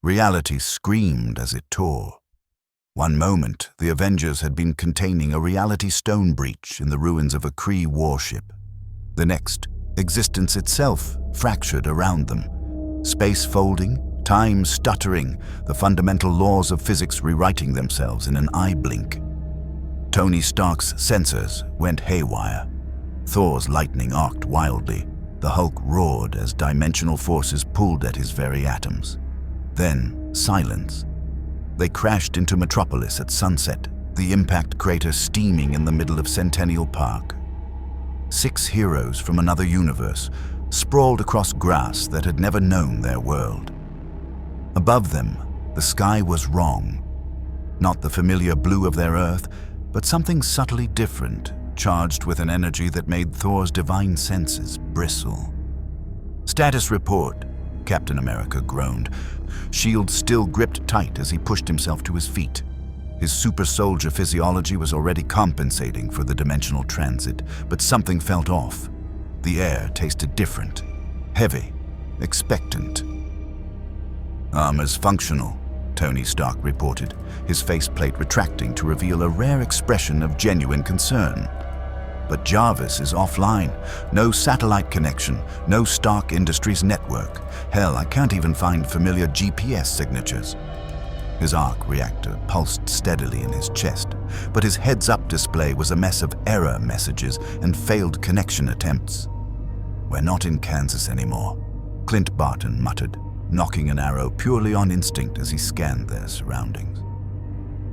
Reality screamed as it tore. One moment, the Avengers had been containing a reality stone breach in the ruins of a Kree warship. The next, existence itself fractured around them. Space folding, time stuttering, the fundamental laws of physics rewriting themselves in an eye blink. Tony Stark's sensors went haywire. Thor's lightning arced wildly. The Hulk roared as dimensional forces pulled at his very atoms. Then, silence. They crashed into Metropolis at sunset, the impact crater steaming in the middle of Centennial Park. 6 heroes from another universe sprawled across grass that had never known their world. Above them, the sky was wrong. Not the familiar blue of their Earth, but something subtly different, charged with an energy that made Thor's divine senses bristle. "Status report," Captain America groaned. Shield still gripped tight as he pushed himself to his feet. His super soldier physiology was already compensating for the dimensional transit, but something felt off. The air tasted different, heavy, expectant. "Armor's functional," Tony Stark reported, his faceplate retracting to reveal a rare expression of genuine concern. "But Jarvis is offline. No satellite connection, no Stark Industries network. Hell, I can't even find familiar GPS signatures." His arc reactor pulsed steadily in his chest, but his heads-up display was a mess of error messages and failed connection attempts. "We're not in Kansas anymore," Clint Barton muttered, knocking an arrow purely on instinct as he scanned their surroundings.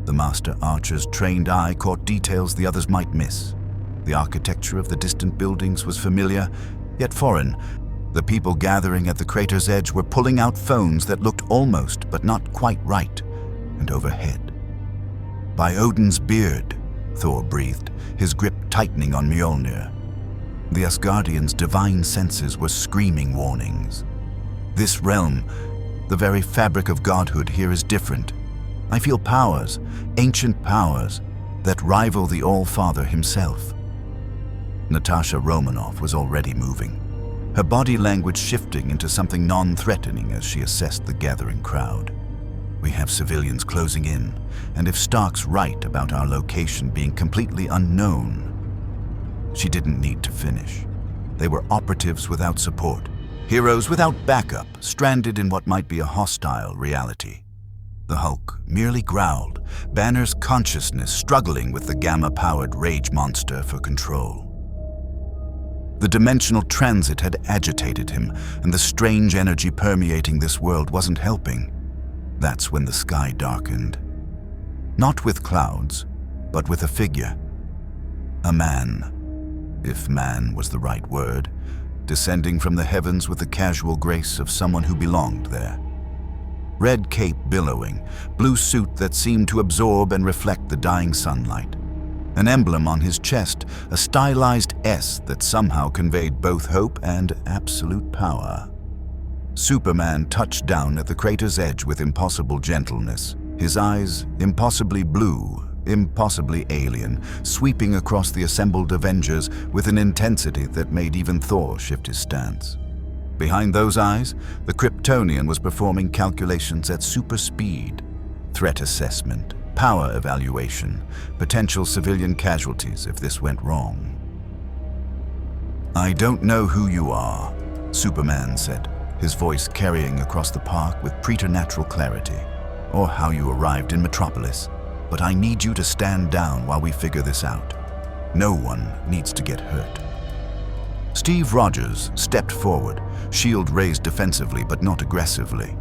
The Master Archer's trained eye caught details the others might miss. The architecture of the distant buildings was familiar, yet foreign. The people gathering at the crater's edge were pulling out phones that looked almost but not quite right, and overhead. "By Odin's beard," Thor breathed, his grip tightening on Mjolnir. The Asgardians' divine senses were screaming warnings. "This realm, the very fabric of godhood here is different. I feel powers, ancient powers, that rival the All-Father himself." Natasha Romanoff was already moving, her body language shifting into something non-threatening as she assessed the gathering crowd. "We have civilians closing in, and if Stark's right about our location being completely unknown..." She didn't need to finish. They were operatives without support, heroes without backup, stranded in what might be a hostile reality. The Hulk merely growled, Banner's consciousness struggling with the gamma-powered rage monster for control. The dimensional transit had agitated him, and the strange energy permeating this world wasn't helping. That's when the sky darkened. Not with clouds, but with a figure. A man, if man was the right word, descending from the heavens with the casual grace of someone who belonged there. Red cape billowing, blue suit that seemed to absorb and reflect the dying sunlight. An emblem on his chest, a stylized S that somehow conveyed both hope and absolute power. Superman touched down at the crater's edge with impossible gentleness, his eyes impossibly blue, impossibly alien, sweeping across the assembled Avengers with an intensity that made even Thor shift his stance. Behind those eyes, the Kryptonian was performing calculations at super speed, threat assessment, power evaluation, potential civilian casualties if this went wrong. "I don't know who you are," Superman said, his voice carrying across the park with preternatural clarity, "or how you arrived in Metropolis, but I need you to stand down while we figure this out. No one needs to get hurt." Steve Rogers stepped forward, shield raised defensively but not aggressively.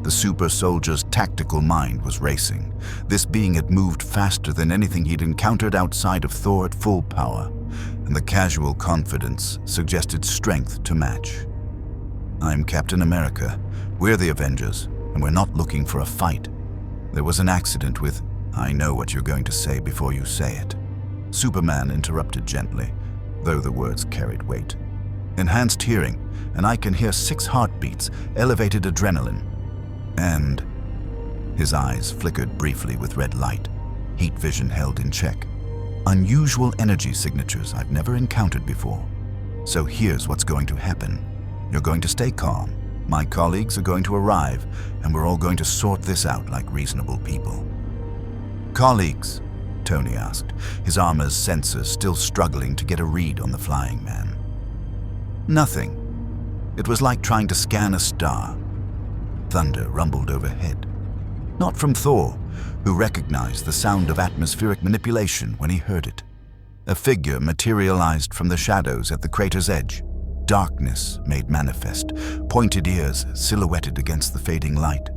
The super soldier's tactical mind was racing. This being had moved faster than anything he'd encountered outside of Thor at full power, and the casual confidence suggested strength to match. "I'm Captain America. We're the Avengers, and we're not looking for a fight. There was an accident with..." "I know what you're going to say before you say it," Superman interrupted gently, though the words carried weight. "Enhanced hearing, and I can hear 6 heartbeats, elevated adrenaline. And..." His eyes flickered briefly with red light, heat vision held in check. "Unusual energy signatures I've never encountered before. So here's what's going to happen. You're going to stay calm, My colleagues are going to arrive, and we're all going to sort this out like reasonable people." "Colleagues?" Tony asked, his armor's sensors still struggling to get a read on the flying man. "Nothing." It was like trying to scan a star. Thunder rumbled overhead. Not from Thor, who recognized the sound of atmospheric manipulation when he heard it. A figure materialized from the shadows at the crater's edge, darkness made manifest, pointed ears silhouetted against the fading light.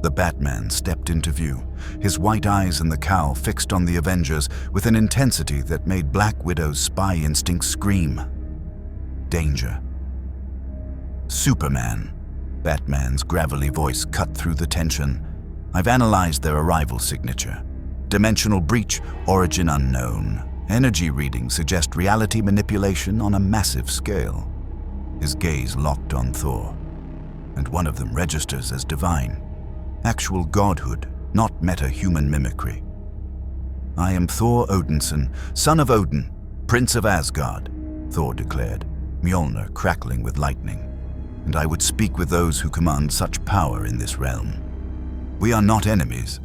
The Batman stepped into view, his white eyes and the cowl fixed on the Avengers with an intensity that made Black Widow's spy instinct scream. Danger. "Superman," Batman's gravelly voice cut through the tension. "I've analyzed their arrival signature. Dimensional breach, origin unknown. Energy readings suggest reality manipulation on a massive scale." His gaze locked on Thor, and one of them registers as divine. Actual godhood, not meta-human mimicry. "I am Thor Odinson, son of Odin, prince of Asgard," Thor declared, Mjolnir crackling with lightning. "And I would speak with those who command such power in this realm. We are not enemies."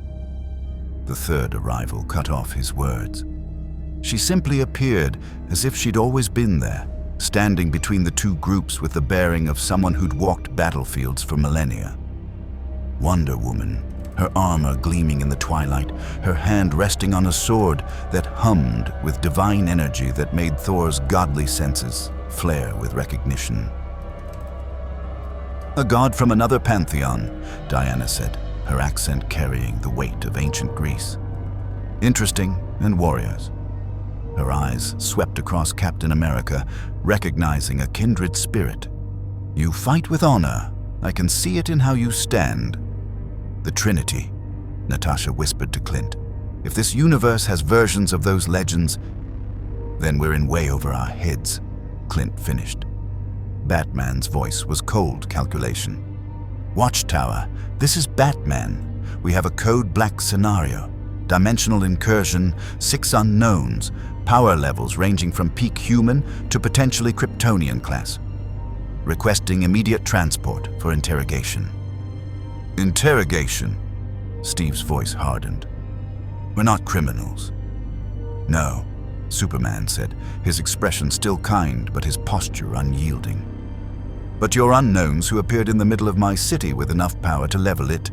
The third arrival cut off his words. She simply appeared as if she'd always been there, standing between the two groups with the bearing of someone who'd walked battlefields for millennia. Wonder Woman, her armor gleaming in the twilight, her hand resting on a sword that hummed with divine energy that made Thor's godly senses flare with recognition. "A god from another pantheon," Diana said, her accent carrying the weight of ancient Greece. "Interesting, and warriors." Her eyes swept across Captain America, recognizing a kindred spirit. "You fight with honor. I can see it in how you stand." "The Trinity," Natasha whispered to Clint. "If this universe has versions of those legends, then we're in way over our heads," Clint finished. Batman's voice was cold calculation. "Watchtower, this is Batman. We have a code black scenario. Dimensional incursion, 6 unknowns, power levels ranging from peak human to potentially Kryptonian class. Requesting immediate transport for interrogation." "Interrogation?" Steve's voice hardened. "We're not criminals." "No," Superman said, his expression still kind but his posture unyielding. "But you're unknowns who appeared in the middle of my city with enough power to level it.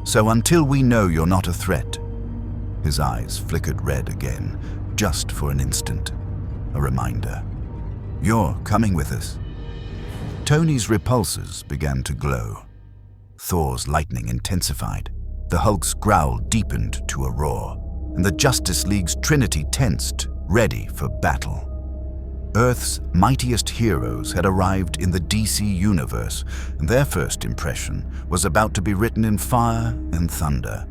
So until we know you're not a threat." His eyes flickered red again, just for an instant. A reminder. "You're coming with us." Tony's repulsors began to glow. Thor's lightning intensified. The Hulk's growl deepened to a roar, and the Justice League's Trinity tensed, ready for battle. Earth's mightiest heroes had arrived in the DC universe, and their first impression was about to be written in fire and thunder.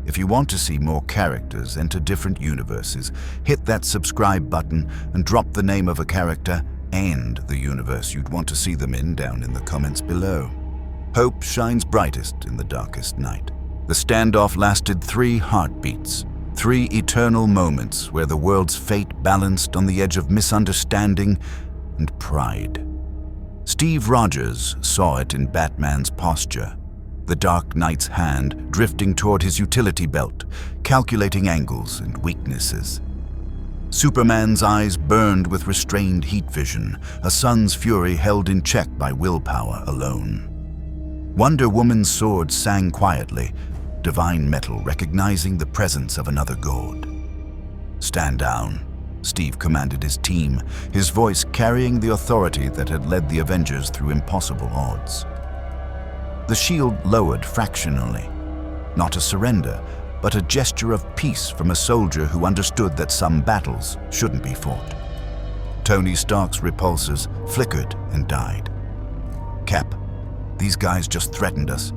If you want to see more characters enter different universes, hit that subscribe button and drop the name of a character and the universe you'd want to see them in down in the comments below. Hope shines brightest in the darkest night. The standoff lasted 3 heartbeats, 3 eternal moments where the world's fate balanced on the edge of misunderstanding and pride. Steve Rogers saw it in Batman's posture, the Dark Knight's hand drifting toward his utility belt, calculating angles and weaknesses. Superman's eyes burned with restrained heat vision, a sun's fury held in check by willpower alone. Wonder Woman's sword sang quietly, divine metal recognizing the presence of another god. "Stand down," Steve commanded his team, his voice carrying the authority that had led the Avengers through impossible odds. The shield lowered fractionally, not a surrender, but a gesture of peace from a soldier who understood that some battles shouldn't be fought. Tony Stark's repulsors flickered and died. "Cap, these guys just threatened us.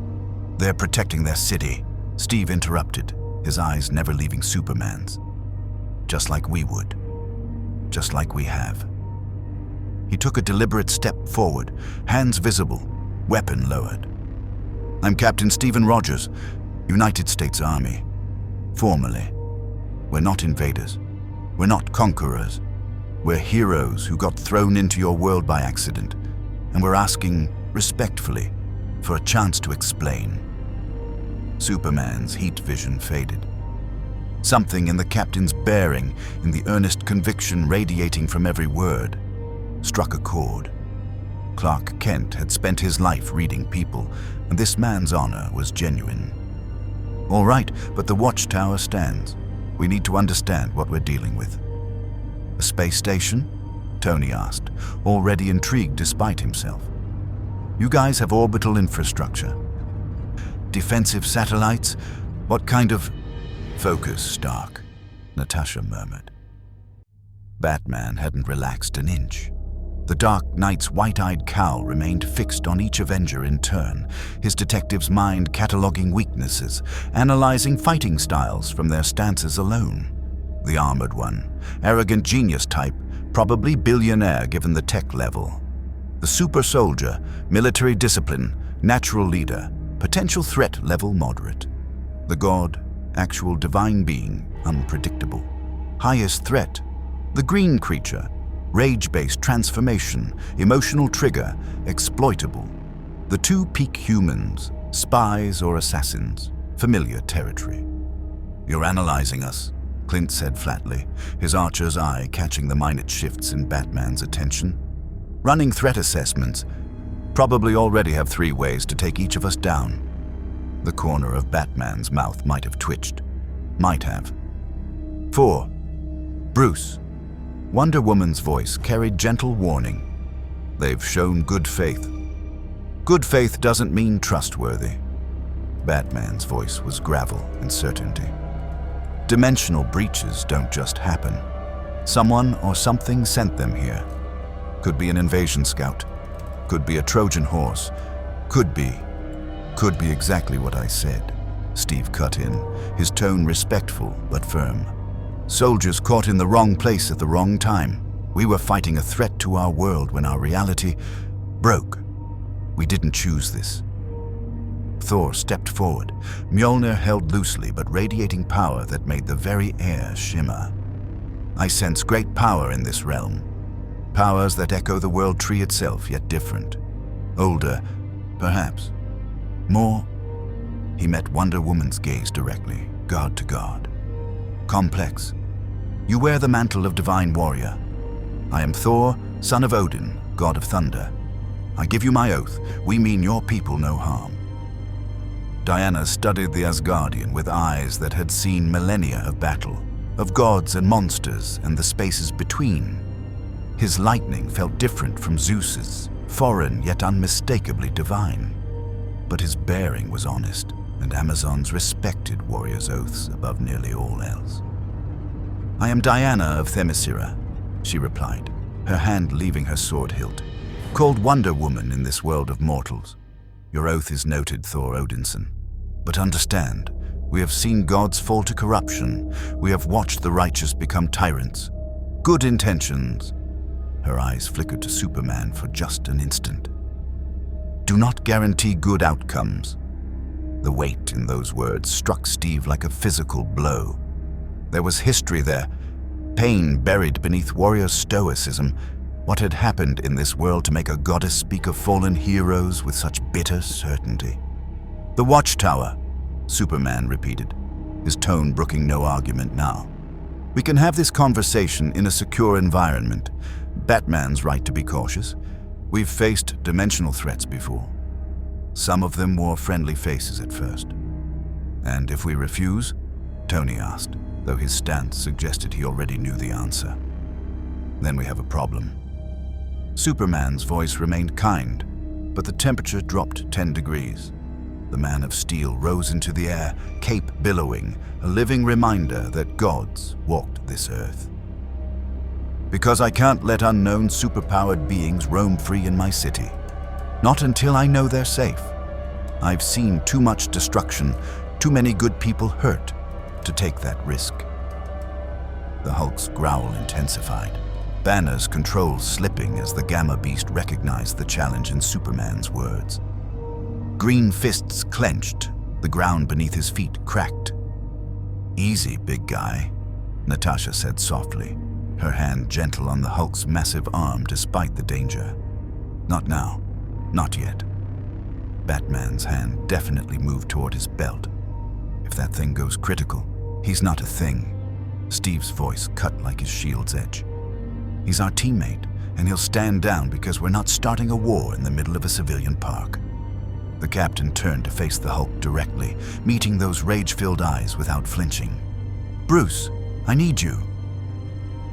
They're protecting their city," Steve interrupted, his eyes never leaving Superman's. "Just like we would. Just like we have." He took a deliberate step forward, hands visible, weapon lowered. "I'm Captain Stephen Rogers, United States Army. Formally. We're not invaders. We're not conquerors. We're heroes who got thrown into your world by accident, and we're asking, respectfully, for a chance to explain. Superman's heat vision faded. Something in the captain's bearing, in the earnest conviction radiating from every word, struck a chord. Clark Kent had spent his life reading people, and this man's honor was genuine. All right, but the watchtower stands. We need to understand what we're dealing with. A space station? Tony asked, already intrigued despite himself. You guys have orbital infrastructure. Defensive satellites? What kind of... Focus, Stark, Natasha murmured. Batman hadn't relaxed an inch. The Dark Knight's white-eyed cowl remained fixed on each Avenger in turn, his detective's mind cataloging weaknesses, analyzing fighting styles from their stances alone. The armored one, arrogant genius type, probably billionaire given the tech level. The super soldier, military discipline, natural leader, potential threat level moderate. The god, actual divine being, unpredictable. Highest threat, the green creature, rage-based transformation, emotional trigger, exploitable. The two peak humans, spies or assassins, familiar territory. You're analyzing us, Clint said flatly, his archer's eye catching the minute shifts in Batman's attention. Running threat assessments. Probably already have 3 ways to take each of us down. The corner of Batman's mouth might have twitched. Might have. 4. Bruce. Wonder Woman's voice carried gentle warning. They've shown good faith. Good faith doesn't mean trustworthy. Batman's voice was gravel and certainty. Dimensional breaches don't just happen. Someone or something sent them here. Could be an invasion scout. Could be a Trojan horse. Could be exactly what I said. Steve cut in, his tone respectful but firm. Soldiers caught in the wrong place at the wrong time. We were fighting a threat to our world when our reality broke. We didn't choose this. Thor stepped forward, Mjolnir held loosely but radiating power that made the very air shimmer. I sense great power in this realm. Powers that echo the world tree itself, yet different. Older, perhaps. More. He met Wonder Woman's gaze directly, god to god. Complex. You wear the mantle of divine warrior. I am Thor, son of Odin, god of thunder. I give you my oath, we mean your people no harm. Diana studied the Asgardian with eyes that had seen millennia of battle, of gods and monsters and the spaces between. His lightning felt different from Zeus's, foreign yet unmistakably divine. But his bearing was honest, and Amazons respected warriors' oaths above nearly all else. I am Diana of Themyscira, she replied, her hand leaving her sword hilt. Called Wonder Woman in this world of mortals. Your oath is noted, Thor Odinson. But understand, we have seen gods fall to corruption. We have watched the righteous become tyrants. Good intentions. Her eyes flickered to Superman for just an instant. Do not guarantee good outcomes. The weight in those words struck Steve like a physical blow. There was history there, pain buried beneath warrior stoicism. What had happened in this world to make a goddess speak of fallen heroes with such bitter certainty? The watchtower, Superman repeated, his tone brooking no argument now. We can have this conversation in a secure environment. Batman's right to be cautious. We've faced dimensional threats before. Some of them wore friendly faces at first. And if we refuse? Tony asked, though his stance suggested he already knew the answer. Then we have a problem. Superman's voice remained kind, but the temperature dropped 10 degrees. The man of steel rose into the air, cape billowing, a living reminder that gods walked this earth. Because I can't let unknown superpowered beings roam free in my city. Not until I know they're safe. I've seen too much destruction, too many good people hurt, to take that risk. The Hulk's growl intensified. Banner's controls slipping as the Gamma Beast recognized the challenge in Superman's words. Green fists clenched, the ground beneath his feet cracked. Easy, big guy, Natasha said softly, her hand gentle on the Hulk's massive arm despite the danger. Not now, not yet. Batman's hand definitely moved toward his belt. If that thing goes critical, he's not a thing. Steve's voice cut like his shield's edge. He's our teammate, and he'll stand down because we're not starting a war in the middle of a civilian park. The captain turned to face the Hulk directly, meeting those rage-filled eyes without flinching. "Bruce, I need you."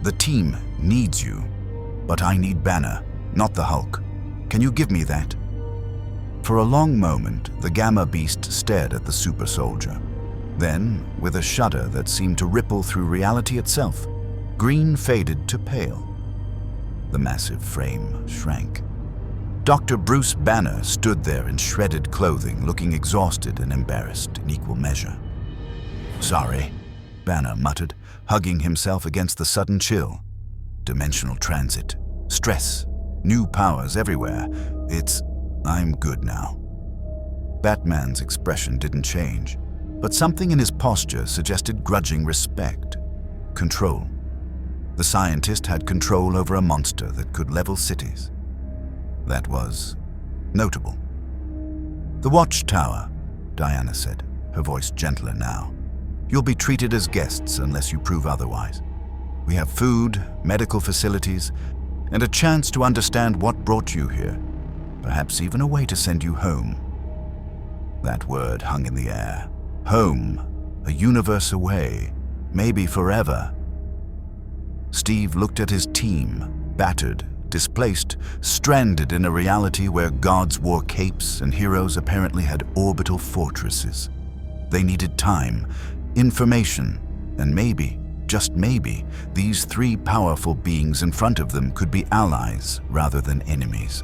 "The team needs you, but I need Banner, not the Hulk. Can you give me that?" For a long moment, the Gamma Beast stared at the super soldier. Then, with a shudder that seemed to ripple through reality itself, green faded to pale. The massive frame shrank. Dr. Bruce Banner stood there in shredded clothing, looking exhausted and embarrassed in equal measure. "Sorry," Banner muttered, hugging himself against the sudden chill. "Dimensional transit, stress, new powers everywhere. I'm good now." Batman's expression didn't change, but something in his posture suggested grudging respect. Control. The scientist had control over a monster that could level cities. That was notable. "The watchtower," Diana said, her voice gentler now. "You'll be treated as guests unless you prove otherwise. We have food, medical facilities, and a chance to understand what brought you here. Perhaps even a way to send you home." That word hung in the air. Home, a universe away, maybe forever. Steve looked at his team, battered, displaced, stranded in a reality where gods wore capes and heroes apparently had orbital fortresses. They needed time, information, and maybe, just maybe, these three powerful beings in front of them could be allies rather than enemies.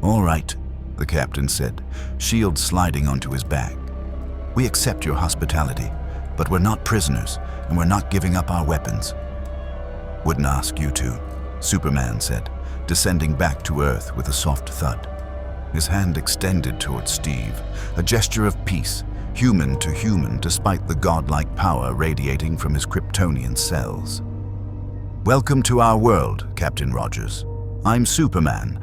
"All right," the captain said, shield sliding onto his back. "We accept your hospitality, but we're not prisoners, and we're not giving up our weapons." "Wouldn't ask you to," Superman said, descending back to Earth with a soft thud. His hand extended toward Steve, a gesture of peace, human to human despite the godlike power radiating from his Kryptonian cells. "Welcome to our world, Captain Rogers. I'm Superman,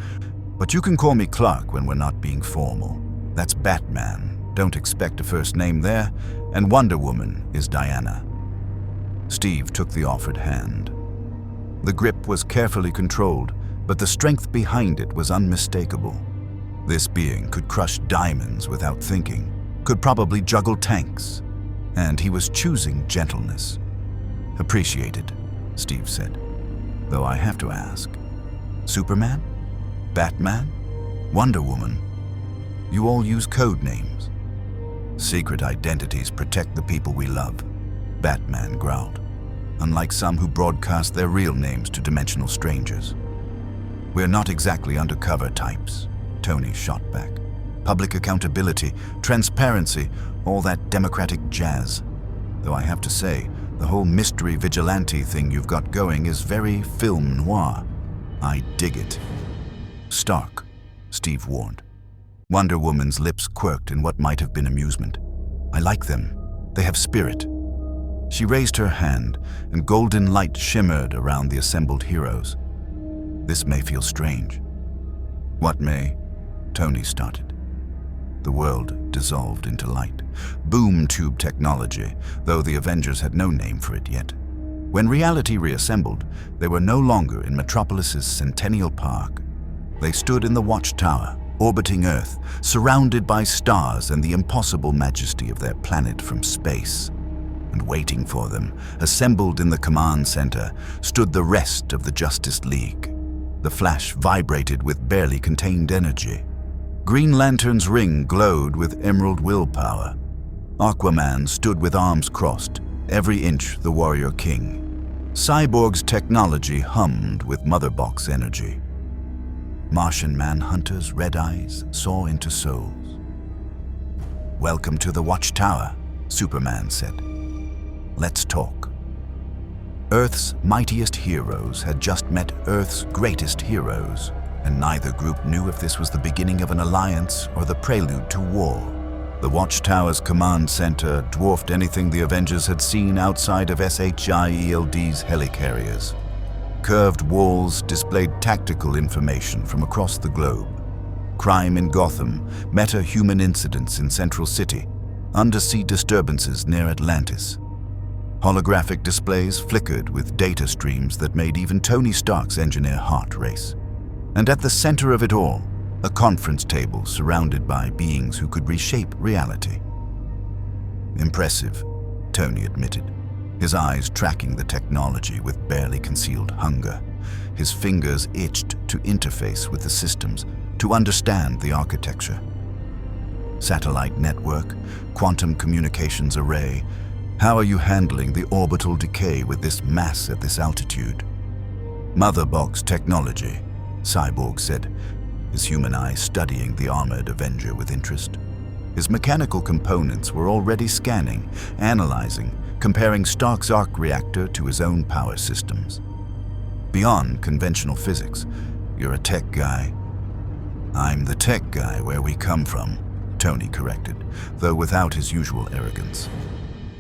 but you can call me Clark when we're not being formal. That's Batman, don't expect a first name there, and Wonder Woman is Diana." Steve took the offered hand. The grip was carefully controlled, but the strength behind it was unmistakable. This being could crush diamonds without thinking, could probably juggle tanks, and he was choosing gentleness. "Appreciated," Steve said. "Though I have to ask, Superman? Batman? Wonder Woman? You all use code names." "Secret identities protect the people we love," Batman growled, unlike some who broadcast their real names to dimensional strangers. "We're not exactly undercover types," Tony shot back. "Public accountability, transparency, all that democratic jazz. Though I have to say, the whole mystery vigilante thing you've got going is very film noir. I dig it." "Stark," Steve warned. Wonder Woman's lips quirked in what might have been amusement. "I like them. They have spirit." She raised her hand, and golden light shimmered around the assembled heroes. "This may feel strange." "What may?" Tony started. The world dissolved into light. Boom tube technology, though the Avengers had no name for it yet. When reality reassembled, they were no longer in Metropolis's Centennial Park. They stood in the watchtower, orbiting Earth, surrounded by stars and the impossible majesty of their planet from space. And waiting for them, assembled in the command center, stood the rest of the Justice League. The Flash vibrated with barely contained energy. Green Lantern's ring glowed with emerald willpower. Aquaman stood with arms crossed, every inch the warrior king. Cyborg's technology hummed with Motherbox energy. Martian manhunters' red eyes saw into souls. "Welcome to the Watchtower," Superman said. "Let's talk." Earth's mightiest heroes had just met Earth's greatest heroes, and neither group knew if this was the beginning of an alliance or the prelude to war. The Watchtower's command center dwarfed anything the Avengers had seen outside of SHIELD's helicarriers. Curved walls displayed tactical information from across the globe. crime in Gotham, meta-human incidents in Central City, undersea disturbances near Atlantis. Holographic displays flickered with data streams that made even Tony Stark's engineer heart race. And at the center of it all, a conference table surrounded by beings who could reshape reality. Impressive, Tony admitted, his eyes tracking the technology with barely concealed hunger. His fingers itched to interface with the systems, to understand the architecture. Satellite network, quantum communications array. How are you handling the orbital decay with this mass at this altitude? Mother box technology, Cyborg said, his human eye studying the armored Avenger with interest. His mechanical components were already scanning, analyzing, comparing Stark's arc reactor to his own power systems. Beyond conventional physics, you're a tech guy. I'm the tech guy where we come from, Tony corrected, though without his usual arrogance.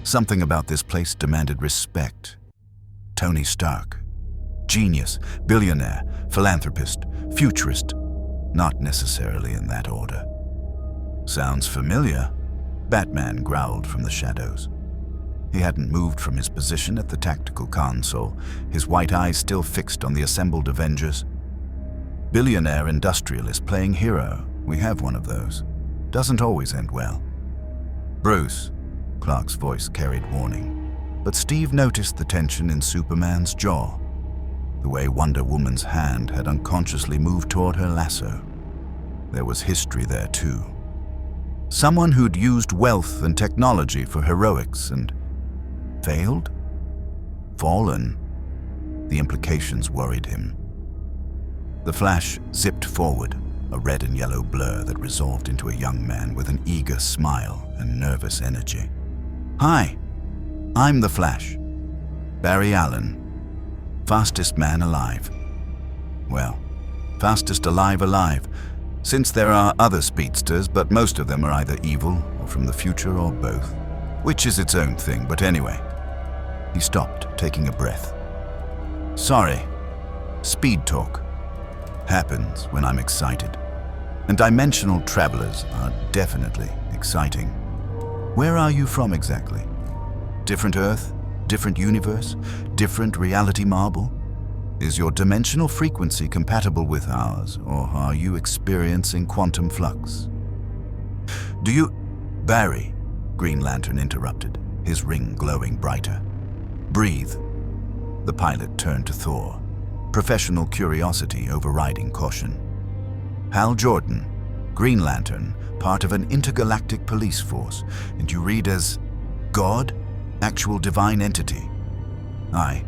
Something about this place demanded respect. Tony Stark. Genius, billionaire, philanthropist, futurist. Not necessarily in that order. Sounds familiar, Batman growled from the shadows. He hadn't moved from his position at the tactical console, his white eyes still fixed on the assembled Avengers. Billionaire industrialist playing hero. We have one of those. Doesn't always end well. Bruce, Clark's voice carried warning, but Steve noticed the tension in Superman's jaw, the way Wonder Woman's hand had unconsciously moved toward her lasso. There was history there too. Someone who'd used wealth and technology for heroics and failed? Fallen? The implications worried him. The Flash zipped forward, a red and yellow blur that resolved into a young man with an eager smile and nervous energy. Hi, I'm the Flash. Barry Allen. Fastest man alive. Well, fastest alive, since there are other speedsters, but most of them are either evil or from the future or both, which is its own thing, but anyway. He stopped, taking a breath. Sorry, speed talk. Happens when I'm excited. And dimensional travelers are definitely exciting. Where are you from exactly? Different Earth? Different universe? Different reality marble? Is your dimensional frequency compatible with ours, or are you experiencing quantum flux? Do you... Barry, Green Lantern interrupted, his ring glowing brighter. Breathe. The pilot turned to Thor, professional curiosity overriding caution. Hal Jordan, Green Lantern, part of an intergalactic police force, and you read as God? Actual divine entity? Aye.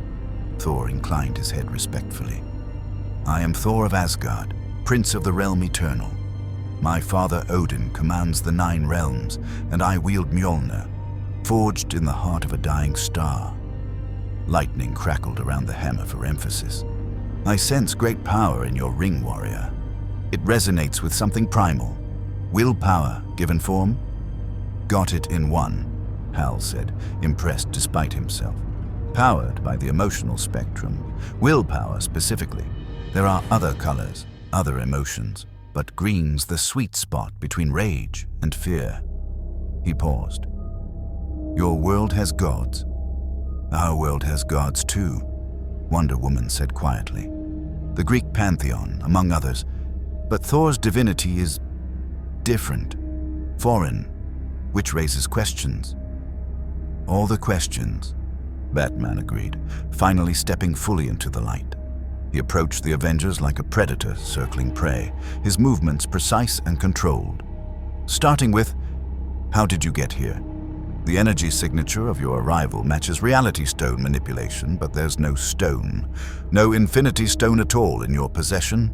Thor inclined his head respectfully. I am Thor of Asgard, Prince of the Realm Eternal. My father Odin commands the 9 realms, and I wield Mjolnir, forged in the heart of a dying star. Lightning crackled around the hammer for emphasis. I sense great power in your ring, warrior. It resonates with something primal. Willpower, given form? Got it in one, Hal said, impressed despite himself. Powered by the emotional spectrum, willpower specifically. There are other colors, other emotions, but green's the sweet spot between rage and fear. He paused. Your world has gods. Our world has gods too, Wonder Woman said quietly. The Greek pantheon, among others, but Thor's divinity is different, foreign, which raises questions. All the questions, Batman agreed, finally stepping fully into the light. He approached the Avengers like a predator circling prey, his movements precise and controlled. Starting with, how did you get here? The energy signature of your arrival matches Reality Stone manipulation, but there's no stone. No Infinity Stone at all in your possession?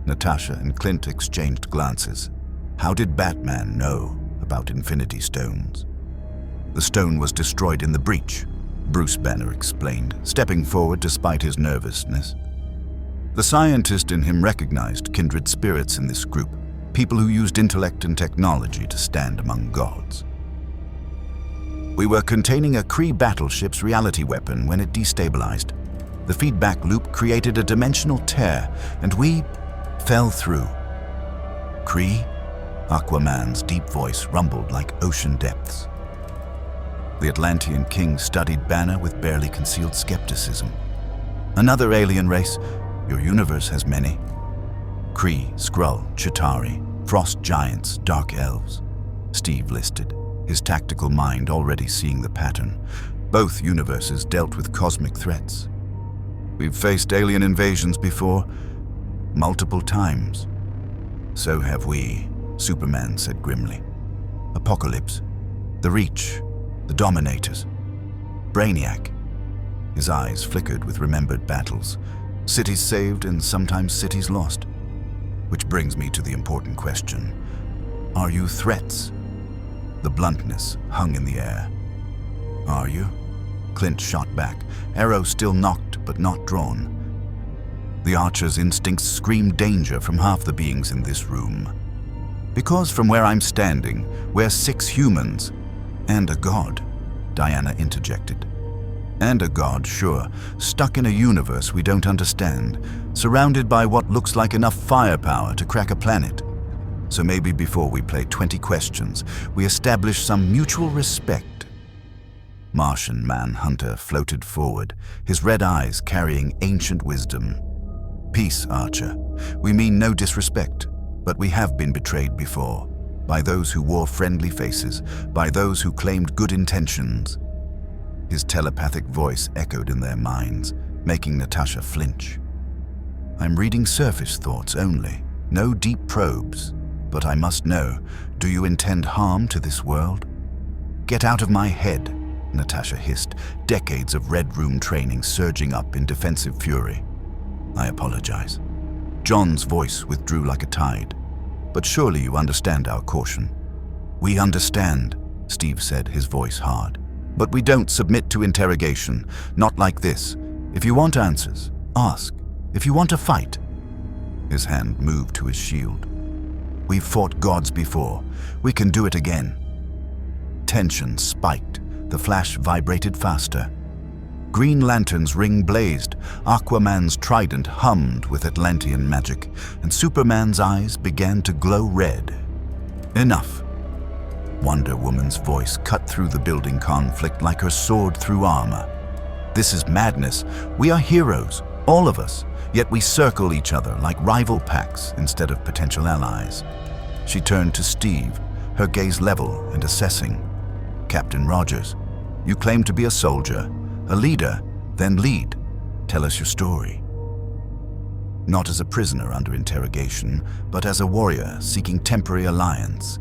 Natasha and Clint exchanged glances. How did Batman know about Infinity Stones? The stone was destroyed in the breach, Bruce Banner explained, stepping forward despite his nervousness. The scientist in him recognized kindred spirits in this group, people who used intellect and technology to stand among gods. We were containing a Kree battleship's reality weapon when it destabilized. The feedback loop created a dimensional tear, and we fell through. Kree? Aquaman's deep voice rumbled like ocean depths. The Atlantean king studied Banner with barely concealed skepticism. Another alien race? Your universe has many. Kree, Skrull, Chitauri, frost giants, dark elves. Steve listed, his tactical mind already seeing the pattern. Both universes dealt with cosmic threats. We've faced alien invasions before, multiple times. So have we, Superman said grimly. Apocalypse, the Reach, the Dominators, Brainiac. His eyes flickered with remembered battles. Cities saved and sometimes cities lost. Which brings me to the important question. Are you threats? The bluntness hung in the air. Are you? Clint shot back, arrow still nocked but not drawn. The Archer's instincts screamed danger from half the beings in this room. Because from where I'm standing, we're 6 humans and a god, Diana interjected. And a god, sure, stuck in a universe we don't understand, surrounded by what looks like enough firepower to crack a planet. So maybe before we play 20 questions, we establish some mutual respect. Martian Manhunter floated forward, his red eyes carrying ancient wisdom. Peace, Archer. We mean no disrespect, but we have been betrayed before. By those who wore friendly faces, by those who claimed good intentions. His telepathic voice echoed in their minds, making Natasha flinch. I'm reading surface thoughts only, no deep probes. But I must know, do you intend harm to this world? Get out of my head, Natasha hissed, decades of Red Room training surging up in defensive fury. I apologize. John's voice withdrew like a tide. But surely you understand our caution. We understand, Steve said, his voice hard. But we don't submit to interrogation, not like this. If you want answers, ask. If you want to fight. His hand moved to his shield. We've fought gods before. We can do it again. Tension spiked. The flash vibrated faster. Green Lantern's ring blazed. Aquaman's trident hummed with Atlantean magic, and Superman's eyes began to glow red. Enough. Wonder Woman's voice cut through the building conflict like her sword through armor. This is madness. We are heroes, all of us, yet we circle each other like rival packs instead of potential allies. She turned to Steve, her gaze level and assessing. Captain Rogers, you claim to be a soldier, a leader, then lead. Tell us your story. Not as a prisoner under interrogation, but as a warrior seeking temporary alliance.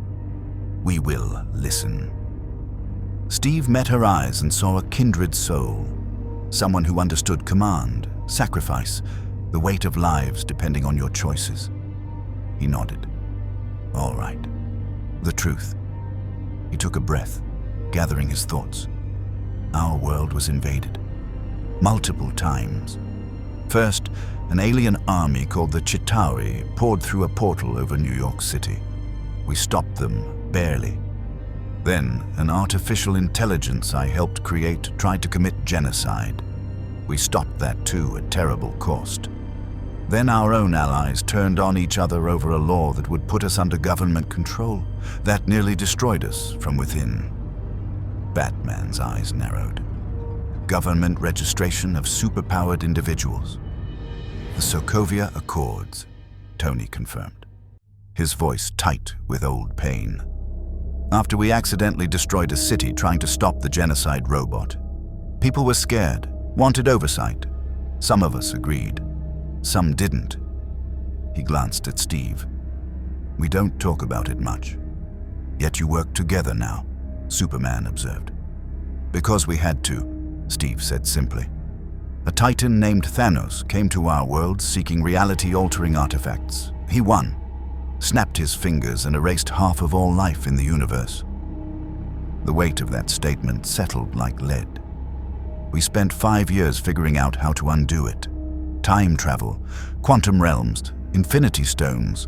We will listen. Steve met her eyes and saw a kindred soul. Someone who understood command, sacrifice, the weight of lives depending on your choices. He nodded. All right. The truth. He took a breath, gathering his thoughts. Our world was invaded. Multiple times. First, an alien army called the Chitauri poured through a portal over New York City. We stopped them, barely. Then, an artificial intelligence I helped create tried to commit genocide. We stopped that too at terrible cost. Then our own allies turned on each other over a law that would put us under government control. That nearly destroyed us from within. Batman's eyes narrowed. Government registration of superpowered individuals. The Sokovia Accords, Tony confirmed, his voice tight with old pain. After we accidentally destroyed a city trying to stop the genocide robot, people were scared, wanted oversight. Some of us agreed. Some didn't. He glanced at Steve. We don't talk about it much. Yet you work together now, Superman observed. Because we had to, Steve said simply. A titan named Thanos came to our world seeking reality-altering artifacts. He won, snapped his fingers and erased half of all life in the universe. The weight of that statement settled like lead. We spent 5 years figuring out how to undo it. Time travel, quantum realms, infinity stones.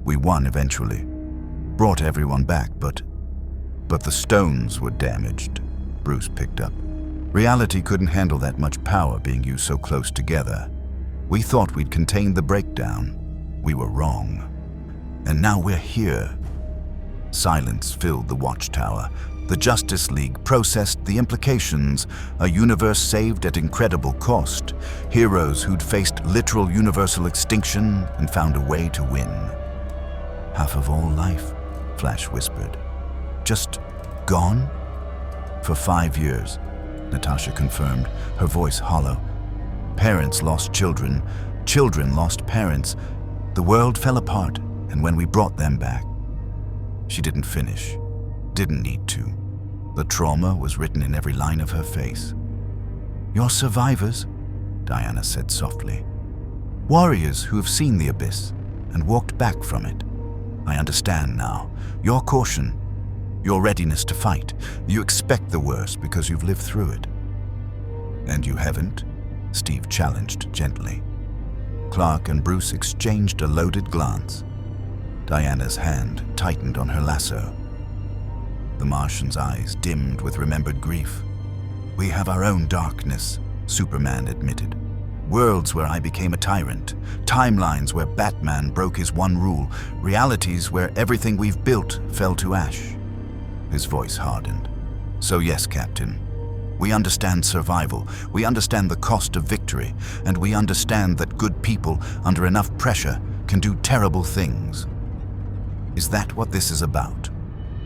We won eventually. Brought everyone back, but the stones were damaged, Bruce picked up. Reality couldn't handle that much power being used so close together. We thought we'd contained the breakdown. We were wrong. And now we're here. Silence filled the watchtower. The Justice League processed the implications, a universe saved at incredible cost, heroes who'd faced literal universal extinction and found a way to win. Half of all life, Flash whispered. Just gone? For 5 years, Natasha confirmed, her voice hollow. Parents lost children, children lost parents. The world fell apart, and when we brought them back, she didn't finish. Didn't need to. The trauma was written in every line of her face. You're survivors, Diana said softly. Warriors who have seen the abyss and walked back from it. I understand now. Your caution, your readiness to fight. You expect the worst because you've lived through it. And you haven't? Steve challenged gently. Clark and Bruce exchanged a loaded glance. Diana's hand tightened on her lasso. The Martian's eyes dimmed with remembered grief. We have our own darkness, Superman admitted. Worlds where I became a tyrant, timelines where Batman broke his one rule, realities where everything we've built fell to ash. His voice hardened. So yes, Captain, we understand survival, we understand the cost of victory, and we understand that good people, under enough pressure, can do terrible things. Is that what this is about?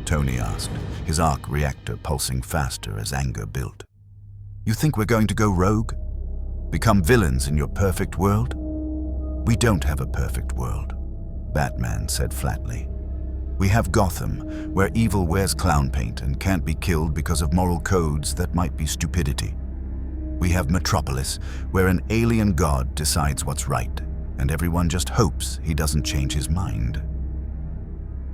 Tony asked, his arc reactor pulsing faster as anger built. You think we're going to go rogue? Become villains in your perfect world? We don't have a perfect world, Batman said flatly. We have Gotham, where evil wears clown paint and can't be killed because of moral codes that might be stupidity. We have Metropolis, where an alien god decides what's right, and everyone just hopes he doesn't change his mind.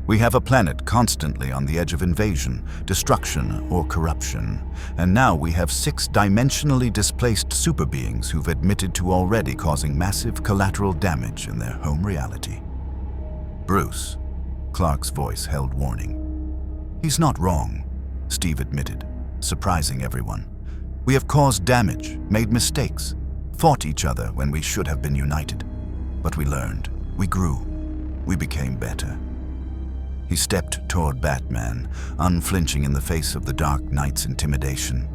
We have a planet constantly on the edge of invasion, destruction, or corruption, and now we have 6 dimensionally displaced super beings who've admitted to already causing massive collateral damage in their home reality. Bruce, Clark's voice held warning. He's not wrong, Steve admitted, surprising everyone. We have caused damage, made mistakes, fought each other when we should have been united. But we learned, we grew, we became better. He stepped toward Batman, unflinching in the face of the Dark Knight's intimidation.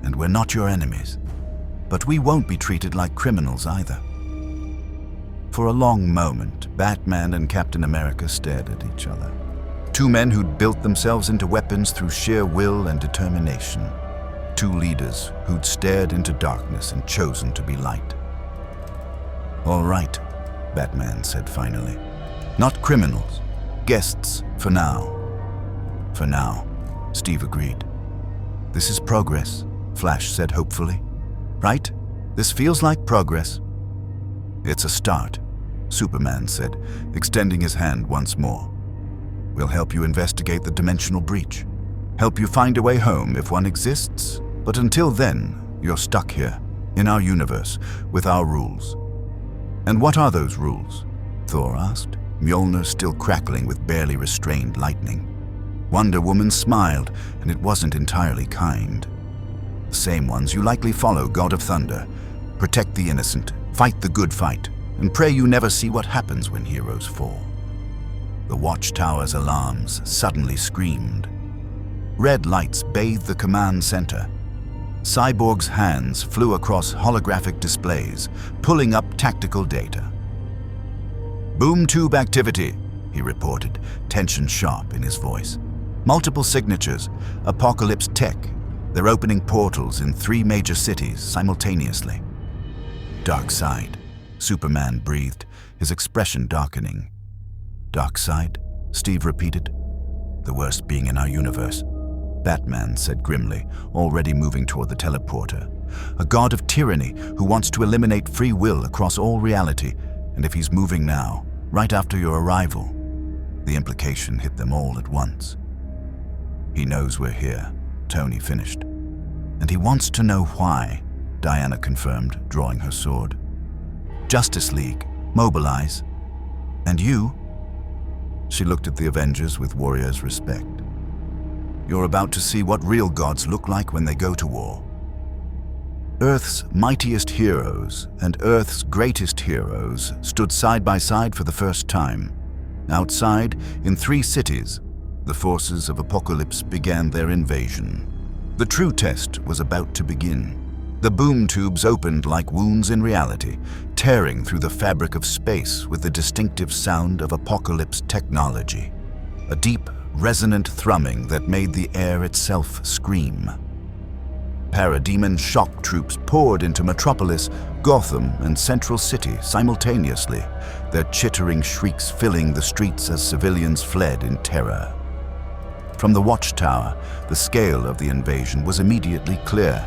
And we're not your enemies, but we won't be treated like criminals either. For a long moment, Batman and Captain America stared at each other. 2 men who'd built themselves into weapons through sheer will and determination. 2 leaders who'd stared into darkness and chosen to be light. All right, Batman said finally. Not criminals. Guests, for now. For now, Steve agreed. This is progress, Flash said hopefully. Right? This feels like progress. It's a start, Superman said, extending his hand once more. We'll help you investigate the dimensional breach. Help you find a way home if one exists. But until then, you're stuck here, in our universe, with our rules. And what are those rules? Thor asked, Mjolnir still crackling with barely restrained lightning. Wonder Woman smiled, and it wasn't entirely kind. The same ones you likely follow, God of Thunder. Protect the innocent, fight the good fight, and pray you never see what happens when heroes fall. The watchtower's alarms suddenly screamed. Red lights bathed the command center. Cyborg's hands flew across holographic displays, pulling up tactical data. Boom tube activity, he reported, tension sharp in his voice. Multiple signatures, Apocalypse Tech. They're opening portals in 3 major cities simultaneously. Darkseid, Superman breathed, his expression darkening. Darkseid, Steve repeated. The worst being in our universe, Batman said grimly, already moving toward the teleporter. A god of tyranny who wants to eliminate free will across all reality. And if he's moving now, right after your arrival, the implication hit them all at once. He knows we're here, Tony finished. And he wants to know why, Diana confirmed, drawing her sword. Justice League, mobilize. And you? She looked at the Avengers with warrior's respect. You're about to see what real gods look like when they go to war. Earth's mightiest heroes and Earth's greatest heroes stood side by side for the first time. Outside, in 3 cities, the forces of Apocalypse began their invasion. The true test was about to begin. The boom tubes opened like wounds in reality, tearing through the fabric of space with the distinctive sound of Apocalypse technology. A deep, resonant thrumming that made the air itself scream. Parademon shock troops poured into Metropolis, Gotham, and Central City simultaneously, their chittering shrieks filling the streets as civilians fled in terror. From the watchtower, the scale of the invasion was immediately clear.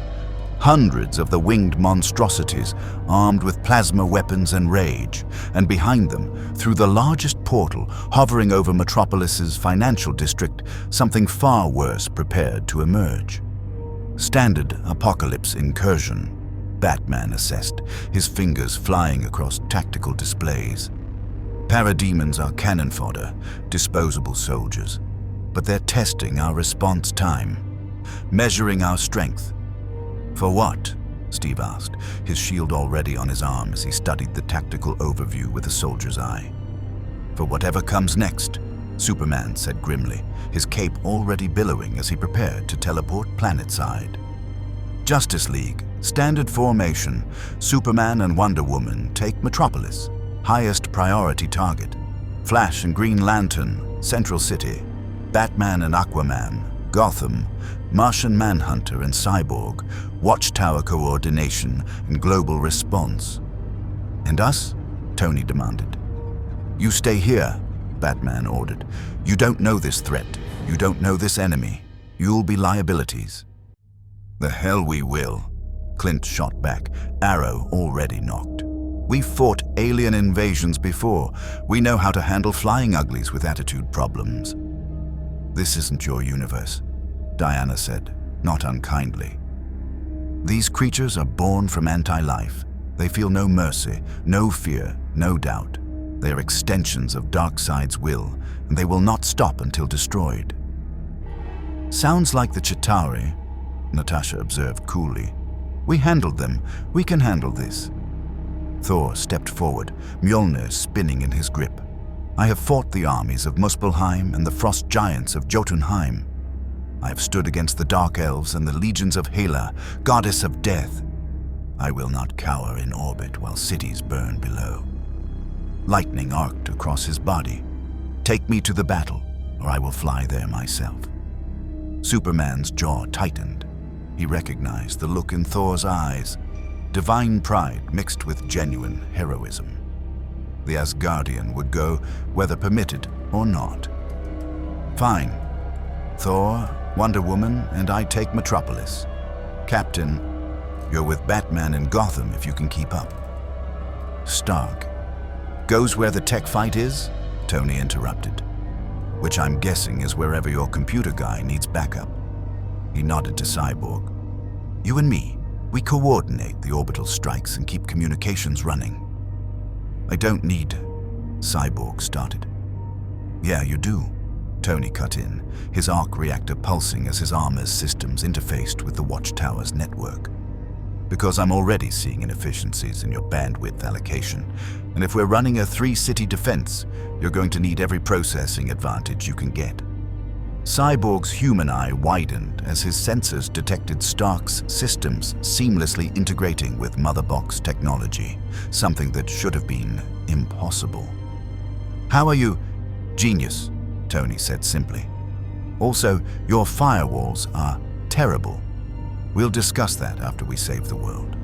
Hundreds of the winged monstrosities, armed with plasma weapons and rage, and behind them, through the largest portal hovering over Metropolis's financial district, something far worse prepared to emerge. Standard Apocalypse incursion, Batman assessed, his fingers flying across tactical displays. Parademons are cannon fodder, disposable soldiers, but they're testing our response time, measuring our strength. For what? Steve asked, his shield already on his arm as he studied the tactical overview with a soldier's eye. For whatever comes next, Superman said grimly, his cape already billowing as he prepared to teleport planetside. Justice League, standard formation, Superman and Wonder Woman take Metropolis, highest priority target. Flash and Green Lantern, Central City. Batman and Aquaman, Gotham. Martian Manhunter and Cyborg, watchtower coordination and global response. And us? Tony demanded. You stay here, Batman ordered. You don't know this threat. You don't know this enemy. You'll be liabilities. The hell we will, Clint shot back, arrow already knocked. We've fought alien invasions before. We know how to handle flying uglies with attitude problems. This isn't your universe, Diana said, not unkindly. These creatures are born from anti-life. They feel no mercy, no fear, no doubt. They are extensions of Darkseid's will, and they will not stop until destroyed. Sounds like the Chitauri, Natasha observed coolly. We handled them. We can handle this. Thor stepped forward, Mjolnir spinning in his grip. I have fought the armies of Muspelheim and the frost giants of Jotunheim. I have stood against the dark elves and the legions of Hela, goddess of death. I will not cower in orbit while cities burn below. Lightning arced across his body. Take me to the battle, or I will fly there myself. Superman's jaw tightened. He recognized the look in Thor's eyes, divine pride mixed with genuine heroism. The Asgardian would go whether permitted or not. Fine. Thor, Wonder Woman, and I take Metropolis. Captain, you're with Batman in Gotham if you can keep up. Stark. Goes where the tech fight is? Tony interrupted. Which I'm guessing is wherever your computer guy needs backup. He nodded to Cyborg. You and me, we coordinate the orbital strikes and keep communications running. I don't need, Cyborg started. Yeah, you do, Tony cut in, his arc reactor pulsing as his armor's systems interfaced with the watchtower's network. Because I'm already seeing inefficiencies in your bandwidth allocation, and if we're running a 3-city defense, you're going to need every processing advantage you can get. Cyborg's human eye widened as his sensors detected Stark's systems seamlessly integrating with Motherbox technology, something that should have been impossible. How are you? Genius, Tony said simply. Also, your firewalls are terrible. We'll discuss that after we save the world.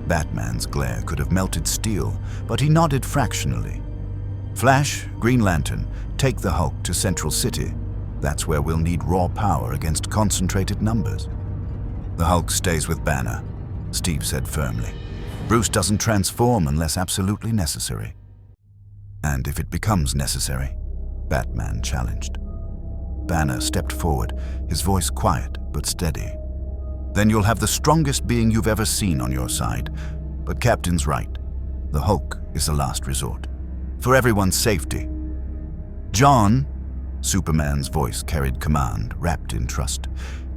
Batman's glare could have melted steel, but he nodded fractionally. Flash, Green Lantern, take the Hulk to Central City. That's where we'll need raw power against concentrated numbers. The Hulk stays with Banner, Steve said firmly. Bruce doesn't transform unless absolutely necessary. And if it becomes necessary, Batman challenged. Banner stepped forward, his voice quiet but steady. Then you'll have the strongest being you've ever seen on your side. But Captain's right. The Hulk is the last resort. For everyone's safety. John, Superman's voice carried command, wrapped in trust.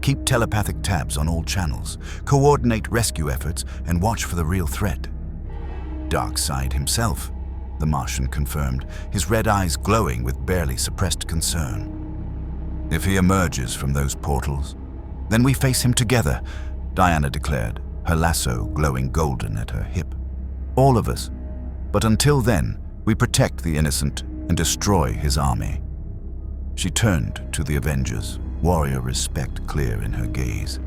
Keep telepathic tabs on all channels, coordinate rescue efforts, and watch for the real threat. Darkseid himself, the Martian confirmed, his red eyes glowing with barely suppressed concern. "If he emerges from those portals, then we face him together," Diana declared, her lasso glowing golden at her hip. "All of us. But until then, we protect the innocent and destroy his army." She turned to the Avengers, warrior respect clear in her gaze.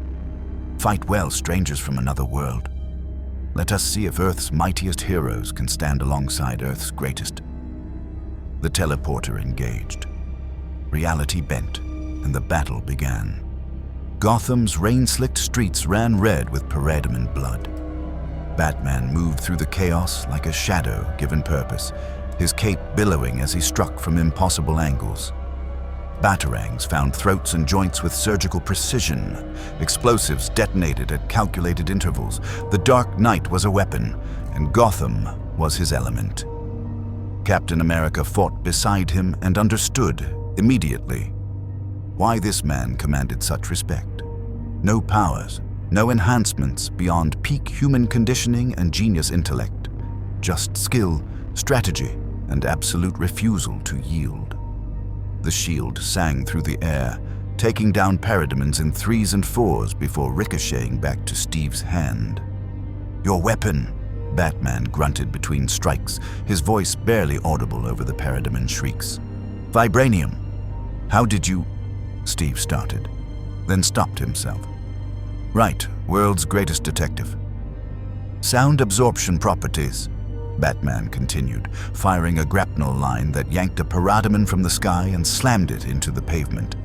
"Fight well, strangers from another world. Let us see if Earth's mightiest heroes can stand alongside Earth's greatest." The teleporter engaged. Reality bent, and the battle began. Gotham's rain-slicked streets ran red with parademon blood. Batman moved through the chaos like a shadow given purpose, his cape billowing as he struck from impossible angles. Batarangs found throats and joints with surgical precision. Explosives detonated at calculated intervals. The Dark Knight was a weapon, and Gotham was his element. Captain America fought beside him and understood immediately why this man commanded such respect. No powers, no enhancements beyond peak human conditioning and genius intellect. Just skill, strategy, and absolute refusal to yield. The shield sang through the air, taking down parademons in 3s and 4s before ricocheting back to Steve's hand. "Your weapon," Batman grunted between strikes, his voice barely audible over the parademon shrieks. "Vibranium. How did you—" Steve started, then stopped himself. "Right, world's greatest detective." "Sound absorption properties," Batman continued, firing a grapnel line that yanked a parademon from the sky and slammed it into the pavement.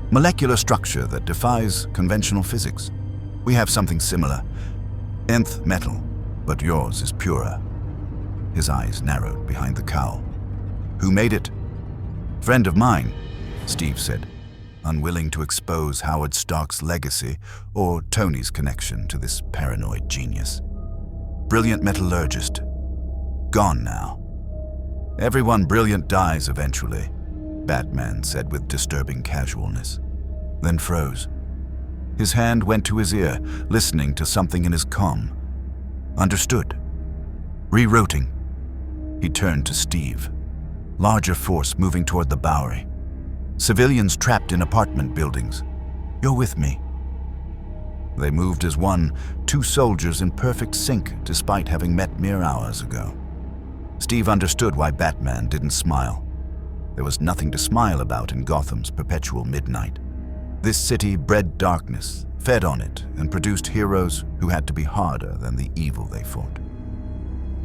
"Molecular structure that defies conventional physics. We have something similar. Nth metal, but yours is purer." His eyes narrowed behind the cowl. "Who made it?" "Friend of mine," Steve said, unwilling to expose Howard Stark's legacy or Tony's connection to this paranoid genius. "Brilliant metallurgist. Gone now." "Everyone brilliant dies eventually," Batman said with disturbing casualness, then froze. His hand went to his ear, listening to something in his comm. "Understood. Rerouting." He turned to Steve. "Larger force moving toward the Bowery. Civilians trapped in apartment buildings. You're with me." They moved as one, two soldiers in perfect sync despite having met mere hours ago. Steve understood why Batman didn't smile. There was nothing to smile about in Gotham's perpetual midnight. This city bred darkness, fed on it, and produced heroes who had to be harder than the evil they fought.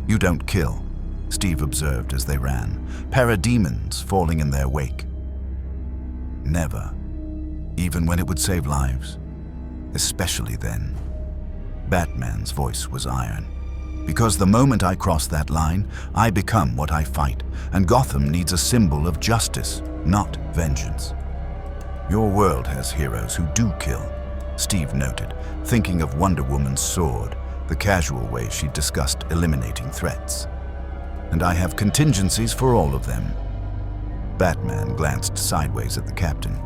"You don't kill," Steve observed as they ran, parademons falling in their wake. "Never, even when it would save lives. Especially then." Batman's voice was iron. "Because the moment I cross that line, I become what I fight, and Gotham needs a symbol of justice, not vengeance." "Your world has heroes who do kill," Steve noted, thinking of Wonder Woman's sword, the casual way she discussed eliminating threats. "And I have contingencies for all of them." Batman glanced sideways at the captain.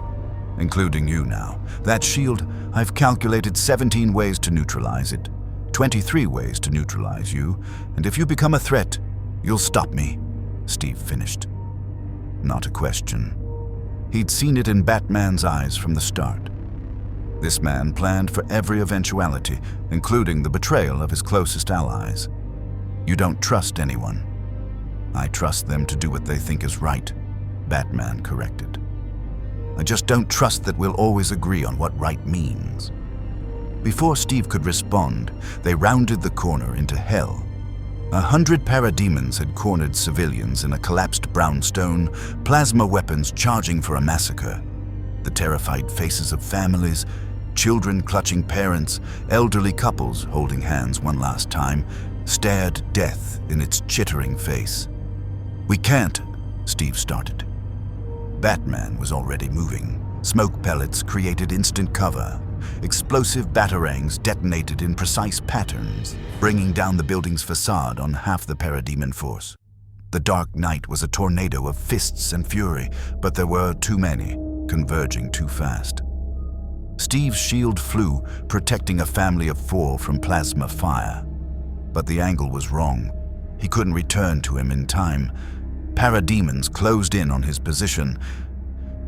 "Including you now. That shield, I've calculated 17 ways to neutralize it. 23 ways to neutralize you, and if you become a threat, you'll stop me," Steve finished. Not a question. He'd seen it in Batman's eyes from the start. This man planned for every eventuality, including the betrayal of his closest allies. "You don't trust anyone." "I trust them to do what they think is right," Batman corrected. "I just don't trust that we'll always agree on what right means." Before Steve could respond, they rounded the corner into hell. 100 parademons had cornered civilians in a collapsed brownstone, plasma weapons charging for a massacre. The terrified faces of families, children clutching parents, elderly couples holding hands one last time, stared death in its chittering face. "We can't," Steve started. Batman was already moving. Smoke pellets created instant cover. Explosive batarangs detonated in precise patterns, bringing down the building's facade on half the parademon force. The Dark Knight was a tornado of fists and fury, but there were too many, converging too fast. Steve's shield flew, protecting a family of 4 from plasma fire. But the angle was wrong. He couldn't return to him in time. Parademons closed in on his position,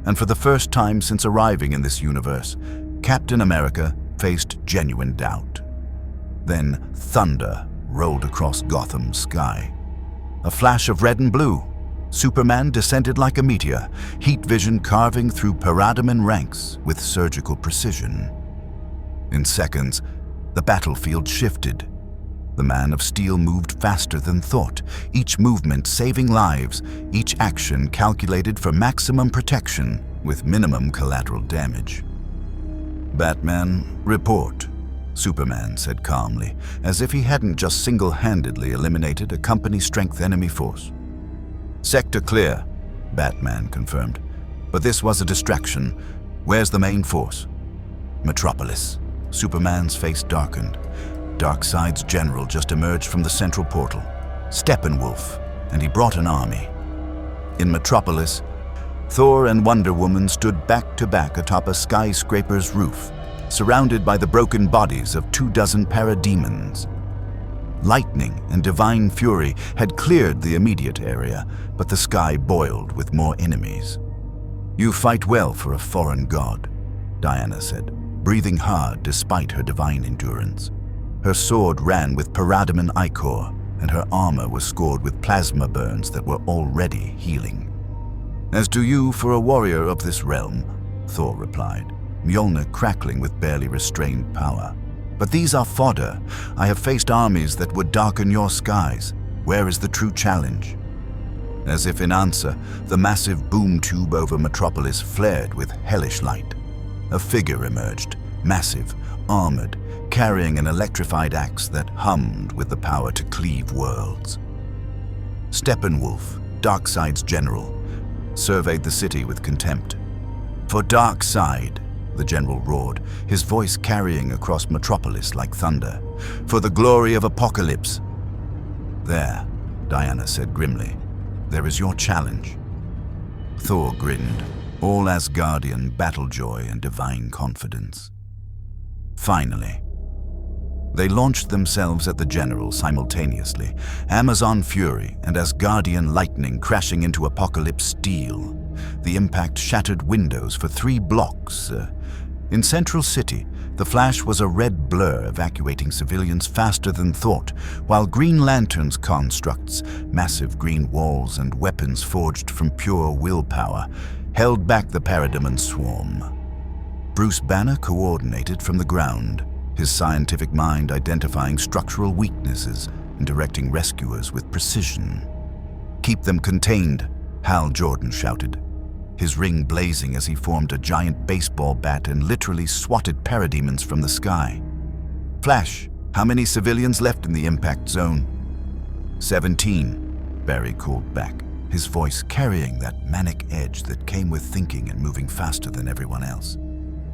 and for the first time since arriving in this universe, Captain America faced genuine doubt. Then thunder rolled across Gotham's sky. A flash of red and blue. Superman descended like a meteor, heat vision carving through parademon ranks with surgical precision. In seconds, the battlefield shifted. The Man of Steel moved faster than thought, each movement saving lives, each action calculated for maximum protection with minimum collateral damage. "Batman, report," Superman said calmly, as if he hadn't just single-handedly eliminated a company-strength enemy force. "Sector clear," Batman confirmed. "But this was a distraction. Where's the main force?" "Metropolis." Superman's face darkened. Darkseid's general just emerged from the central portal, Steppenwolf, and he brought an army. In Metropolis, Thor and Wonder Woman stood back-to-back atop a skyscraper's roof, surrounded by the broken bodies of 24 parademons. Lightning and divine fury had cleared the immediate area, but the sky boiled with more enemies. "You fight well for a foreign god," Diana said, breathing hard despite her divine endurance. Her sword ran with parademon ichor, and her armor was scored with plasma burns that were already healing. "As do you for a warrior of this realm," Thor replied, Mjolnir crackling with barely restrained power. "But these are fodder. I have faced armies that would darken your skies. Where is the true challenge?" As if in answer, the massive boom tube over Metropolis flared with hellish light. A figure emerged, massive, armored, carrying an electrified axe that hummed with the power to cleave worlds. Steppenwolf, Darkseid's general, surveyed the city with contempt. "For Darkseid," the general roared, his voice carrying across Metropolis like thunder. "For the glory of Apocalypse." "There," Diana said grimly. "There is your challenge." Thor grinned, all Asgardian battle joy and divine confidence. Finally. They launched themselves at the general simultaneously, Amazon Fury and Asgardian lightning crashing into Apocalypse steel. The impact shattered windows for 3 blocks. In Central City, the Flash was a red blur evacuating civilians faster than thought, while Green Lantern's constructs, massive green walls and weapons forged from pure willpower, held back the parademon swarm. Bruce Banner coordinated from the ground, his scientific mind identifying structural weaknesses and directing rescuers with precision. "Keep them contained," Hal Jordan shouted, his ring blazing as he formed a giant baseball bat and literally swatted parademons from the sky. "Flash, how many civilians left in the impact zone?" 17, Barry called back, his voice carrying that manic edge that came with thinking and moving faster than everyone else.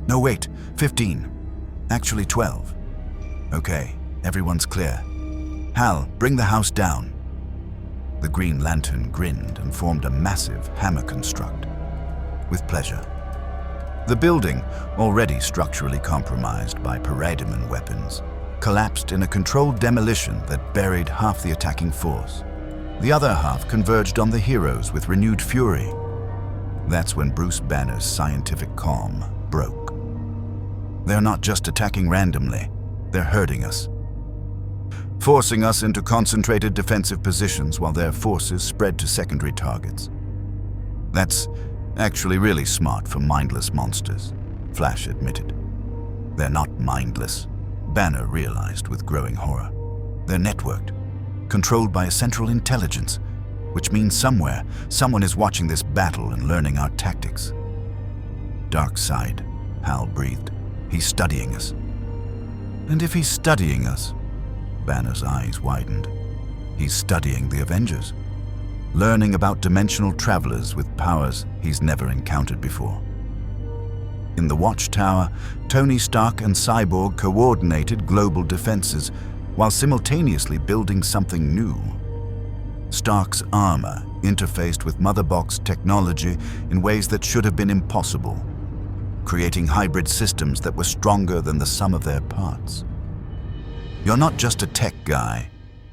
"No, wait, 15. Actually 12. Okay, everyone's clear. Hal, bring the house down." The Green Lantern grinned and formed a massive hammer construct. "With pleasure." The building, already structurally compromised by parademon weapons, collapsed in a controlled demolition that buried half the attacking force. The other half converged on the heroes with renewed fury. That's when Bruce Banner's scientific calm broke. "They're not just attacking randomly, they're hurting us. Forcing us into concentrated defensive positions while their forces spread to secondary targets. That's actually really smart for mindless monsters," Flash admitted. "They're not mindless," Banner realized with growing horror. "They're networked, controlled by a central intelligence, which means somewhere, someone is watching this battle and learning our tactics." "Darkseid," Hal breathed. "He's studying us." "And if he's studying us," Banner's eyes widened, "he's studying the Avengers, learning about dimensional travelers with powers he's never encountered before." In the watchtower, Tony Stark and Cyborg coordinated global defenses while simultaneously building something new. Stark's armor interfaced with Mother Box technology in ways that should have been impossible, creating hybrid systems that were stronger than the sum of their parts. "You're not just a tech guy,"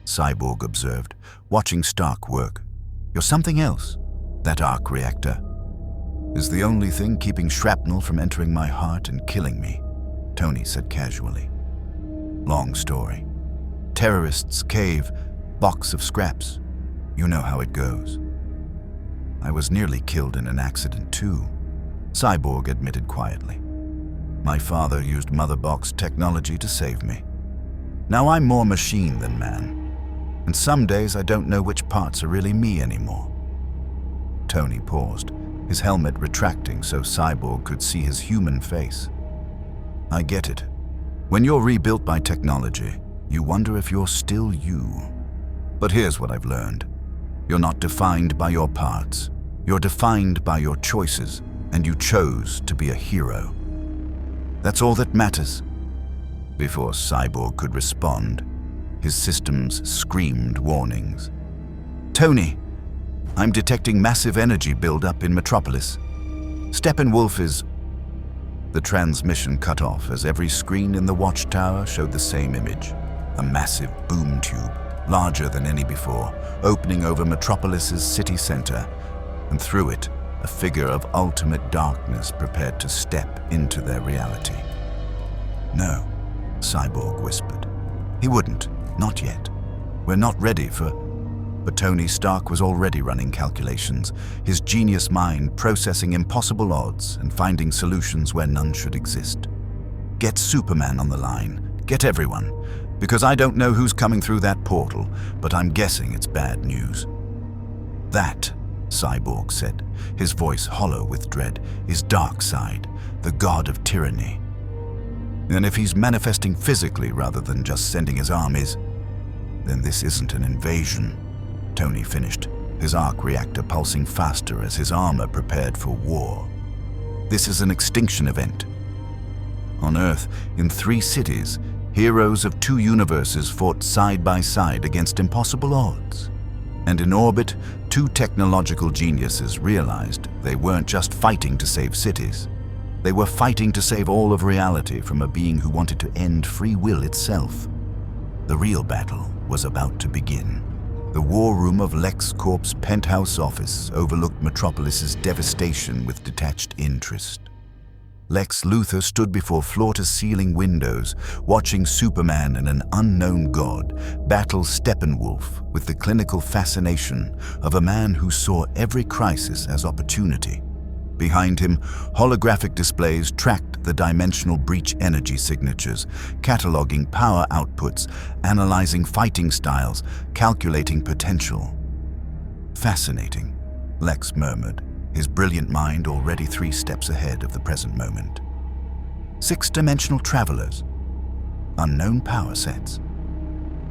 Cyborg observed, watching Stark work. "You're something else. That arc reactor is the only thing keeping shrapnel from entering my heart and killing me," Tony said casually. "Long story. Terrorists, cave, box of scraps. You know how it goes." "I was nearly killed in an accident too," Cyborg admitted quietly. "My father used Mother Box technology to save me. Now I'm more machine than man, and some days I don't know which parts are really me anymore." Tony paused, his helmet retracting so Cyborg could see his human face. "I get it. When you're rebuilt by technology, you wonder if you're still you. But here's what I've learned. You're not defined by your parts. You're defined by your choices, and you chose to be a hero. That's all that matters." Before Cyborg could respond, his systems screamed warnings. "Tony, I'm detecting massive energy buildup in Metropolis. Steppenwolf is..." The transmission cut off as every screen in the watchtower showed the same image. A massive boom tube, larger than any before, opening over Metropolis's city center, and through it, a figure of ultimate darkness prepared to step into their reality. "No," Cyborg whispered. "He wouldn't, not yet. We're not ready for..." But Tony Stark was already running calculations, his genius mind processing impossible odds and finding solutions where none should exist. "Get Superman on the line. Get everyone. Because I don't know who's coming through that portal, but I'm guessing it's bad news." "That," Cyborg said, his voice hollow with dread, "is Darkseid, the god of tyranny. And if he's manifesting physically rather than just sending his armies, then this isn't an invasion," Tony finished, his arc reactor pulsing faster as his armor prepared for war. "This is an extinction event. On Earth, in 3 cities, heroes of 2 universes fought side by side against impossible odds. And in orbit, 2 technological geniuses realized they weren't just fighting to save cities. They were fighting to save all of reality from a being who wanted to end free will itself. The real battle was about to begin." The war room of LexCorp's penthouse office overlooked Metropolis's devastation with detached interest. Lex Luthor stood before floor-to-ceiling windows, watching Superman and an unknown god battle Steppenwolf with the clinical fascination of a man who saw every crisis as opportunity. Behind him, holographic displays tracked the dimensional breach energy signatures, cataloging power outputs, analyzing fighting styles, calculating potential. "Fascinating," Lex murmured, his brilliant mind already 3 steps ahead of the present moment. 6-dimensional travelers, unknown power sets,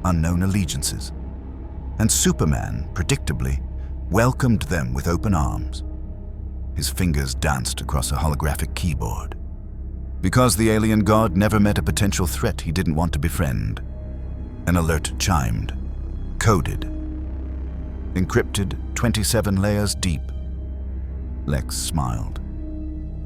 unknown allegiances, and Superman, predictably, welcomed them with open arms. His fingers danced across a holographic keyboard. Because the alien god never met a potential threat he didn't want to befriend. An alert chimed. Coded. Encrypted 27 layers deep. Lex smiled.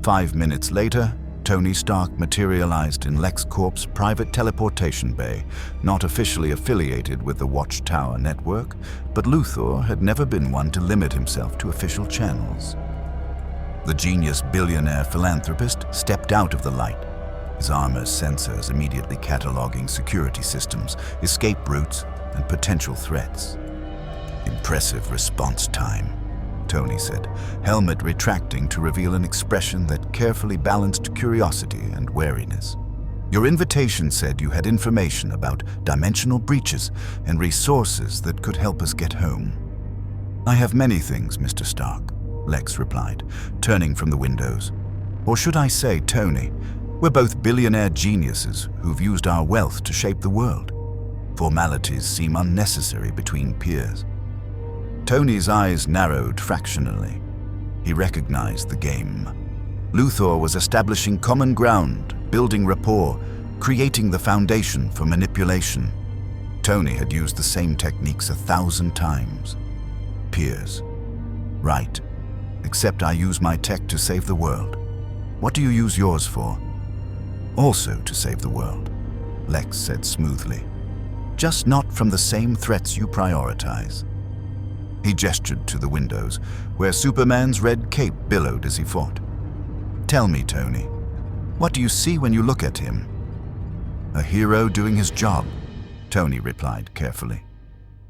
5 minutes later, Tony Stark materialized in LexCorp's private teleportation bay, not officially affiliated with the Watchtower network, but Luthor had never been one to limit himself to official channels. The genius billionaire philanthropist stepped out of the light, his armor's sensors immediately cataloging security systems, escape routes, and potential threats. "Impressive response time," Tony said, helmet retracting to reveal an expression that carefully balanced curiosity and wariness. "Your invitation said you had information about dimensional breaches and resources that could help us get home." "I have many things, Mr. Stark," Lex replied, turning from the windows. "Or should I say, Tony, we're both billionaire geniuses who've used our wealth to shape the world. Formalities seem unnecessary between peers." Tony's eyes narrowed fractionally. He recognized the game. Luthor was establishing common ground, building rapport, creating the foundation for manipulation. Tony had used the same techniques 1,000 times. Peers. Right. Except I use my tech to save the world. What do you use yours for? Also to save the world, Lex said smoothly. just not from the same threats you prioritize. He gestured to the windows, where Superman's red cape billowed as he fought. Tell me, Tony, what do you see when you look at him? A hero doing his job, Tony replied carefully.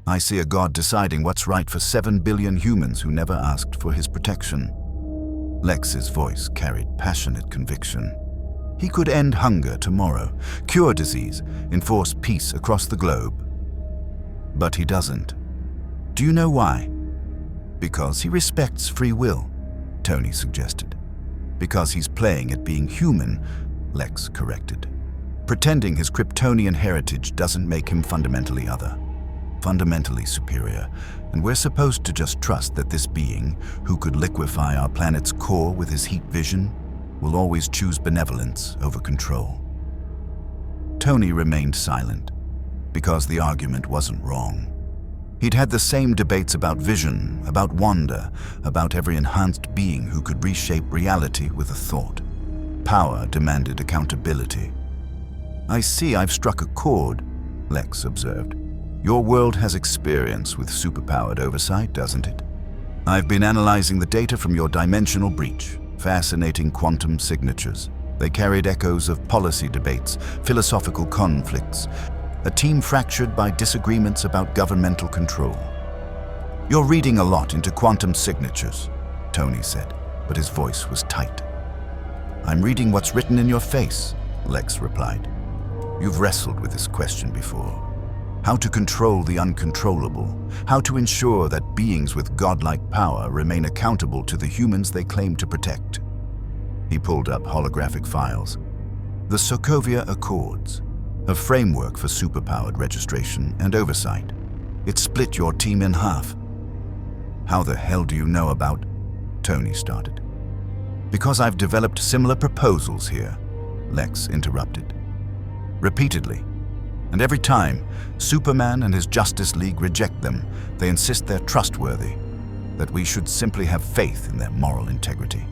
I see a god deciding what's right for 7 billion humans who never asked for his protection. Lex's voice carried passionate conviction. He could end hunger tomorrow, cure disease, enforce peace across the globe. But he doesn't. Do you know why? Because he respects free will, Tony suggested. Because he's playing at being human, Lex corrected. Pretending his Kryptonian heritage doesn't make him fundamentally other, fundamentally superior, and we're supposed to just trust that this being, who could liquefy our planet's core with his heat vision, will always choose benevolence over control. Tony remained silent, because the argument wasn't wrong. He'd had the same debates about vision, about wonder, about every enhanced being who could reshape reality with a thought. Power demanded accountability. I see I've struck a chord, Lex observed. Your world has experience with superpowered oversight, doesn't it? I've been analyzing the data from your dimensional breach. Fascinating quantum signatures. They carried echoes of policy debates, philosophical conflicts, a team fractured by disagreements about governmental control. You're reading a lot into quantum signatures, Tony said, but his voice was tight. I'm reading what's written in your face, Lex replied. You've wrestled with this question before. How to control the uncontrollable, how to ensure that beings with godlike power remain accountable to the humans they claim to protect. He pulled up holographic files. The Sokovia Accords, a framework for superpowered registration and oversight. It split your team in half. How the hell do you know about? Tony started. Because I've developed similar proposals here, Lex interrupted. Repeatedly. And every time, Superman and his Justice League reject them, they insist they're trustworthy, that we should simply have faith in their moral integrity.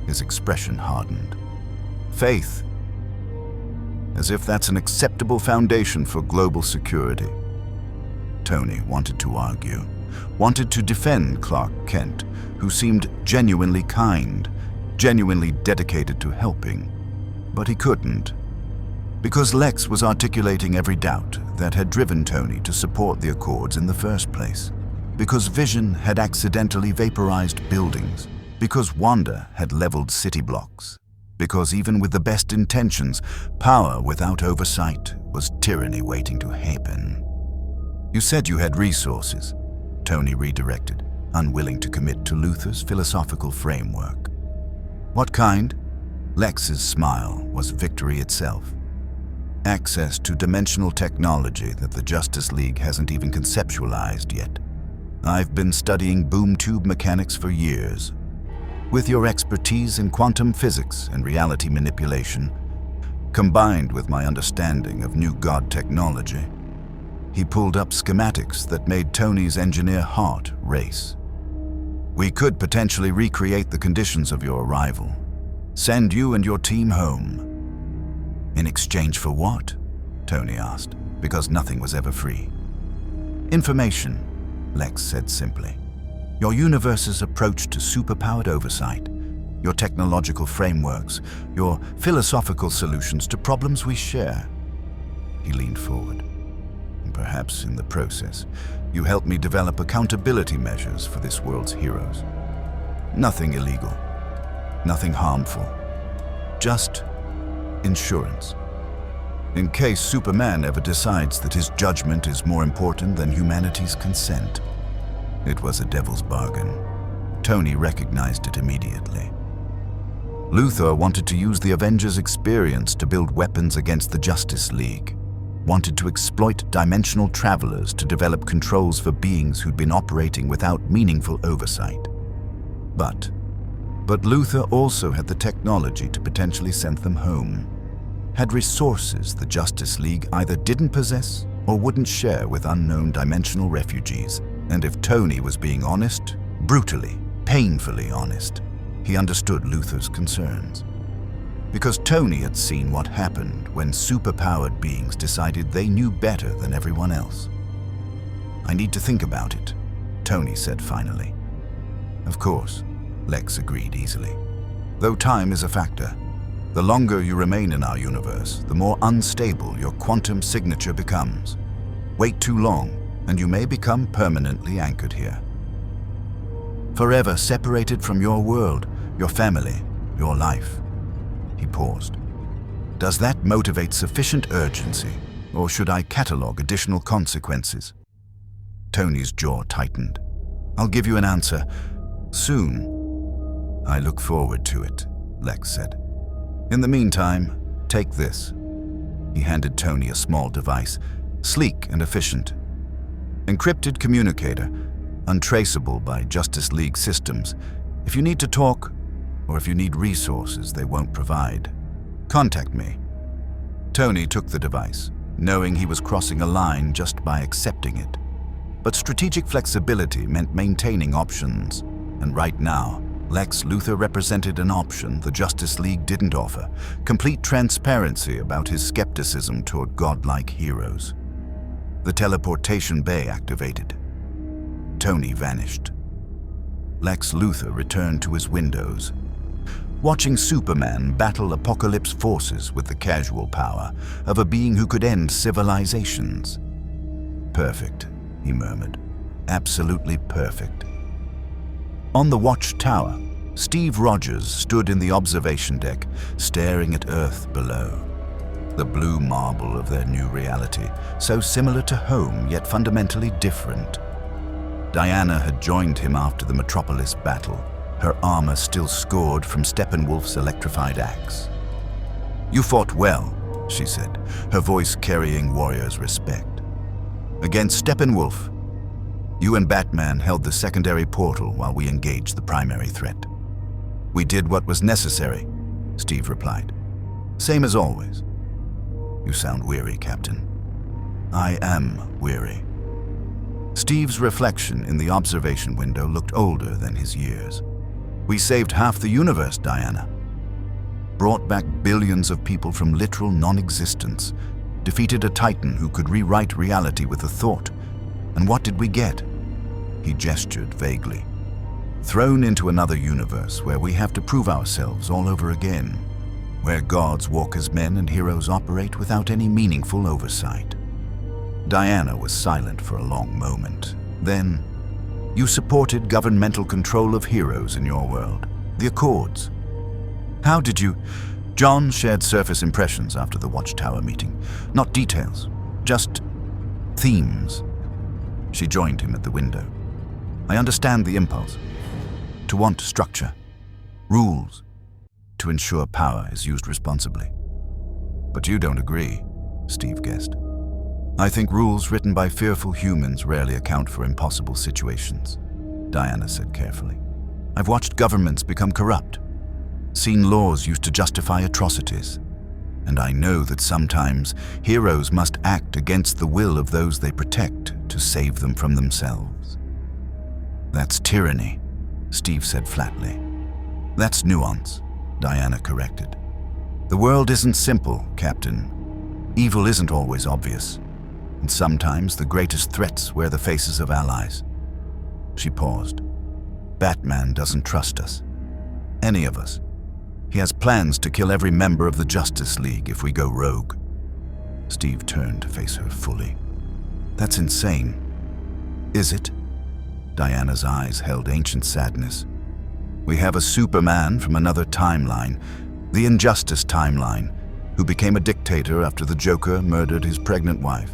His expression hardened. Faith. As if that's an acceptable foundation for global security. Tony wanted to argue, wanted to defend Clark Kent, who seemed genuinely kind, genuinely dedicated to helping, but he couldn't. Because Lex was articulating every doubt that had driven Tony to support the Accords in the first place. Because vision had accidentally vaporized buildings. Because wonder had leveled city blocks. Because even with the best intentions, power without oversight was tyranny waiting to happen. You said you had resources, Tony redirected, unwilling to commit to Luthor's philosophical framework. What kind? Lex's smile was victory itself. Access to dimensional technology that the Justice League hasn't even conceptualized yet. I've been studying boom tube mechanics for years. With your expertise in quantum physics and reality manipulation, combined with my understanding of new god technology, he pulled up schematics that made Tony's engineer heart race. We could potentially recreate the conditions of your arrival, send you and your team home. In exchange for what? Tony asked, because nothing was ever free. Information, Lex said simply. Your universe's approach to superpowered oversight, your technological frameworks, your philosophical solutions to problems we share. He leaned forward. And perhaps in the process, you helped me develop accountability measures for this world's heroes. Nothing illegal, nothing harmful, just insurance. In case Superman ever decides that his judgment is more important than humanity's consent. It was a devil's bargain. Tony recognized it immediately. Luthor wanted to use the Avengers' experience to build weapons against the Justice League, wanted to exploit dimensional travelers to develop controls for beings who'd been operating without meaningful oversight. But Luthor also had the technology to potentially send them home, had resources the Justice League either didn't possess or wouldn't share with unknown dimensional refugees. And if Tony was being honest, brutally, painfully honest, he understood Luthor's concerns. Because Tony had seen what happened when superpowered beings decided they knew better than everyone else. "I need to think about it," Tony said finally. "Of course," Lex agreed easily. "Though time is a factor. The longer you remain in our universe, the more unstable your quantum signature becomes. Wait too long, and you may become permanently anchored here. Forever separated from your world, your family, your life." He paused. "Does that motivate sufficient urgency, or should I catalogue additional consequences?" Tony's jaw tightened. "I'll give you an answer soon." "I look forward to it," Lex said. "In the meantime, take this." He handed Tony a small device, sleek and efficient. Encrypted communicator, untraceable by Justice League systems. If you need to talk, or if you need resources they won't provide, contact me. Tony took the device, knowing he was crossing a line just by accepting it. But strategic flexibility meant maintaining options, and right now, Lex Luthor represented an option the Justice League didn't offer: complete transparency about his skepticism toward godlike heroes. The teleportation bay activated. Tony vanished. Lex Luthor returned to his windows, watching Superman battle apocalypse forces with the casual power of a being who could end civilizations. "Perfect," he murmured. "Absolutely perfect." On the watchtower, Steve Rogers stood in the observation deck, staring at Earth below. The blue marble of their new reality, so similar to home, yet fundamentally different. Diana had joined him after the Metropolis battle, her armor still scored from Steppenwolf's electrified axe. "You fought well," she said, her voice carrying warriors' respect. "Against Steppenwolf, you and Batman held the secondary portal while we engaged the primary threat." "We did what was necessary," Steve replied. "Same as always." "You sound weary, Captain." "I am weary." Steve's reflection in the observation window looked older than his years. "We saved half the universe, Diana. Brought back billions of people from literal non-existence, defeated a titan who could rewrite reality with a thought. And what did we get?" He gestured vaguely. "Thrown into another universe where we have to prove ourselves all over again, where gods walk as men and heroes operate without any meaningful oversight." Diana was silent for a long moment. Then, "You supported governmental control of heroes in your world, the Accords. How did you—" John shared surface impressions after the Watchtower meeting. Not details, just themes. She joined him at the window. "I understand the impulse. To want structure, rules, to ensure power is used responsibly. But you don't agree," Steve guessed. "I think rules written by fearful humans rarely account for impossible situations," Diana said carefully. "I've watched governments become corrupt, seen laws used to justify atrocities, and I know that sometimes heroes must act against the will of those they protect to save them from themselves." "That's tyranny," Steve said flatly. "That's nuance," Diana corrected. "The world isn't simple, Captain. Evil isn't always obvious, and sometimes the greatest threats wear the faces of allies." She paused. "Batman doesn't trust us. Any of us. He has plans to kill every member of the Justice League if we go rogue." Steve turned to face her fully. "That's insane." "Is it?" Diana's eyes held ancient sadness. "We have a Superman from another timeline, the Injustice timeline, who became a dictator after the Joker murdered his pregnant wife.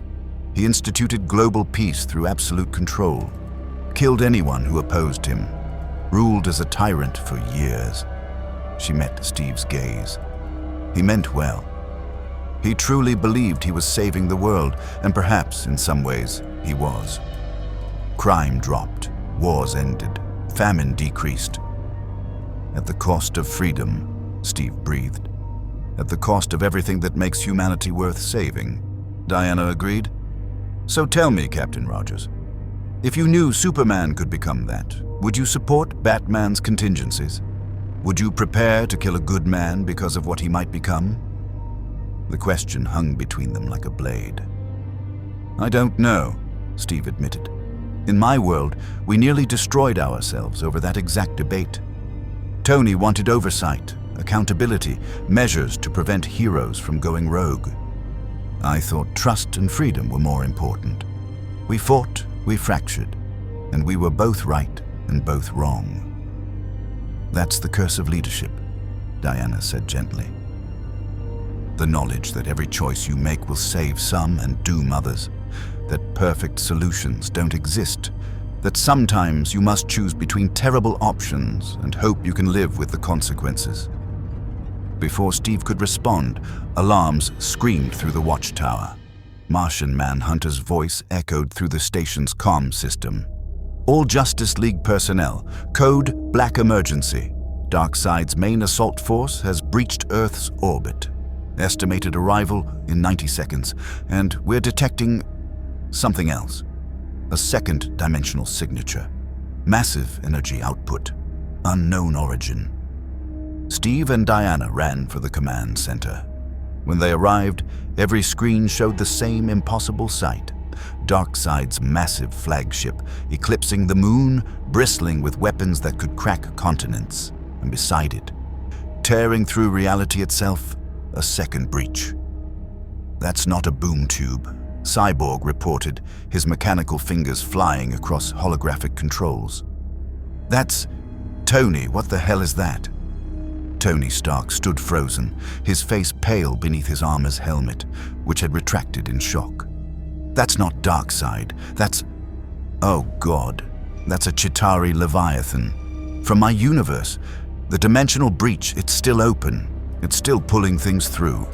He instituted global peace through absolute control, killed anyone who opposed him, ruled as a tyrant for years." She met Steve's gaze. He meant well. He truly believed he was saving the world, and perhaps, in some ways, he was. Crime dropped, wars ended, famine decreased. "At the cost of freedom," Steve breathed. "At the cost of everything that makes humanity worth saving," Diana agreed. "So tell me, Captain Rogers, if you knew Superman could become that, would you support Batman's contingencies? Would you prepare to kill a good man because of what he might become? The question hung between them like a blade. I don't know, Steve admitted. In my world, we nearly destroyed ourselves over that exact debate. Tony wanted oversight, accountability, measures to prevent heroes from going rogue. I thought trust and freedom were more important. We fought, we fractured, and we were both right and both wrong. That's the curse of leadership, Diana said gently. The knowledge that every choice you make will save some and doom others, that perfect solutions don't exist, that sometimes you must choose between terrible options and hope you can live with the consequences. Before Steve could respond, alarms screamed through the watchtower. Martian Manhunter's voice echoed through the station's comm system. All Justice League personnel, code Black Emergency. Darkseid's main assault force has breached Earth's orbit. Estimated arrival in 90 seconds, and we're detecting something else. A second dimensional signature. Massive energy output. Unknown origin. Steve and Diana ran for the command center. When they arrived, every screen showed the same impossible sight. Darkseid's massive flagship, eclipsing the moon, bristling with weapons that could crack continents. And beside it, tearing through reality itself, a second breach. That's not a boom tube, Cyborg reported, his mechanical fingers flying across holographic controls. That's... Tony, what the hell is that? Tony Stark stood frozen, his face pale beneath his armor's helmet, which had retracted in shock. That's not Darkseid, that's... Oh God, that's a Chitauri Leviathan. From my universe, the dimensional breach, it's still open. It's still pulling things through.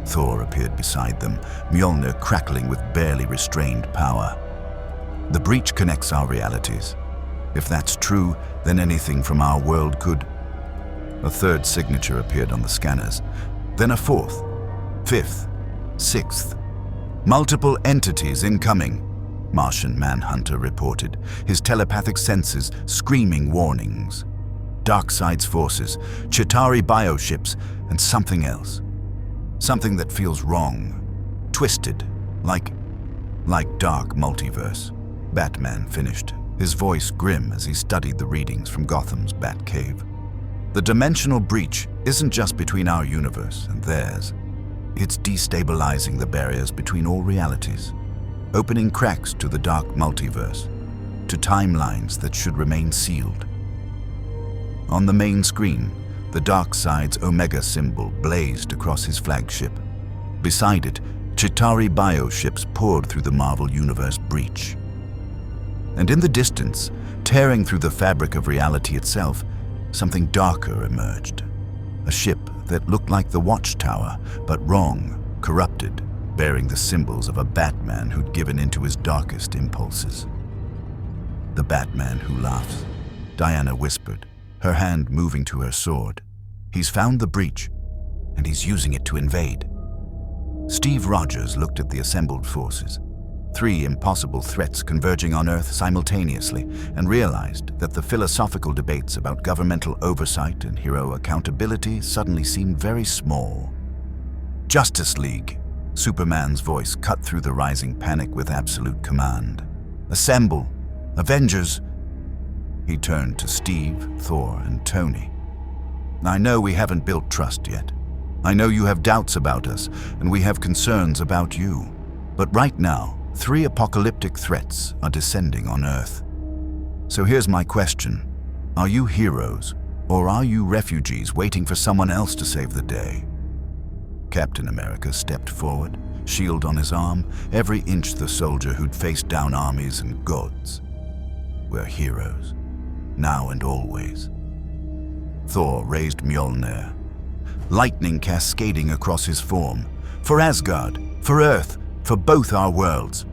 Thor appeared beside them, Mjolnir crackling with barely restrained power. The breach connects our realities. If that's true, then anything from our world could... A third signature appeared on the scanners, then a fourth, fifth, sixth. Multiple entities incoming, Martian Manhunter reported, his telepathic senses screaming warnings. Darkseid's forces, Chitauri bioships, and something else. Something that feels wrong, twisted, like dark multiverse. Batman finished, his voice grim as he studied the readings from Gotham's Batcave. The dimensional breach isn't just between our universe and theirs. It's destabilizing the barriers between all realities, opening cracks to the dark multiverse, to timelines that should remain sealed. On the main screen, the Darkseid's Omega symbol blazed across his flagship. Beside it, Chitauri bioships poured through the Marvel Universe breach. And in the distance, tearing through the fabric of reality itself, something darker emerged. A ship that looked like the watchtower, but wrong, corrupted, bearing the symbols of a Batman who'd given into his darkest impulses. The Batman who laughs, Diana whispered, her hand moving to her sword. He's found the breach, and he's using it to invade. Steve Rogers looked at the assembled forces, 3 impossible threats converging on Earth simultaneously, and realized that the philosophical debates about governmental oversight and hero accountability suddenly seemed very small. Justice League, Superman's voice cut through the rising panic with absolute command. Assemble! Avengers! He turned to Steve, Thor, and Tony. I know we haven't built trust yet. I know you have doubts about us, and we have concerns about you. But right now, 3 apocalyptic threats are descending on Earth. So here's my question. Are you heroes, or are you refugees waiting for someone else to save the day? Captain America stepped forward, shield on his arm, every inch the soldier who'd faced down armies and gods. We're heroes, now and always. Thor raised Mjolnir, lightning cascading across his form. For Asgard, for Earth, for both our worlds.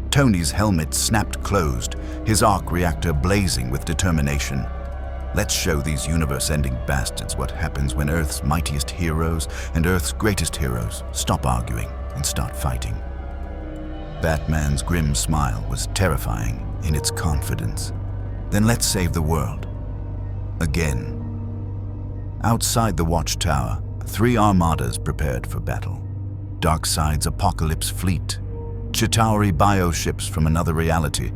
Tony's helmet snapped closed, his arc reactor blazing with determination. Let's show these universe-ending bastards what happens when Earth's mightiest heroes and Earth's greatest heroes stop arguing and start fighting. Batman's grim smile was terrifying in its confidence. Then let's save the world. Again. Outside the watchtower, 3 armadas prepared for battle. Darkseid's Apocalypse fleet, Chitauri bioships from another reality,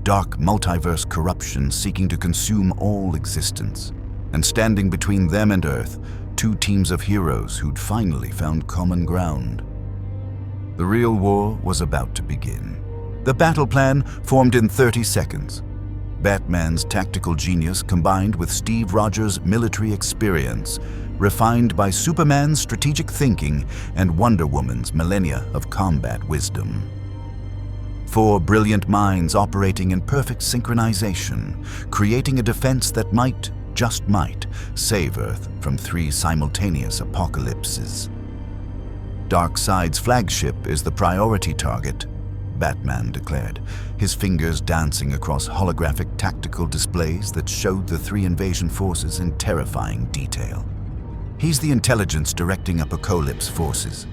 dark multiverse corruption seeking to consume all existence. And standing between them and Earth, 2 teams of heroes who'd finally found common ground. The real war was about to begin. The battle plan formed in 30 seconds. Batman's tactical genius combined with Steve Rogers' military experience, refined by Superman's strategic thinking and Wonder Woman's millennia of combat wisdom. 4 brilliant minds operating in perfect synchronization, creating a defense that might, just might, save Earth from 3 simultaneous apocalypses. Darkseid's flagship is the priority target, Batman declared, his fingers dancing across holographic tactical displays that showed the 3 invasion forces in terrifying detail. He's the intelligence directing Apocalypse forces.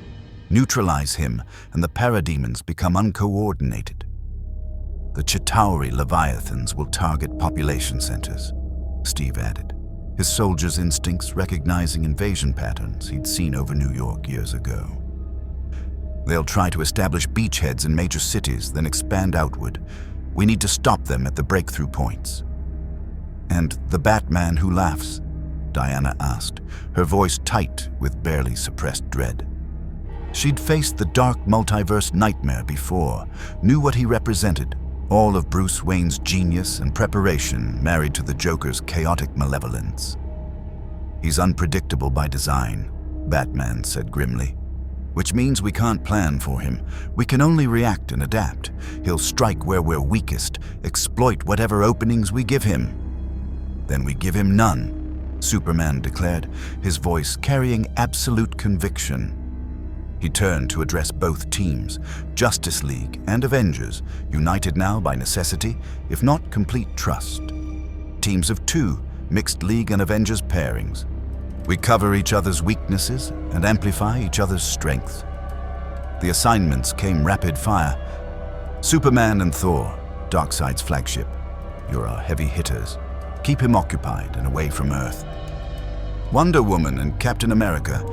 Neutralize him, and the parademons become uncoordinated. The Chitauri Leviathans will target population centers, Steve added, his soldiers' instincts recognizing invasion patterns he'd seen over New York years ago. They'll try to establish beachheads in major cities, then expand outward. We need to stop them at the breakthrough points. And the Batman who laughs? Diana asked, her voice tight with barely suppressed dread. She'd faced the dark multiverse nightmare before, knew what he represented, all of Bruce Wayne's genius and preparation married to the Joker's chaotic malevolence. He's unpredictable by design, Batman said grimly. Which means we can't plan for him. We can only react and adapt. He'll strike where we're weakest, exploit whatever openings we give him. Then we give him none, Superman declared, his voice carrying absolute conviction. He turned to address both teams, Justice League and Avengers, united now by necessity, if not complete trust. Teams of 2, Mixed League and Avengers pairings. We cover each other's weaknesses and amplify each other's strengths. The assignments came rapid fire. Superman and Thor, Darkseid's flagship. You're our heavy hitters. Keep him occupied and away from Earth. Wonder Woman and Captain America,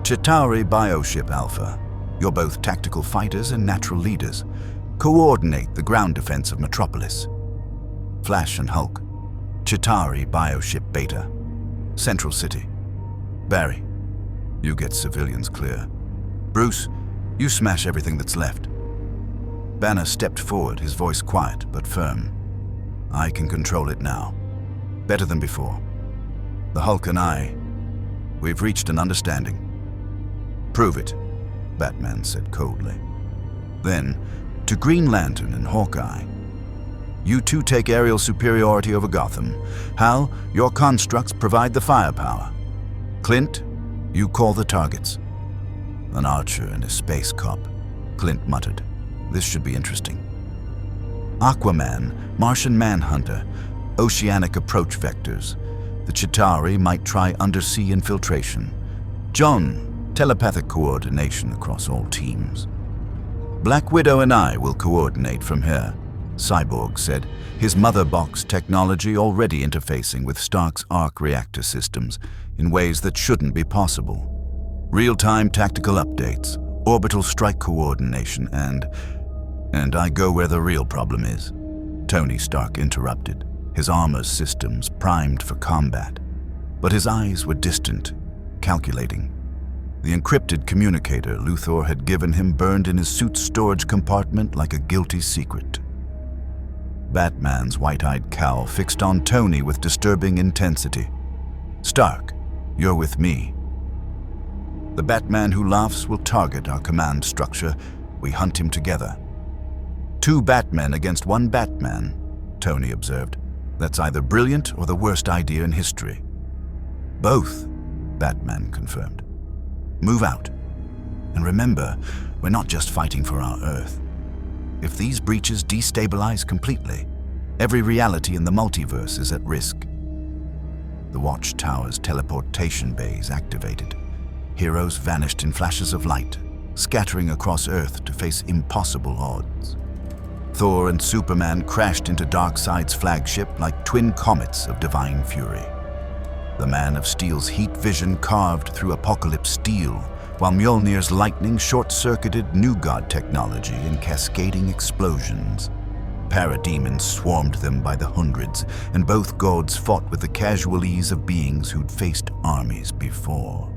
Chitauri Bioship Alpha. You're both tactical fighters and natural leaders. Coordinate the ground defense of Metropolis. Flash and Hulk, Chitauri Bioship Beta, Central City. Barry, you get civilians clear. Bruce, you smash everything that's left. Banner stepped forward, his voice quiet but firm. I can control it now. Better than before. The Hulk and I, we've reached an understanding. Prove it, Batman said coldly. Then, to Green Lantern and Hawkeye. You 2 take aerial superiority over Gotham. Hal, your constructs provide the firepower. Clint, you call the targets. An archer and a space cop, Clint muttered. This should be interesting. Aquaman, Martian Manhunter, oceanic approach vectors. The Chitauri might try undersea infiltration. John, telepathic coordination across all teams. Black Widow and I will coordinate from here, Cyborg said, his mother box technology already interfacing with Stark's arc reactor systems in ways that shouldn't be possible. Real-time tactical updates, orbital strike coordination, and I go where the real problem is, Tony Stark interrupted, his armor systems primed for combat. But his eyes were distant, calculating. The encrypted communicator Luthor had given him burned in his suit's storage compartment like a guilty secret. Batman's white-eyed cowl fixed on Tony with disturbing intensity. Stark, you're with me. The Batman who laughs will target our command structure. We hunt him together. 2 Batmen against 1 Batman, Tony observed. That's either brilliant or the worst idea in history. Both, Batman confirmed. Move out. And remember, we're not just fighting for our Earth. If these breaches destabilize completely, every reality in the multiverse is at risk. The watchtower's teleportation bays activated. Heroes vanished in flashes of light, scattering across Earth to face impossible odds. Thor and Superman crashed into Darkseid's flagship like twin comets of divine fury. The Man of Steel's heat vision carved through Apocalypse steel, while Mjolnir's lightning short-circuited New God technology in cascading explosions. Parademons swarmed them by the hundreds, and both gods fought with the casual ease of beings who'd faced armies before.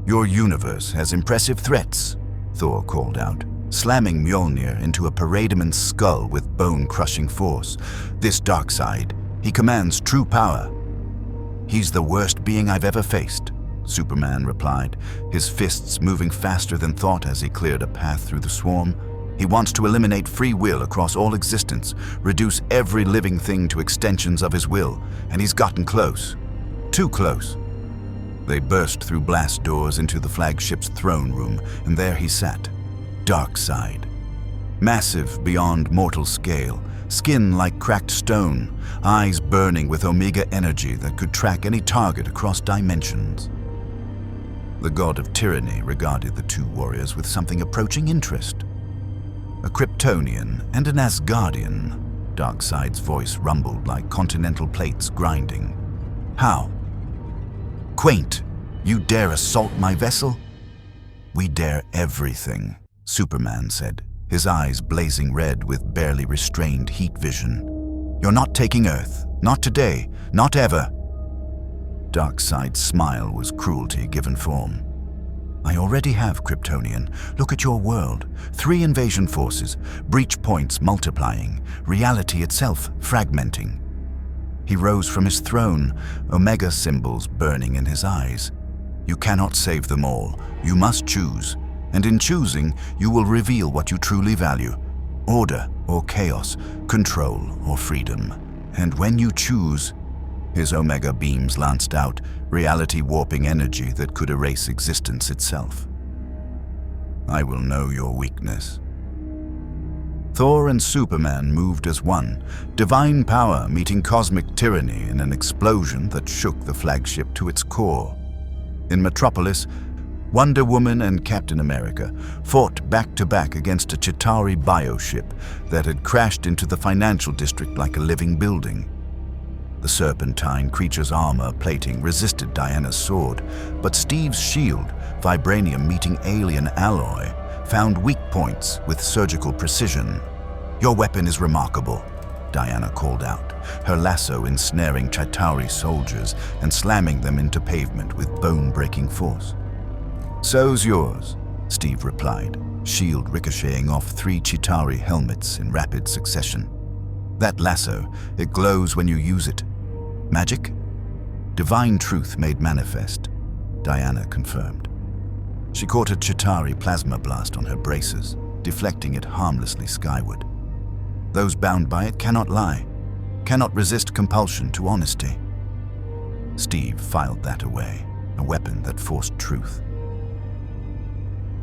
"Your universe has impressive threats," Thor called out, slamming Mjolnir into a parademon's skull with bone-crushing force. "This Darkseid, he commands true power." "He's the worst being I've ever faced," Superman replied, his fists moving faster than thought as he cleared a path through the swarm. "He wants to eliminate free will across all existence, reduce every living thing to extensions of his will, and he's gotten close. Too close." They burst through blast doors into the flagship's throne room, and there he sat, Darkseid. Massive beyond mortal scale, skin like cracked stone, eyes burning with Omega energy that could track any target across dimensions. The god of tyranny regarded the two warriors with something approaching interest. "A Kryptonian and an Asgardian," Darkseid's voice rumbled like continental plates grinding. "How? Quaint, you dare assault my vessel?" "We dare everything," Superman said, his eyes blazing red with barely restrained heat vision. "You're not taking Earth. Not today. Not ever." Darkseid's smile was cruelty given form. "I already have Kryptonian. Look at your world. 3 invasion forces, breach points multiplying, reality itself fragmenting." He rose from his throne, Omega symbols burning in his eyes. "You cannot save them all. You must choose. And in choosing, you will reveal what you truly value. Order or chaos, control or freedom. And when you choose..." His Omega beams lanced out, reality-warping energy that could erase existence itself. "I will know your weakness." Thor and Superman moved as one, divine power meeting cosmic tyranny in an explosion that shook the flagship to its core. In Metropolis, Wonder Woman and Captain America fought back-to-back against a Chitauri bioship that had crashed into the financial district like a living building. The serpentine creature's armor plating resisted Diana's sword, but Steve's shield, vibranium meeting alien alloy, found weak points with surgical precision. "Your weapon is remarkable," Diana called out, her lasso ensnaring Chitauri soldiers and slamming them into pavement with bone-breaking force. "So's yours," Steve replied, shield ricocheting off 3 Chitauri helmets in rapid succession. "That lasso, it glows when you use it. Magic?" "Divine truth made manifest," Diana confirmed. She caught a Chitauri plasma blast on her braces, deflecting it harmlessly skyward. "Those bound by it cannot lie, cannot resist compulsion to honesty." Steve filed that away, a weapon that forced truth.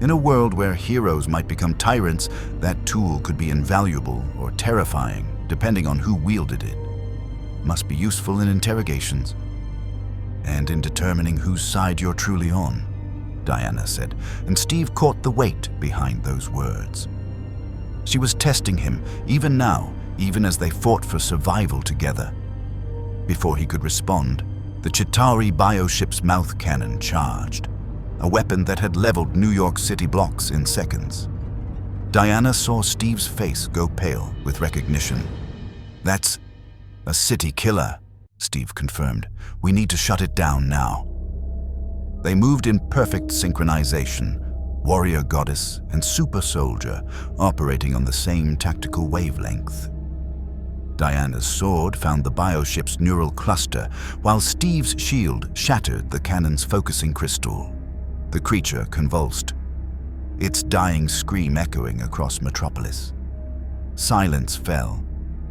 In a world where heroes might become tyrants, that tool could be invaluable or terrifying, depending on who wielded it. Must be useful in interrogations. And in determining whose side you're truly on, Diana said, and Steve caught the weight behind those words. She was testing him, even now, even as they fought for survival together. Before he could respond, the Chitauri bioship's mouth cannon charged, a weapon that had leveled New York City blocks in seconds. Diana saw Steve's face go pale with recognition. "That's a city killer," Steve confirmed. "We need to shut it down now." They moved in perfect synchronization, warrior goddess and super soldier operating on the same tactical wavelength. Diana's sword found the bioship's neural cluster, while Steve's shield shattered the cannon's focusing crystal. The creature convulsed, its dying scream echoing across Metropolis. Silence fell.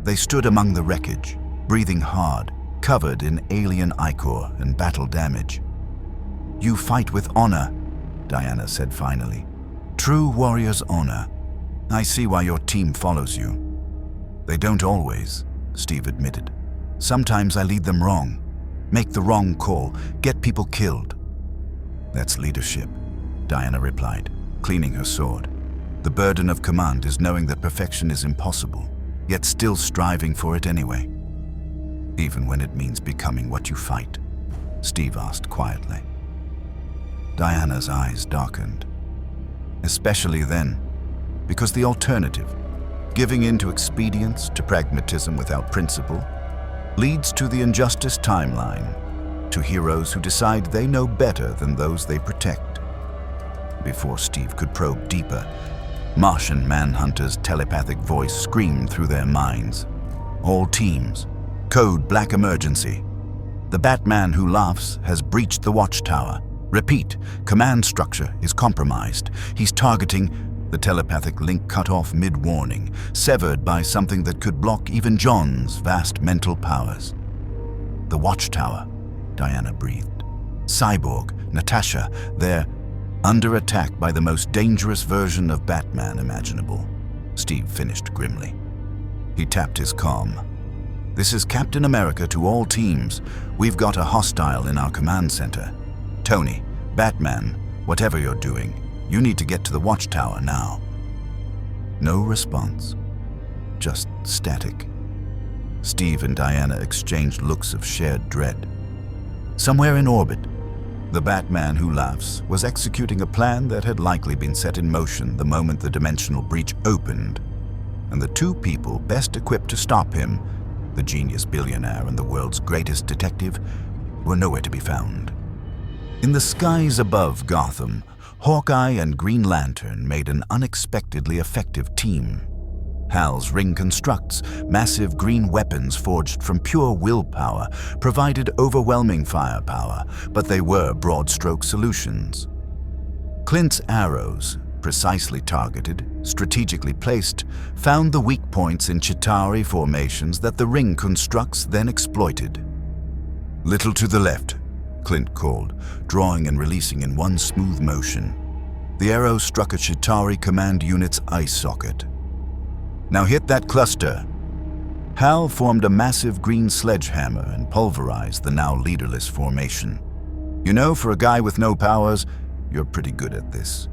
They stood among the wreckage, breathing hard, covered in alien ichor and battle damage. "You fight with honor," Diana said finally. "True warrior's honor. I see why your team follows you." "They don't always," Steve admitted. "Sometimes I lead them wrong, make the wrong call, get people killed." "That's leadership," Diana replied, cleaning her sword. "The burden of command is knowing that perfection is impossible, yet still striving for it anyway." Even when it means becoming what you fight? Steve asked quietly. Diana's eyes darkened. Especially then, because the alternative, giving in to expedience, to pragmatism without principle, leads to the injustice timeline, to heroes who decide they know better than those they protect. Before Steve could probe deeper, Martian Manhunter's telepathic voice screamed through their minds. All teams, code Black Emergency. The Batman who laughs has breached the watchtower. Repeat, command structure is compromised. He's targeting. The telepathic link cut off mid-warning, severed by something that could block even John's vast mental powers. The watchtower, Diana breathed. Cyborg, Natasha, they're under attack by the most dangerous version of Batman imaginable. Steve finished grimly. He tapped his comm. This is Captain America to all teams. We've got a hostile in our command center. Tony, Batman, whatever you're doing, you need to get to the watchtower now. No response. Just static. Steve and Diana exchanged looks of shared dread. Somewhere in orbit, the Batman who laughs was executing a plan that had likely been set in motion the moment the dimensional breach opened, and the two people best equipped to stop him, the genius billionaire and the world's greatest detective, were nowhere to be found. In the skies above Gotham, Hawkeye and Green Lantern made an unexpectedly effective team. Hal's ring constructs, massive green weapons forged from pure willpower, provided overwhelming firepower, but they were broad-stroke solutions. Clint's arrows, precisely targeted, strategically placed, found the weak points in Chitauri formations that the ring constructs then exploited. Little to the left, Clint called, drawing and releasing in one smooth motion. The arrow struck a Chitauri command unit's eye socket. Now hit that cluster. Hal formed a massive green sledgehammer and pulverized the now leaderless formation. You know, for a guy with no powers, you're pretty good at this.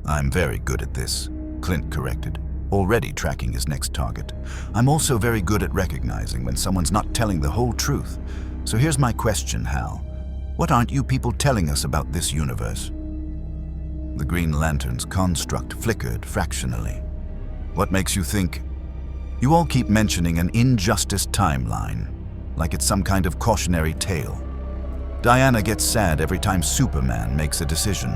I'm very good at this, Clint corrected, already tracking his next target. I'm also very good at recognizing when someone's not telling the whole truth. So here's my question, Hal. What aren't you people telling us about this universe? The Green Lantern's construct flickered fractionally. What makes you think? You all keep mentioning an injustice timeline, like it's some kind of cautionary tale. Diana gets sad every time Superman makes a decision.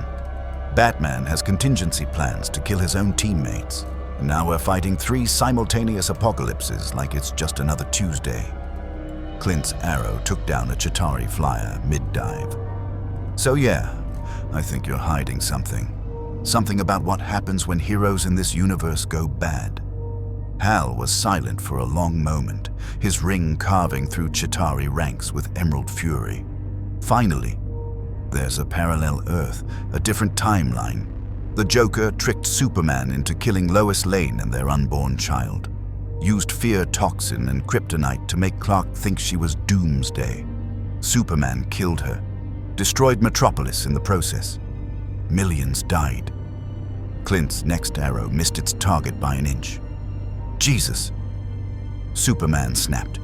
Batman has contingency plans to kill his own teammates. And now we're fighting 3 simultaneous apocalypses like it's just another Tuesday. Clint's arrow took down a Chitauri flyer mid-dive. So yeah, I think you're hiding something. Something about what happens when heroes in this universe go bad. Hal was silent for a long moment, his ring carving through Chitauri ranks with emerald fury. Finally, there's a parallel Earth, a different timeline. The Joker tricked Superman into killing Lois Lane and their unborn child. Used fear toxin and kryptonite to make Clark think she was Doomsday. Superman killed her, destroyed Metropolis in the process. Millions died. Clint's next arrow missed its target by an inch. Jesus! Superman snapped,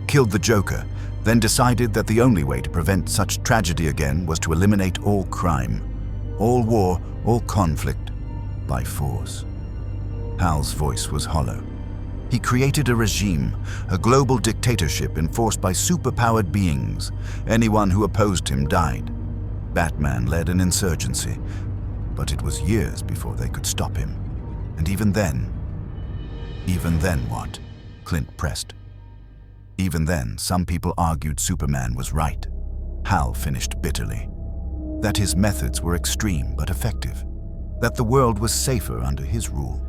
killed the Joker, then decided that the only way to prevent such tragedy again was to eliminate all crime, all war, all conflict, by force. Hal's voice was hollow. He created a regime, a global dictatorship enforced by superpowered beings. Anyone who opposed him died. Batman led an insurgency, but it was years before they could stop him. And even then what? Clint pressed. Even then, some people argued Superman was right. Hal finished bitterly. That his methods were extreme but effective. That the world was safer under his rule,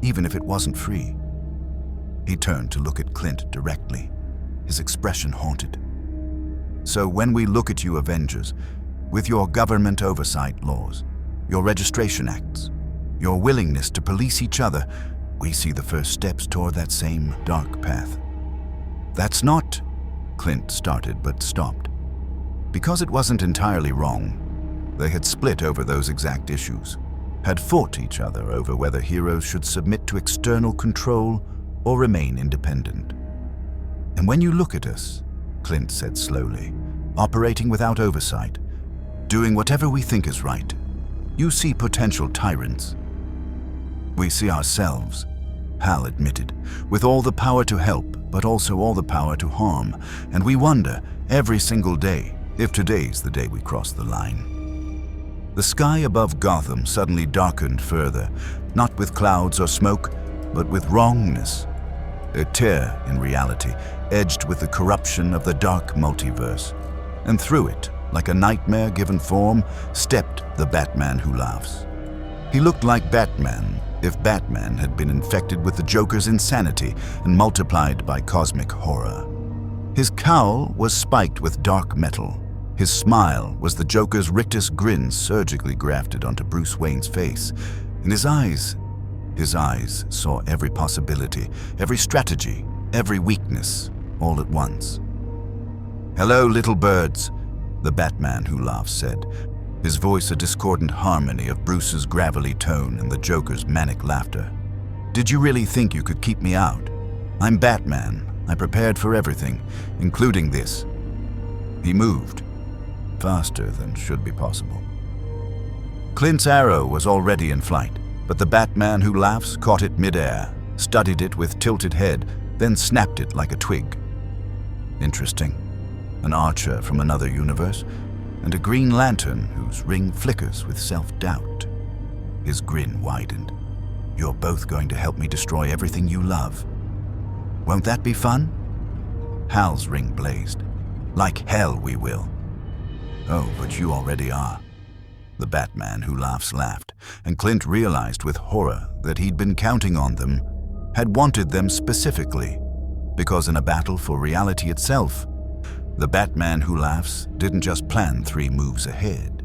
even if it wasn't free. He turned to look at Clint directly, his expression haunted. So when we look at you Avengers, with your government oversight laws, your registration acts, your willingness to police each other, we see the first steps toward that same dark path. That's not, Clint started but stopped. Because it wasn't entirely wrong, they had split over those exact issues, had fought each other over whether heroes should submit to external control or remain independent. And when you look at us, Clint said slowly, operating without oversight, doing whatever we think is right, you see potential tyrants. We see ourselves, Hal admitted, with all the power to help, but also all the power to harm, and we wonder every single day if today's the day we cross the line. The sky above Gotham suddenly darkened further, not with clouds or smoke, but with wrongness. A tear in reality, edged with the corruption of the dark multiverse. And through it, like a nightmare given form, stepped the Batman who laughs. He looked like Batman if Batman had been infected with the Joker's insanity and multiplied by cosmic horror. His cowl was spiked with dark metal. His smile was the Joker's rictus grin surgically grafted onto Bruce Wayne's face. And his eyes saw every possibility, every strategy, every weakness, all at once. "Hello, little birds," the Batman who laughs said, his voice a discordant harmony of Bruce's gravelly tone and the Joker's manic laughter. "Did you really think you could keep me out? I'm Batman. I prepared for everything, including this." He moved, faster than should be possible. Clint's arrow was already in flight, but the Batman who laughs caught it midair, studied it with tilted head, then snapped it like a twig. Interesting. An archer from another universe, and a Green Lantern whose ring flickers with self-doubt. His grin widened. "You're both going to help me destroy everything you love. Won't that be fun?" Hal's ring blazed. "Like hell we will." "Oh, but you already are." The Batman who laughs laughed, and Clint realized with horror that he'd been counting on them, had wanted them specifically, because in a battle for reality itself, the Batman who laughs didn't just plan 3 moves ahead.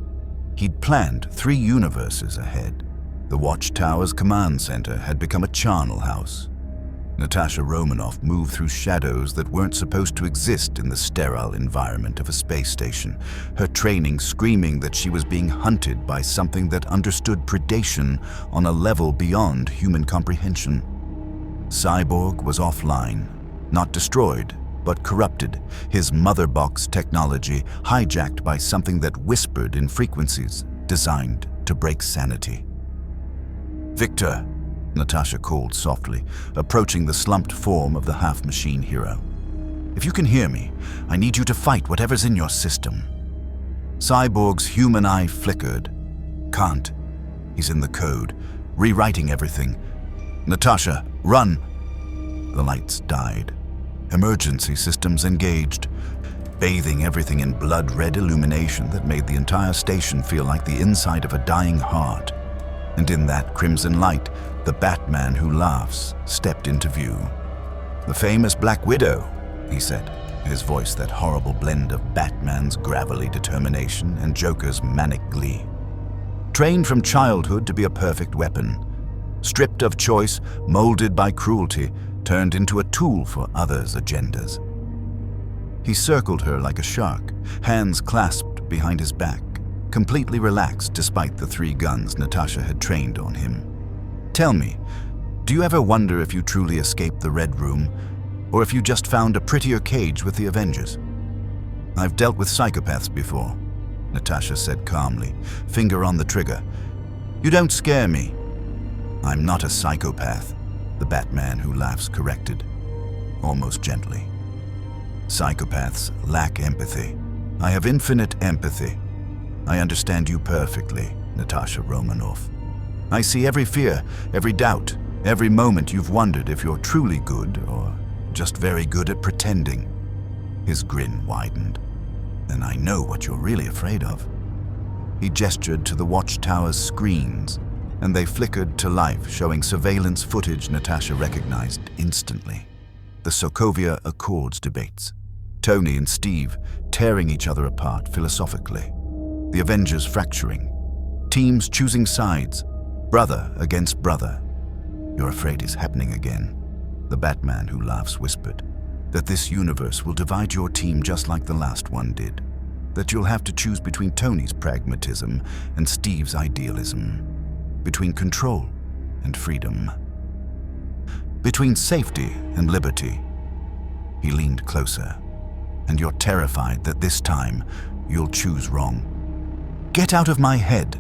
He'd planned 3 universes ahead. The watchtower's command center had become a charnel house. Natasha Romanoff moved through shadows that weren't supposed to exist in the sterile environment of a space station, her training screaming that she was being hunted by something that understood predation on a level beyond human comprehension. Cyborg was offline, not destroyed, but corrupted, his mother box technology hijacked by something that whispered in frequencies designed to break sanity. "Victor," Natasha called softly, approaching the slumped form of the half-machine hero. "If you can hear me, I need you to fight whatever's in your system." Cyborg's human eye flickered. "Can't. He's in the code, rewriting everything. Natasha, run!" The lights died. Emergency systems engaged, bathing everything in blood-red illumination that made the entire station feel like the inside of a dying heart. And in that crimson light, the Batman who laughs stepped into view. "The famous Black Widow," he said, his voice that horrible blend of Batman's gravelly determination and Joker's manic glee. Trained from childhood to be a perfect weapon, stripped of choice, molded by cruelty, turned into a tool for others' agendas. He circled her like a shark, hands clasped behind his back, completely relaxed despite the 3 guns Natasha had trained on him. "Tell me, do you ever wonder if you truly escaped the Red Room, or if you just found a prettier cage with the Avengers?" "I've dealt with psychopaths before," Natasha said calmly, finger on the trigger. "You don't scare me." "I'm not a psychopath," the Batman who laughs corrected, almost gently. "Psychopaths lack empathy. I have infinite empathy. I understand you perfectly, Natasha Romanoff. I see every fear, every doubt, every moment you've wondered if you're truly good or just very good at pretending." His grin widened. "And I know what you're really afraid of." He gestured to the watchtower's screens, and they flickered to life, showing surveillance footage Natasha recognized instantly. The Sokovia Accords debates. Tony and Steve tearing each other apart philosophically. The Avengers fracturing. Teams choosing sides. Brother against brother. "You're afraid it's happening again," the Batman who laughs whispered. "That this universe will divide your team just like the last one did. That you'll have to choose between Tony's pragmatism and Steve's idealism. Between control and freedom. Between safety and liberty." He leaned closer. And you're terrified that this time you'll choose wrong. Get out of my head,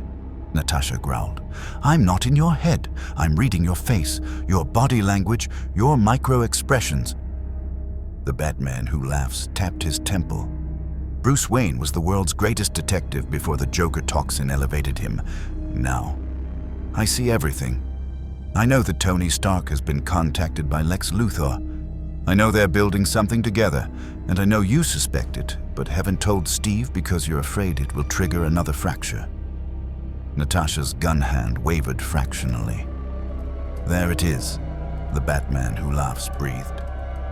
Natasha growled. I'm not in your head. I'm reading your face, your body language, your micro-expressions. The Batman who laughs tapped his temple. Bruce Wayne was the world's greatest detective before the Joker toxin elevated him. Now, I see everything. I know that Tony Stark has been contacted by Lex Luthor. I know they're building something together, and I know you suspect it, but haven't told Steve because you're afraid it will trigger another fracture. Natasha's gun hand wavered fractionally. There it is, the Batman who laughs breathed.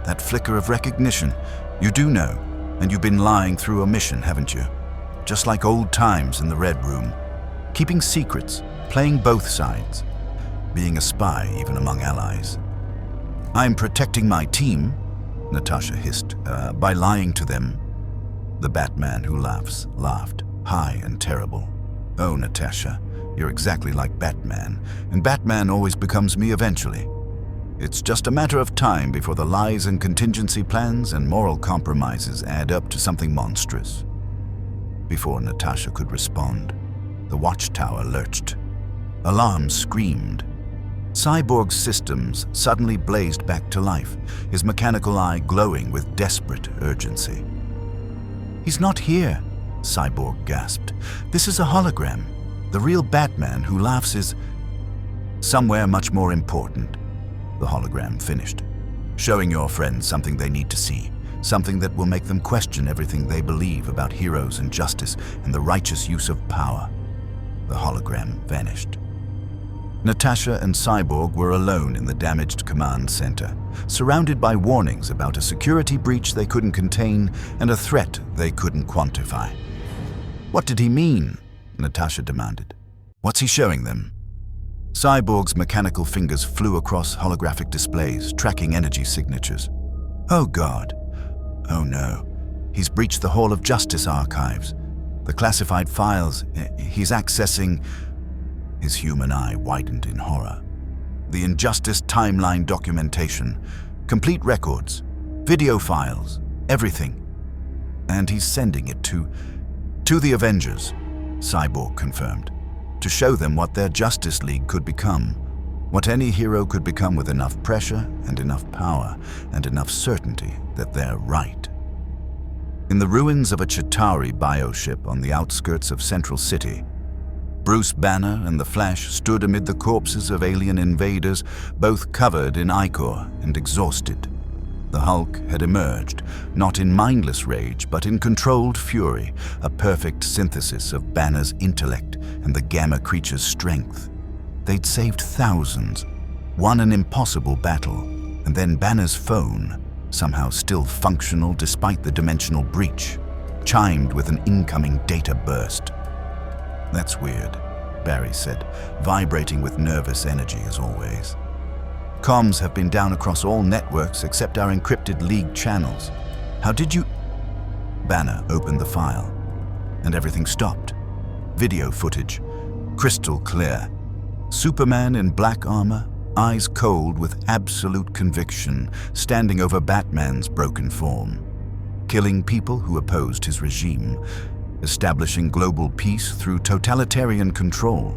That flicker of recognition. You do know, and you've been lying through omission, haven't you? Just like old times in the Red Room. Keeping secrets, playing both sides. Being a spy even among allies. I'm protecting my team, Natasha hissed, by lying to them. The Batman who laughs laughed, high and terrible. Oh, Natasha, you're exactly like Batman, and Batman always becomes me eventually. It's just a matter of time before the lies and contingency plans and moral compromises add up to something monstrous. Before Natasha could respond, the watchtower lurched. Alarms screamed. Cyborg's systems suddenly blazed back to life, his mechanical eye glowing with desperate urgency. He's not here, Cyborg gasped. This is a hologram. The real Batman who laughs is somewhere much more important. The hologram finished, showing your friends something they need to see, something that will make them question everything they believe about heroes and justice and the righteous use of power. The hologram vanished. Natasha and Cyborg were alone in the damaged command center, surrounded by warnings about a security breach they couldn't contain and a threat they couldn't quantify. What did he mean? Natasha demanded. What's he showing them? Cyborg's mechanical fingers flew across holographic displays, tracking energy signatures. Oh God. Oh no. He's breached the Hall of Justice archives. The classified files. He's accessing... His human eye widened in horror. The Injustice timeline documentation, complete records, video files, everything. And he's sending it to the Avengers, Cyborg confirmed, to show them what their Justice League could become, what any hero could become with enough pressure and enough power and enough certainty that they're right. In the ruins of a Chitauri bioship on the outskirts of Central City, Bruce Banner and the Flash stood amid the corpses of alien invaders, both covered in ichor and exhausted. The Hulk had emerged, not in mindless rage, but in controlled fury, a perfect synthesis of Banner's intellect and the Gamma creature's strength. They'd saved thousands, won an impossible battle, and then Banner's phone, somehow still functional despite the dimensional breach, chimed with an incoming data burst. That's weird, Barry said, vibrating with nervous energy as always. Comms have been down across all networks except our encrypted League channels. How did you... Banner opened the file, and everything stopped. Video footage, crystal clear. Superman in black armor, eyes cold with absolute conviction, standing over Batman's broken form. Killing people who opposed his regime, establishing global peace through totalitarian control,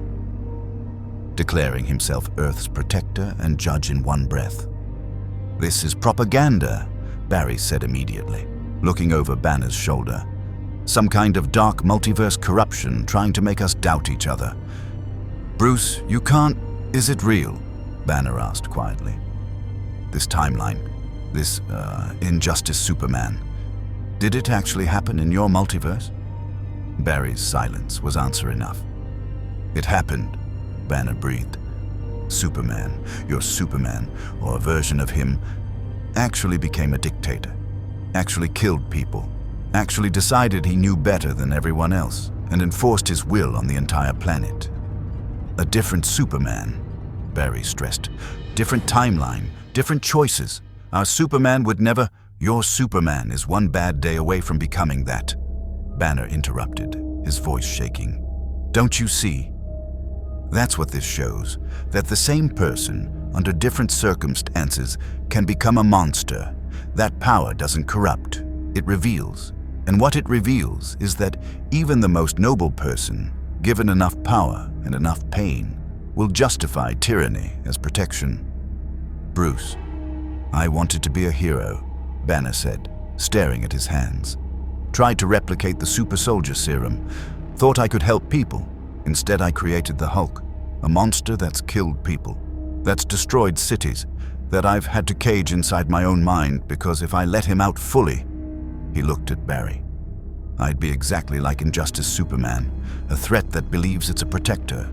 declaring himself Earth's protector and judge in one breath. This is propaganda, Barry said immediately, looking over Banner's shoulder. Some kind of dark multiverse corruption trying to make us doubt each other. Bruce, you can't... Is it real? Banner asked quietly. This timeline, this Injustice Superman, did it actually happen in your multiverse? Barry's silence was answer enough. It happened, Banner breathed. Superman, your Superman, or a version of him, actually became a dictator, actually killed people, actually decided he knew better than everyone else, and enforced his will on the entire planet. A different Superman, Barry stressed. Different timeline, different choices. Our Superman would never... Your Superman is one bad day away from becoming that. Banner interrupted, his voice shaking. Don't you see? That's what this shows, that the same person, under different circumstances, can become a monster, That power doesn't corrupt, it reveals. And what it reveals is that even the most noble person, given enough power and enough pain, will justify tyranny as protection. Bruce, I wanted to be a hero, Banner said, staring at his hands. Tried to replicate the super soldier serum. Thought I could help people. Instead, I created the Hulk, a monster that's killed people, that's destroyed cities, that I've had to cage inside my own mind because if I let him out fully, he looked at Barry. I'd be exactly like Injustice Superman, a threat that believes it's a protector.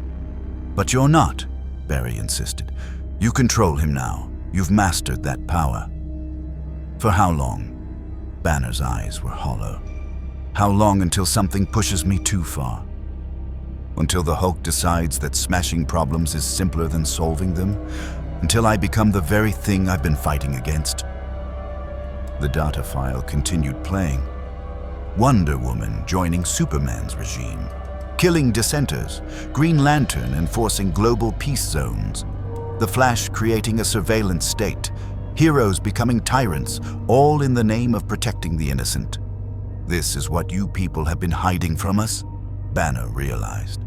But you're not, Barry insisted. You control him now. You've mastered that power. For how long? Banner's eyes were hollow. How long until something pushes me too far? Until the Hulk decides that smashing problems is simpler than solving them? Until I become the very thing I've been fighting against? The data file continued playing. Wonder Woman joining Superman's regime, killing dissenters, Green Lantern enforcing global peace zones, the Flash creating a surveillance state, heroes becoming tyrants, all in the name of protecting the innocent. This is what you people have been hiding from us, Banner realized.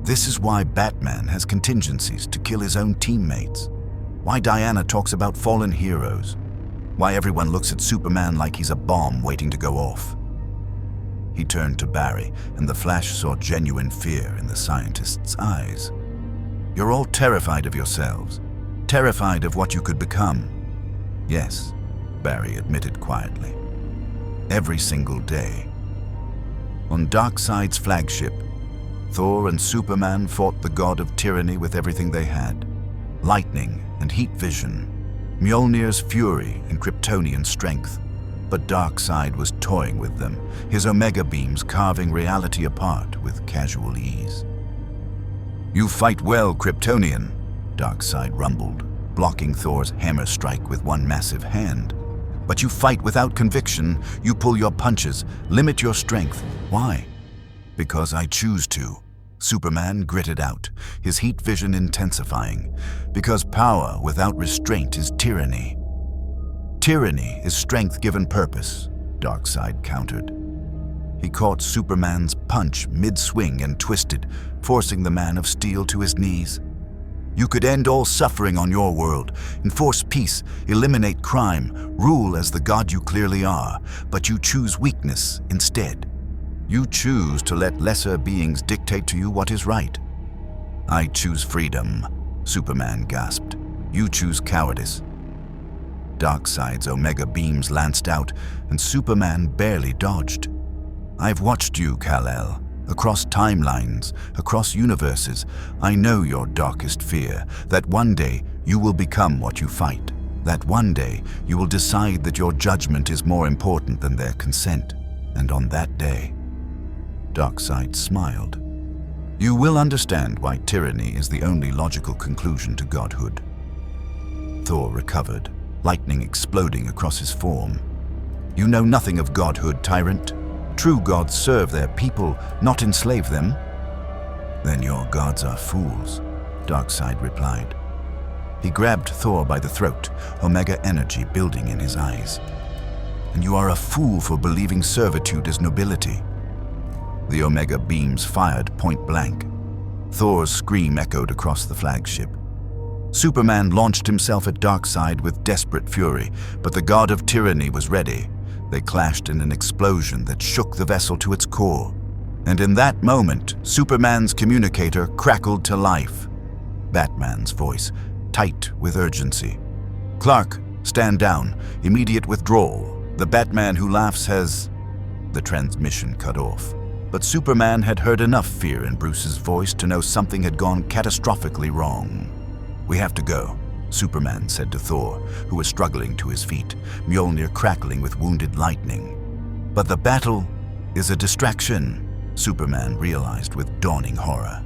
This is why Batman has contingencies to kill his own teammates. Why Diana talks about fallen heroes. Why everyone looks at Superman like he's a bomb waiting to go off. He turned to Barry, and the Flash saw genuine fear in the scientist's eyes. You're all terrified of yourselves, terrified of what you could become. Yes, Barry admitted quietly. Every single day. On Darkseid's flagship, Thor and Superman fought the god of tyranny with everything they had. Lightning and heat vision, Mjolnir's fury and Kryptonian strength. But Darkseid was toying with them, his Omega beams carving reality apart with casual ease. You fight well, Kryptonian, Darkseid rumbled, blocking Thor's hammer strike with one massive hand. But you fight without conviction, you pull your punches, limit your strength. Why? Because I choose to. Superman gritted out, his heat vision intensifying. Because power without restraint is tyranny. Tyranny is strength given purpose, Darkseid countered. He caught Superman's punch mid-swing and twisted, forcing the Man of Steel to his knees. You could end all suffering on your world, enforce peace, eliminate crime, rule as the god you clearly are, but you choose weakness instead. You choose to let lesser beings dictate to you what is right. I choose freedom, Superman gasped. You choose cowardice. Darkseid's Omega beams lanced out, and Superman barely dodged. I've watched you, Kal-El. Across timelines, across universes, I know your darkest fear, that one day you will become what you fight, that one day you will decide that your judgment is more important than their consent, and on that day, Darkseid smiled. You will understand why tyranny is the only logical conclusion to godhood. Thor recovered, lightning exploding across his form. You know nothing of godhood, tyrant. True gods serve their people, not enslave them. Then your gods are fools, Darkseid replied. He grabbed Thor by the throat, Omega energy building in his eyes. And you are a fool for believing servitude is nobility. The Omega beams fired point blank. Thor's scream echoed across the flagship. Superman launched himself at Darkseid with desperate fury, but the god of tyranny was ready. They clashed in an explosion that shook the vessel to its core. And in that moment, Superman's communicator crackled to life. Batman's voice, tight with urgency. Clark, stand down. Immediate withdrawal. The Batman who laughs has... The transmission cut off. But Superman had heard enough fear in Bruce's voice to know something had gone catastrophically wrong. We have to go, Superman said to Thor, who was struggling to his feet, Mjolnir crackling with wounded lightning. But the battle is a distraction, Superman realized with dawning horror.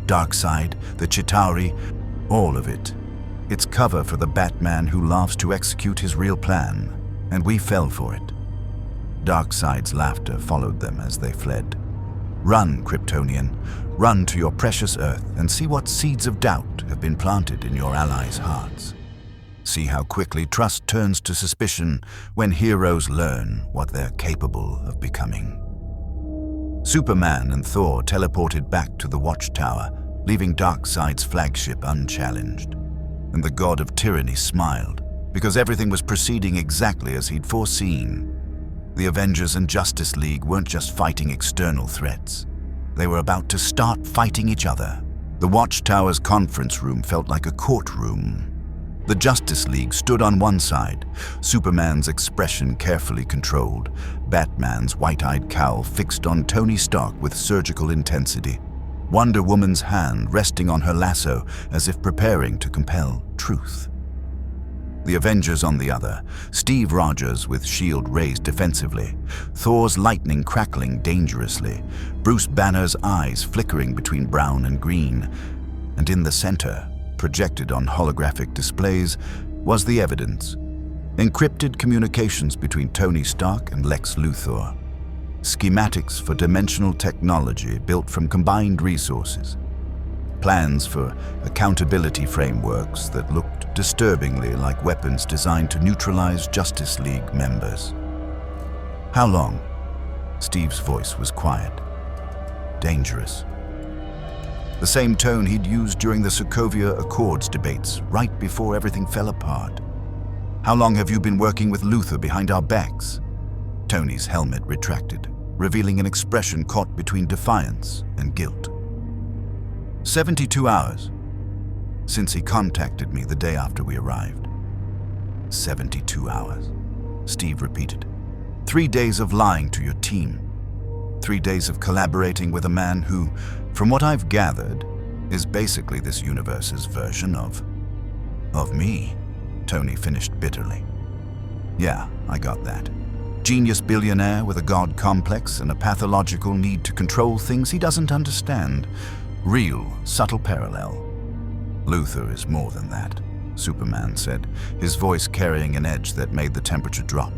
Darkseid, the Chitauri, all of it. It's cover for the Batman who loves to execute his real plan, and we fell for it. Darkseid's laughter followed them as they fled. Run, Kryptonian. Run to your precious Earth and see what seeds of doubt have been planted in your allies' hearts. See how quickly trust turns to suspicion when heroes learn what they're capable of becoming. Superman and Thor teleported back to the watchtower, leaving Darkseid's flagship unchallenged. And the god of tyranny smiled, because everything was proceeding exactly as he'd foreseen. The Avengers and Justice League weren't just fighting external threats. They were about to start fighting each other. The watchtower's conference room felt like a courtroom. The Justice League stood on one side, Superman's expression carefully controlled, Batman's white-eyed cowl fixed on Tony Stark with surgical intensity, Wonder Woman's hand resting on her lasso as if preparing to compel truth. The Avengers on the other, Steve Rogers with shield raised defensively, Thor's lightning crackling dangerously, Bruce Banner's eyes flickering between brown and green, and in the center, projected on holographic displays, was the evidence. Encrypted communications between Tony Stark and Lex Luthor. Schematics for dimensional technology built from combined resources. Plans for accountability frameworks that looked disturbingly like weapons designed to neutralize Justice League members. How long? Steve's voice was quiet. Dangerous. The same tone he'd used during the Sokovia Accords debates, right before everything fell apart. How long have you been working with Luthor behind our backs? Tony's helmet retracted, revealing an expression caught between defiance and guilt. 72 hours, since he contacted me the day after we arrived. 72 hours, Steve repeated. 3 days of lying to your team. 3 days of collaborating with a man who, from what I've gathered, is basically this universe's version of me, Tony finished bitterly. Yeah, I got that. Genius billionaire with a god complex and a pathological need to control things he doesn't understand. Real, subtle parallel. Luthor is more than that, Superman said, his voice carrying an edge that made the temperature drop.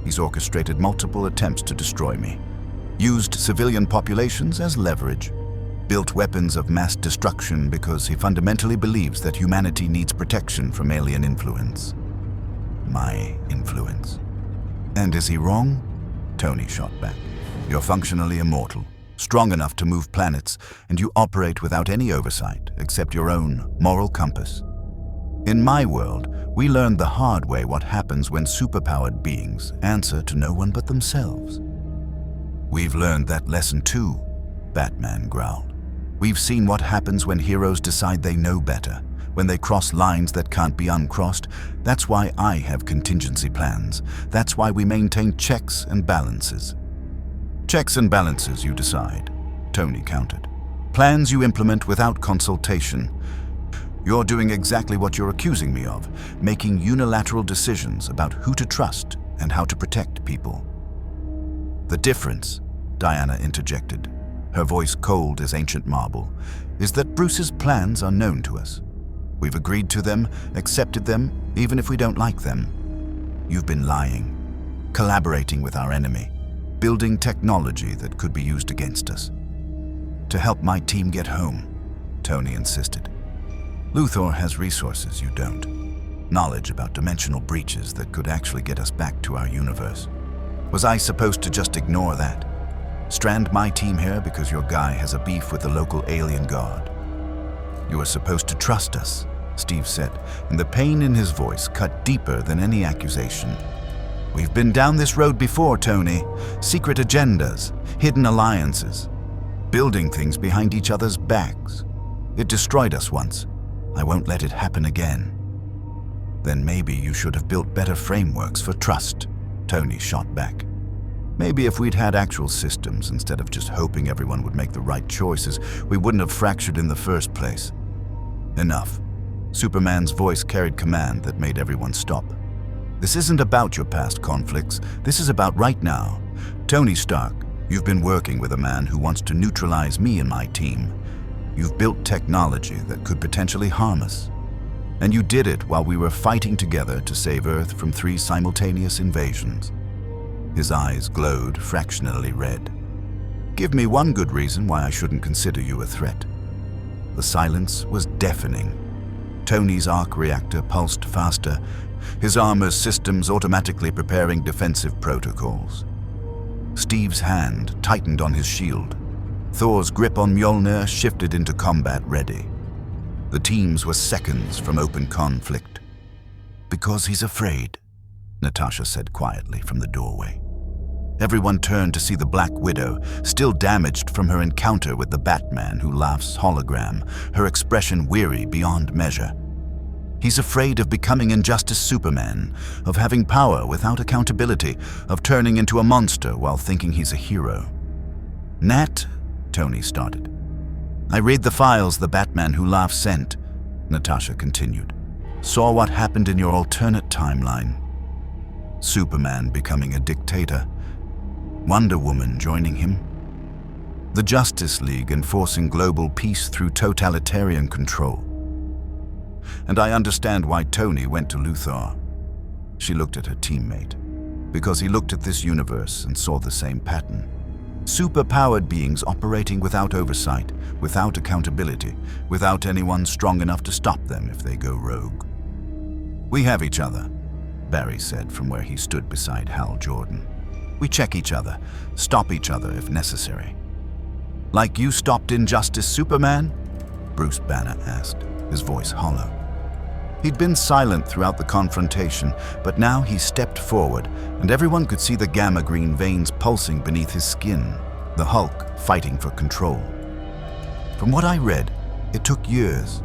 He's orchestrated multiple attempts to destroy me. Used civilian populations as leverage. Built weapons of mass destruction because he fundamentally believes that humanity needs protection from alien influence. My influence. And is he wrong? Tony shot back. You're functionally immortal, strong enough to move planets, and you operate without any oversight except your own moral compass. In my world, we learned the hard way what happens when superpowered beings answer to no one but themselves. We've learned that lesson too, Batman growled. We've seen what happens when heroes decide they know better, when they cross lines that can't be uncrossed. That's why I have contingency plans. That's why we maintain checks and balances. Checks and balances, you decide, Tony countered. Plans you implement without consultation. You're doing exactly what you're accusing me of, making unilateral decisions about who to trust and how to protect people. The difference, Diana interjected, her voice cold as ancient marble, is that Bruce's plans are known to us. We've agreed to them, accepted them, even if we don't like them. You've been lying, collaborating with our enemy, building technology that could be used against us. To help my team get home, Tony insisted. Luthor has resources you don't. Knowledge about dimensional breaches that could actually get us back to our universe. Was I supposed to just ignore that? Strand my team here because your guy has a beef with the local alien god? You are supposed to trust us, Steve said, and the pain in his voice cut deeper than any accusation. We've been down this road before, Tony. Secret agendas, hidden alliances, building things behind each other's backs. It destroyed us once. I won't let it happen again. Then maybe you should have built better frameworks for trust, Tony shot back. Maybe if we'd had actual systems instead of just hoping everyone would make the right choices, we wouldn't have fractured in the first place. Enough. Superman's voice carried command that made everyone stop. This isn't about your past conflicts. This is about right now. Tony Stark, you've been working with a man who wants to neutralize me and my team. You've built technology that could potentially harm us. And you did it while we were fighting together to save Earth from 3 simultaneous invasions. His eyes glowed fractionally red. Give me one good reason why I shouldn't consider you a threat. The silence was deafening. Tony's arc reactor pulsed faster, his armor's systems automatically preparing defensive protocols. Steve's hand tightened on his shield. Thor's grip on Mjolnir shifted into combat ready. The teams were seconds from open conflict. "Because he's afraid," Natasha said quietly from the doorway. Everyone turned to see the Black Widow, still damaged from her encounter with the Batman who laughs hologram, her expression weary beyond measure. He's afraid of becoming Injustice Superman, of having power without accountability, of turning into a monster while thinking he's a hero. "Nat," Tony started. "I read the files the Batman who laughs sent," Natasha continued. "Saw what happened in your alternate timeline. Superman becoming a dictator. Wonder Woman joining him. The Justice League enforcing global peace through totalitarian control. And I understand why Tony went to Luthor." She looked at her teammate. "Because he looked at this universe and saw the same pattern. Super-powered beings operating without oversight, without accountability, without anyone strong enough to stop them if they go rogue." "We have each other," Barry said from where he stood beside Hal Jordan. "We check each other, stop each other if necessary." "Like you stopped Injustice Superman?" Bruce Banner asked, his voice hollow. He'd been silent throughout the confrontation, but now he stepped forward, and everyone could see the gamma-green veins pulsing beneath his skin, the Hulk fighting for control. "From what I read, it took years.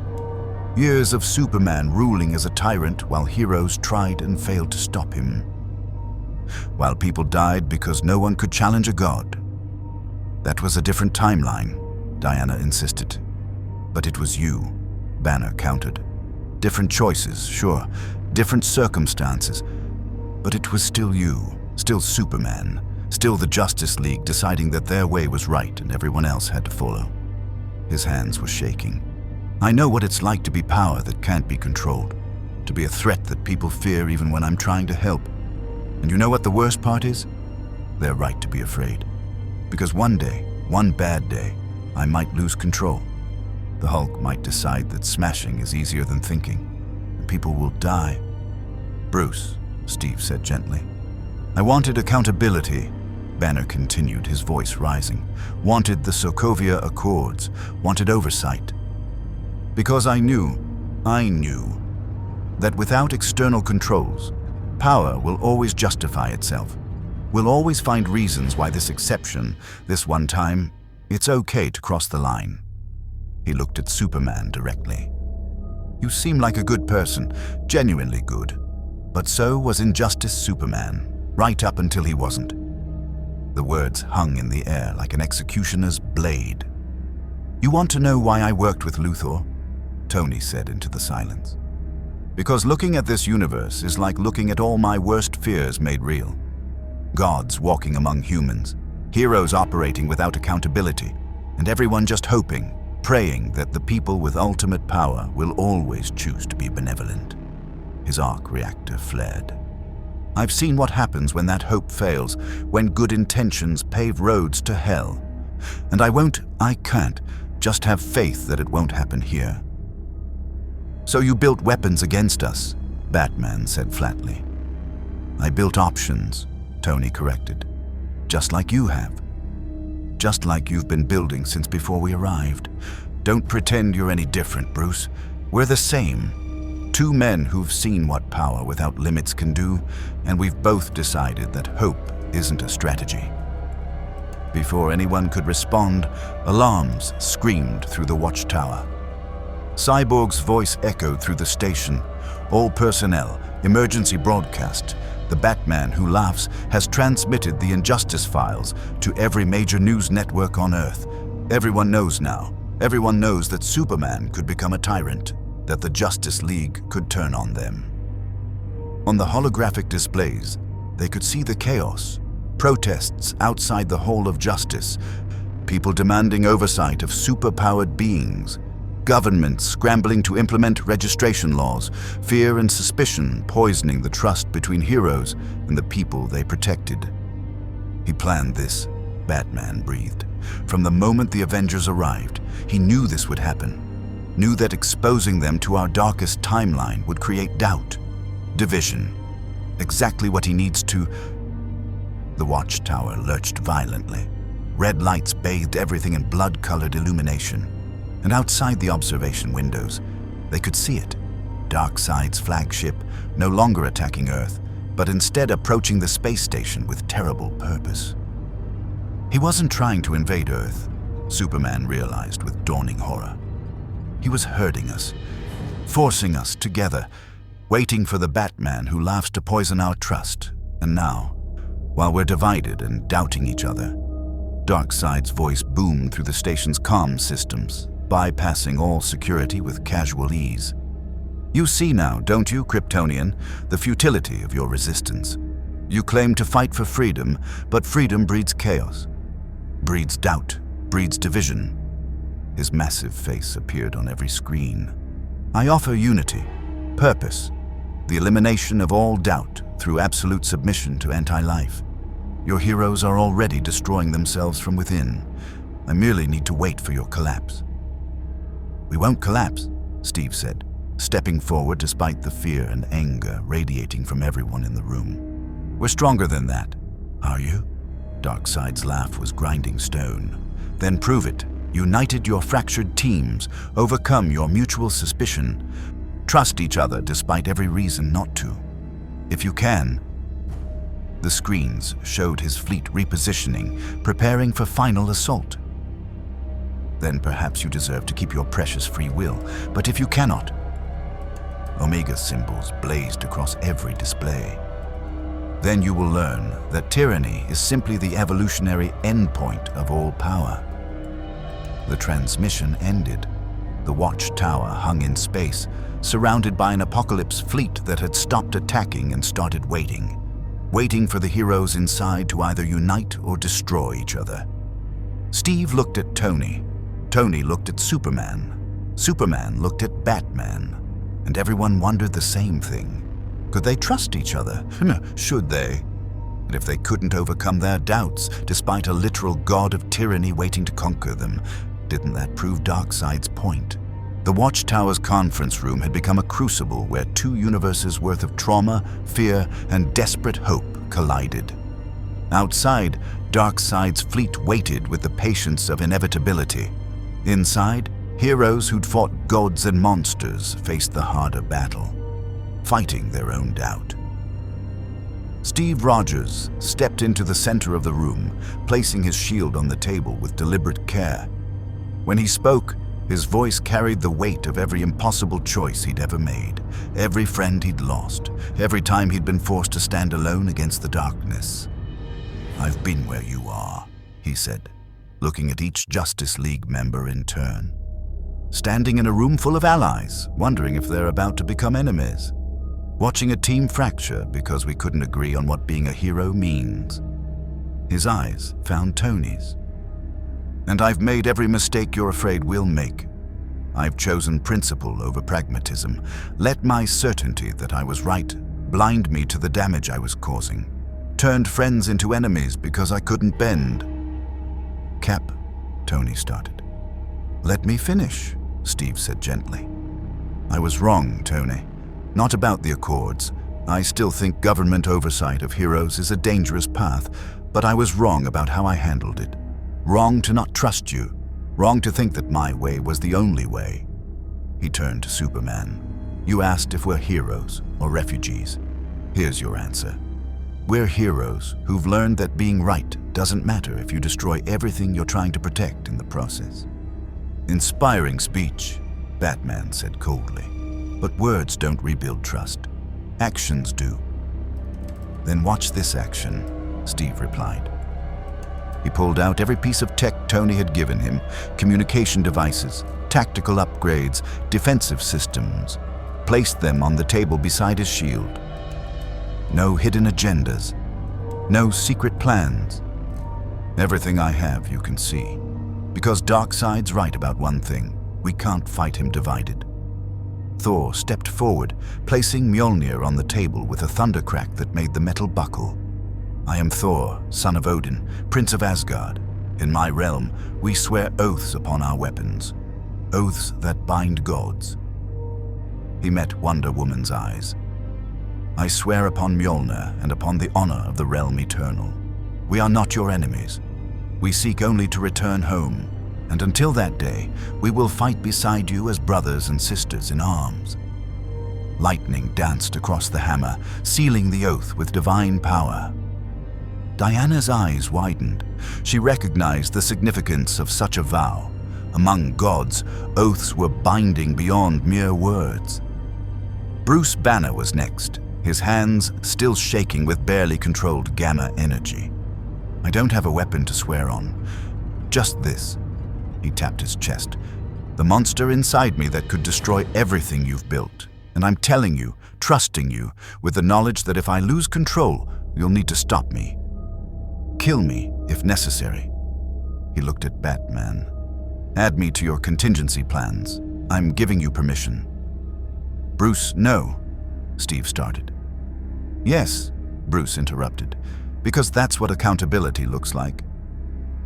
Years of Superman ruling as a tyrant while heroes tried and failed to stop him. While people died because no one could challenge a god. That was a different timeline," Diana insisted. "But it was you," Banner countered. "Different choices, sure, different circumstances, but it was still you, still Superman, still the Justice League deciding that their way was right and everyone else had to follow." His hands were shaking. "I know what it's like to be power that can't be controlled, to be a threat that people fear even when I'm trying to help. And you know what the worst part is? They're right to be afraid. Because one day, one bad day, I might lose control. The Hulk might decide that smashing is easier than thinking, and people will die." "Bruce," Steve said gently. "I wanted accountability," Banner continued, his voice rising. "Wanted the Sokovia Accords, wanted oversight. Because I knew that without external controls, power will always justify itself. We'll always find reasons why this exception, this one time, it's okay to cross the line." He looked at Superman directly. "You seem like a good person, genuinely good. But so was Injustice Superman, right up until he wasn't." The words hung in the air like an executioner's blade. "You want to know why I worked with Luthor?" Tony said into the silence. "Because looking at this universe is like looking at all my worst fears made real. Gods walking among humans, heroes operating without accountability, and everyone just hoping, praying that the people with ultimate power will always choose to be benevolent." His arc reactor flared. "I've seen what happens when that hope fails, when good intentions pave roads to hell. And I can't just have faith that it won't happen here." "So you built weapons against us," Batman said flatly. "I built options," Tony corrected. "Just like you have. Just like you've been building since before we arrived. Don't pretend you're any different, Bruce. We're the same. Two men who've seen what power without limits can do, and we've both decided that hope isn't a strategy." Before anyone could respond, alarms screamed through the watchtower. Cyborg's voice echoed through the station. "All personnel, emergency broadcast. The Batman who laughs has transmitted the Injustice files to every major news network on Earth. Everyone knows now. Everyone knows that Superman could become a tyrant, that the Justice League could turn on them." On the holographic displays, they could see the chaos. Protests outside the Hall of Justice. People demanding oversight of superpowered beings. Governments scrambling to implement registration laws, fear and suspicion poisoning the trust between heroes and the people they protected. "He planned this," Batman breathed. "From the moment the Avengers arrived, he knew this would happen. knew that exposing them to our darkest timeline would create doubt, division, exactly what he needs to. The watchtower lurched violently. Red lights bathed everything in blood-colored illumination. And outside the observation windows, they could see it. Darkseid's flagship, no longer attacking Earth, but instead approaching the space station with terrible purpose. He wasn't trying to invade Earth, Superman realized with dawning horror. He was herding us, forcing us together, waiting for the Batman who laughs to poison our trust. And now, while we're divided and doubting each other, Darkseid's voice boomed through the station's comm systems, bypassing all security with casual ease. You see now, don't you, Kryptonian, the futility of your resistance. You claim to fight for freedom, but freedom breeds chaos, breeds doubt, breeds division. His massive face appeared on every screen. I offer unity, purpose, the elimination of all doubt through absolute submission to anti-life. Your heroes are already destroying themselves from within. I merely need to wait for your collapse. We won't collapse, Steve said, stepping forward despite the fear and anger radiating from everyone in the room. We're stronger than that. Are you? Darkseid's laugh was grinding stone. Then prove it. United your fractured teams, overcome your mutual suspicion. Trust each other despite every reason not to. If you can. The screens showed his fleet repositioning, preparing for final assault. Then perhaps you deserve to keep your precious free will, but if you cannot. Omega symbols blazed across every display. Then you will learn that tyranny is simply the evolutionary endpoint of all power. The transmission ended. The watchtower hung in space, surrounded by an apocalypse fleet that had stopped attacking and started waiting for the heroes inside to either unite or destroy each other. Steve looked at Tony. Tony looked at Superman. Superman looked at Batman. And everyone wondered the same thing. Could they trust each other? Should they? And if they couldn't overcome their doubts, despite a literal god of tyranny waiting to conquer them, didn't that prove Darkseid's point? The Watchtower's conference room had become a crucible where two universes worth of trauma, fear, and desperate hope collided. Outside, Darkseid's fleet waited with the patience of inevitability. Inside, heroes who'd fought gods and monsters faced the harder battle, fighting their own doubt. Steve Rogers stepped into the center of the room, placing his shield on the table with deliberate care. When he spoke, his voice carried the weight of every impossible choice he'd ever made, every friend he'd lost, every time he'd been forced to stand alone against the darkness. "I've been where you are," he said, looking at each Justice League member in turn. Standing in a room full of allies, wondering if they're about to become enemies. Watching a team fracture because we couldn't agree on what being a hero means. His eyes found Tony's. "And I've made every mistake you're afraid we'll make. I've chosen principle over pragmatism. Let my certainty that I was right blind me to the damage I was causing. Turned friends into enemies because I couldn't bend." "Cap," Tony started. "Let me finish," Steve said gently. "I was wrong, Tony. Not about the Accords. I still think government oversight of heroes is a dangerous path, but I was wrong about how I handled it. Wrong to not trust you. Wrong to think that my way was the only way." He turned to Superman. "You asked if we're heroes or refugees. Here's your answer. We're heroes who've learned that being right doesn't matter if you destroy everything you're trying to protect in the process." "Inspiring speech," Batman said coldly. "But words don't rebuild trust. Actions do." "Then watch this action," Steve replied. He pulled out every piece of tech Tony had given him, communication devices, tactical upgrades, defensive systems, placed them on the table beside his shield. No hidden agendas, no secret plans. "Everything I have you can see. Because Darkseid's right about one thing, we can't fight him divided." Thor stepped forward, placing Mjolnir on the table with a thundercrack that made the metal buckle. "I am Thor, son of Odin, Prince of Asgard. In my realm, we swear oaths upon our weapons. oaths that bind gods. He met Wonder Woman's eyes. I swear upon Mjolnir and upon the honor of the realm eternal. We are not your enemies. We seek only to return home, and until that day, we will fight beside you as brothers and sisters in arms. Lightning danced across the hammer, sealing the oath with divine power. Diana's eyes widened. She recognized the significance of such a vow. Among gods, oaths were binding beyond mere words. Bruce Banner was next, his hands still shaking with barely controlled gamma energy. I don't have a weapon to swear on. Just this. He tapped his chest. The monster inside me that could destroy everything you've built. And I'm telling you, trusting you, with the knowledge that if I lose control, you'll need to stop me. Kill me, if necessary. He looked at Batman. Add me to your contingency plans. I'm giving you permission. Bruce, no, Steve started. Yes, Bruce interrupted, because that's what accountability looks like.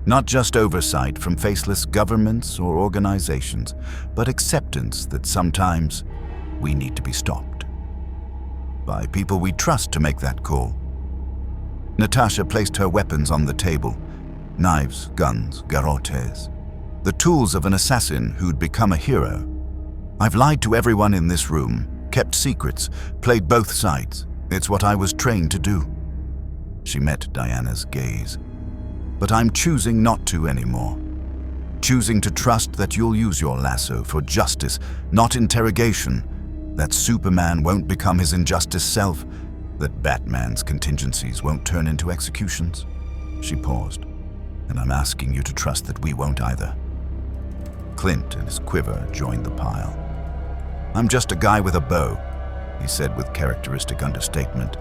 Not just oversight from faceless governments or organizations, but acceptance that sometimes we need to be stopped. By people we trust to make that call. Natasha placed her weapons on the table. Knives, guns, garrotes. The tools of an assassin who'd become a hero. I've lied to everyone in this room, kept secrets, played both sides. It's what I was trained to do. She met Diana's gaze. But I'm choosing not to anymore. Choosing to trust that you'll use your lasso for justice, not interrogation. That Superman won't become his injustice self. That Batman's contingencies won't turn into executions. She paused. And I'm asking you to trust that we won't either. Clint and his quiver joined the pile. I'm just a guy with a bow, he said with characteristic understatement.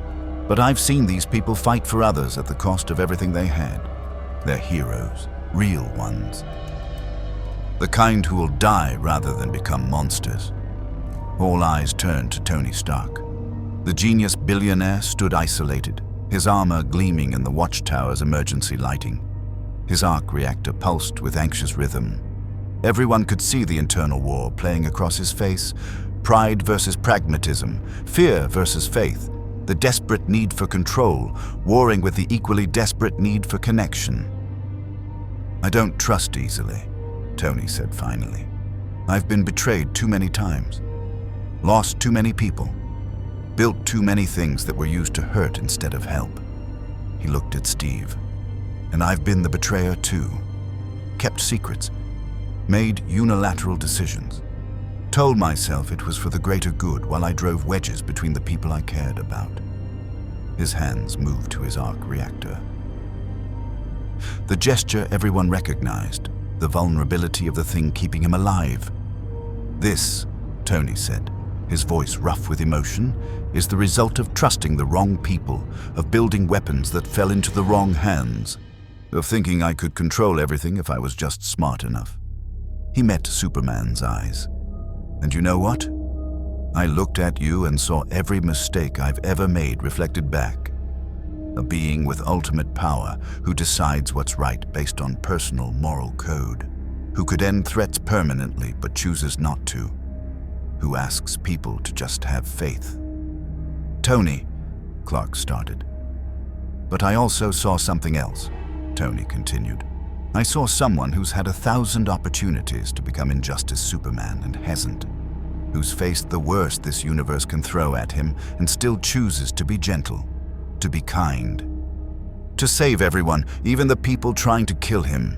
But I've seen these people fight for others at the cost of everything they had. They're heroes, real ones. The kind who will die rather than become monsters. All eyes turned to Tony Stark. The genius billionaire stood isolated, his armor gleaming in the watchtower's emergency lighting. His arc reactor pulsed with anxious rhythm. Everyone could see the internal war playing across his face, pride versus pragmatism, fear versus faith, the desperate need for control, warring with the equally desperate need for connection. I don't trust easily, Tony said finally. I've been betrayed too many times, lost too many people, built too many things that were used to hurt instead of help. He looked at Steve. And I've been the betrayer too. Kept secrets, made unilateral decisions, told myself it was for the greater good while I drove wedges between the people I cared about. His hands moved to his arc reactor. The gesture everyone recognized, the vulnerability of the thing keeping him alive. This, Tony said, his voice rough with emotion, is the result of trusting the wrong people, of building weapons that fell into the wrong hands, of thinking I could control everything if I was just smart enough. He met Superman's eyes. And you know what? I looked at you and saw every mistake I've ever made reflected back. A being with ultimate power who decides what's right based on personal moral code, who could end threats permanently but chooses not to, who asks people to just have faith. Tony, Clark started. But I also saw something else, Tony continued. I saw someone who's had 1,000 opportunities to become Injustice Superman and hasn't, who's faced the worst this universe can throw at him and still chooses to be gentle, to be kind, to save everyone, even the people trying to kill him.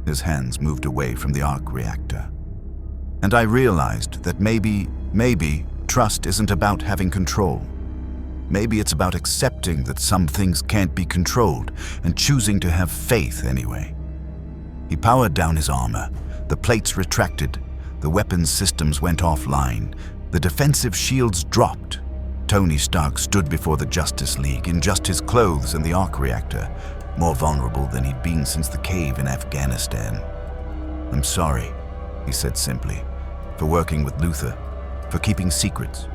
His hands moved away from the arc reactor. And I realized that maybe trust isn't about having control. Maybe it's about accepting that some things can't be controlled and choosing to have faith anyway. He powered down his armor. The plates retracted. The weapons systems went offline. The defensive shields dropped. Tony Stark stood before the Justice League in just his clothes and the arc reactor, more vulnerable than he'd been since the cave in Afghanistan. I'm sorry, he said simply, for working with Luthor, for keeping secrets,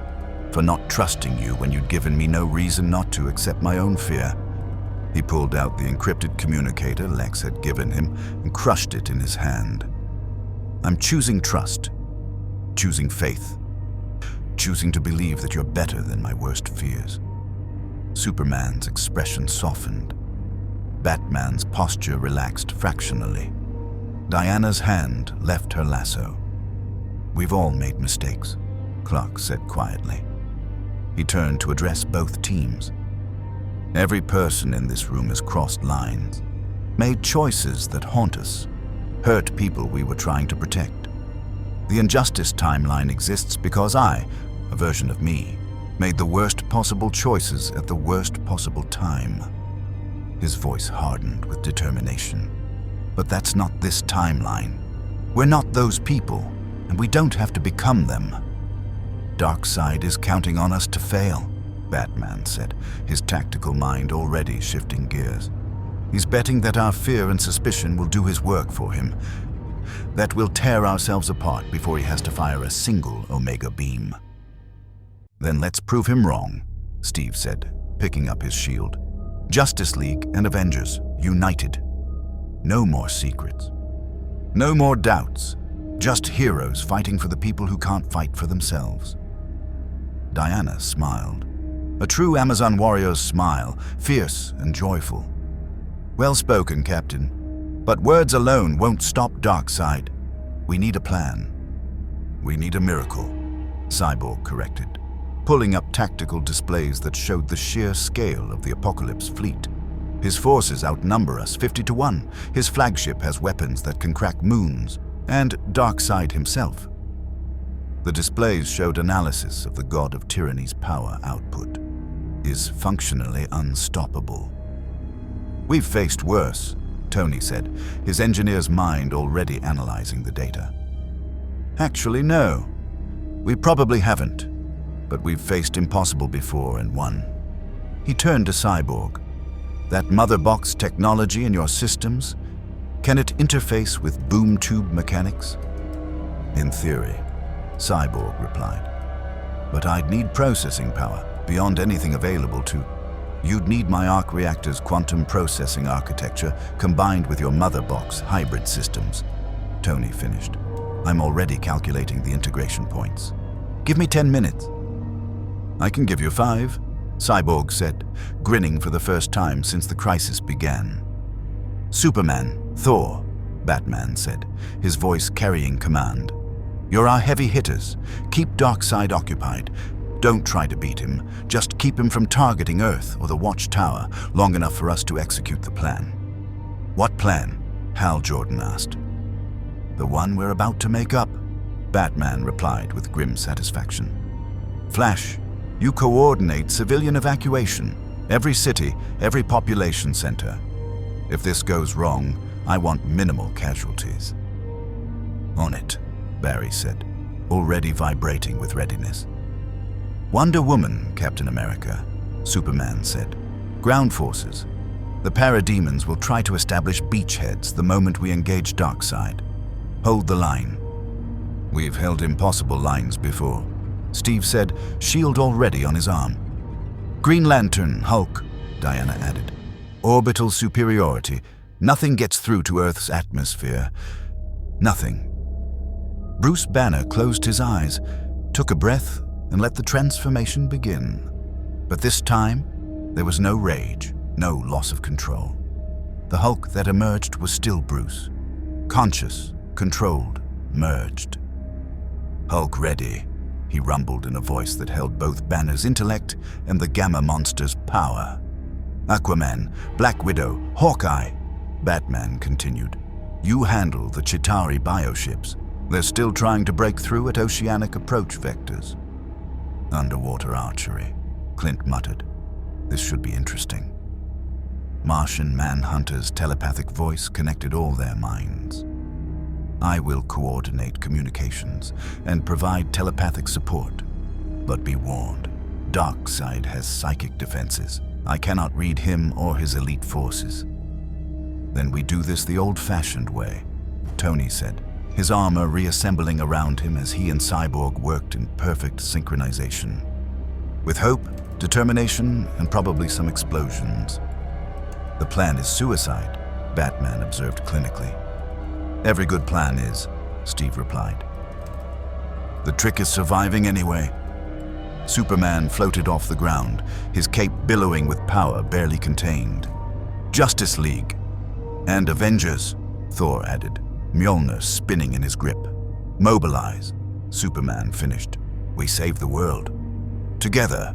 for not trusting you when you'd given me no reason not to except my own fear. He pulled out the encrypted communicator Lex had given him and crushed it in his hand. I'm choosing trust, choosing faith, choosing to believe that you're better than my worst fears. Superman's expression softened. Batman's posture relaxed fractionally. Diana's hand left her lasso. We've all made mistakes, Clark said quietly. He turned to address both teams. Every person in this room has crossed lines, made choices that haunt us, hurt people we were trying to protect. The injustice timeline exists because I, a version of me, made the worst possible choices at the worst possible time. His voice hardened with determination. But that's not this timeline. We're not those people, and we don't have to become them. Darkseid is counting on us to fail, Batman said, his tactical mind already shifting gears. He's betting that our fear and suspicion will do his work for him, that we'll tear ourselves apart before he has to fire a single Omega beam. Then let's prove him wrong, Steve said, picking up his shield. Justice League and Avengers, united. No more secrets. No more doubts. Just heroes fighting for the people who can't fight for themselves. Diana smiled. A true Amazon warrior's smile, fierce and joyful. Well spoken, Captain. But words alone won't stop Darkseid. We need a plan. We need a miracle, Cyborg corrected, pulling up tactical displays that showed the sheer scale of the Apocalypse fleet. His forces outnumber us 50-1. His flagship has weapons that can crack moons, and Darkseid himself. The displays showed analysis of the god of tyranny's power output. Is functionally unstoppable. We've faced worse, Tony said, his engineer's mind already analyzing the data. Actually, no. We probably haven't, but we've faced impossible before and won. He turned to Cyborg. That mother box technology in your systems, can it interface with boom tube mechanics? In theory, Cyborg replied. But I'd need processing power beyond anything available to. You'd need my arc reactor's quantum processing architecture combined with your mother box hybrid systems, Tony finished. I'm already calculating the integration points. Give me 10 minutes. I can give you 5, Cyborg said, grinning for the first time since the crisis began. Superman, Thor, Batman said, his voice carrying command. You're our heavy hitters. Keep Darkseid occupied. Don't try to beat him. Just keep him from targeting Earth or the watchtower long enough for us to execute the plan. What plan? Hal Jordan asked. The one we're about to make up, Batman replied with grim satisfaction. Flash, you coordinate civilian evacuation. Every city, every population center. If this goes wrong, I want minimal casualties. On it, Barry said, already vibrating with readiness. Wonder Woman, Captain America, Superman said. Ground forces. The parademons will try to establish beachheads the moment we engage Darkseid. Hold the line. We've held impossible lines before, Steve said, shield already on his arm. Green Lantern, Hulk, Diana added. Orbital superiority. Nothing gets through to Earth's atmosphere. Nothing. Bruce Banner closed his eyes, took a breath, and let the transformation begin. But this time, there was no rage, no loss of control. The Hulk that emerged was still Bruce. Conscious, controlled, merged. Hulk ready, he rumbled in a voice that held both Banner's intellect and the Gamma Monster's power. Aquaman, Black Widow, Hawkeye, Batman continued. You handle the Chitauri bioships. They're still trying to break through at oceanic approach vectors. Underwater archery, Clint muttered. This should be interesting. Martian Manhunter's telepathic voice connected all their minds. I will coordinate communications and provide telepathic support. But be warned, Darkseid has psychic defenses. I cannot read him or his elite forces. Then we do this the old-fashioned way, Tony said, his armor reassembling around him as he and Cyborg worked in perfect synchronization. With hope, determination, and probably some explosions. The plan is suicide, Batman observed clinically. Every good plan is, Steve replied. The trick is surviving anyway. Superman floated off the ground, his cape billowing with power barely contained. Justice League. And Avengers, Thor added, Mjolnir spinning in his grip. Mobilize, Superman finished. We save the world. Together.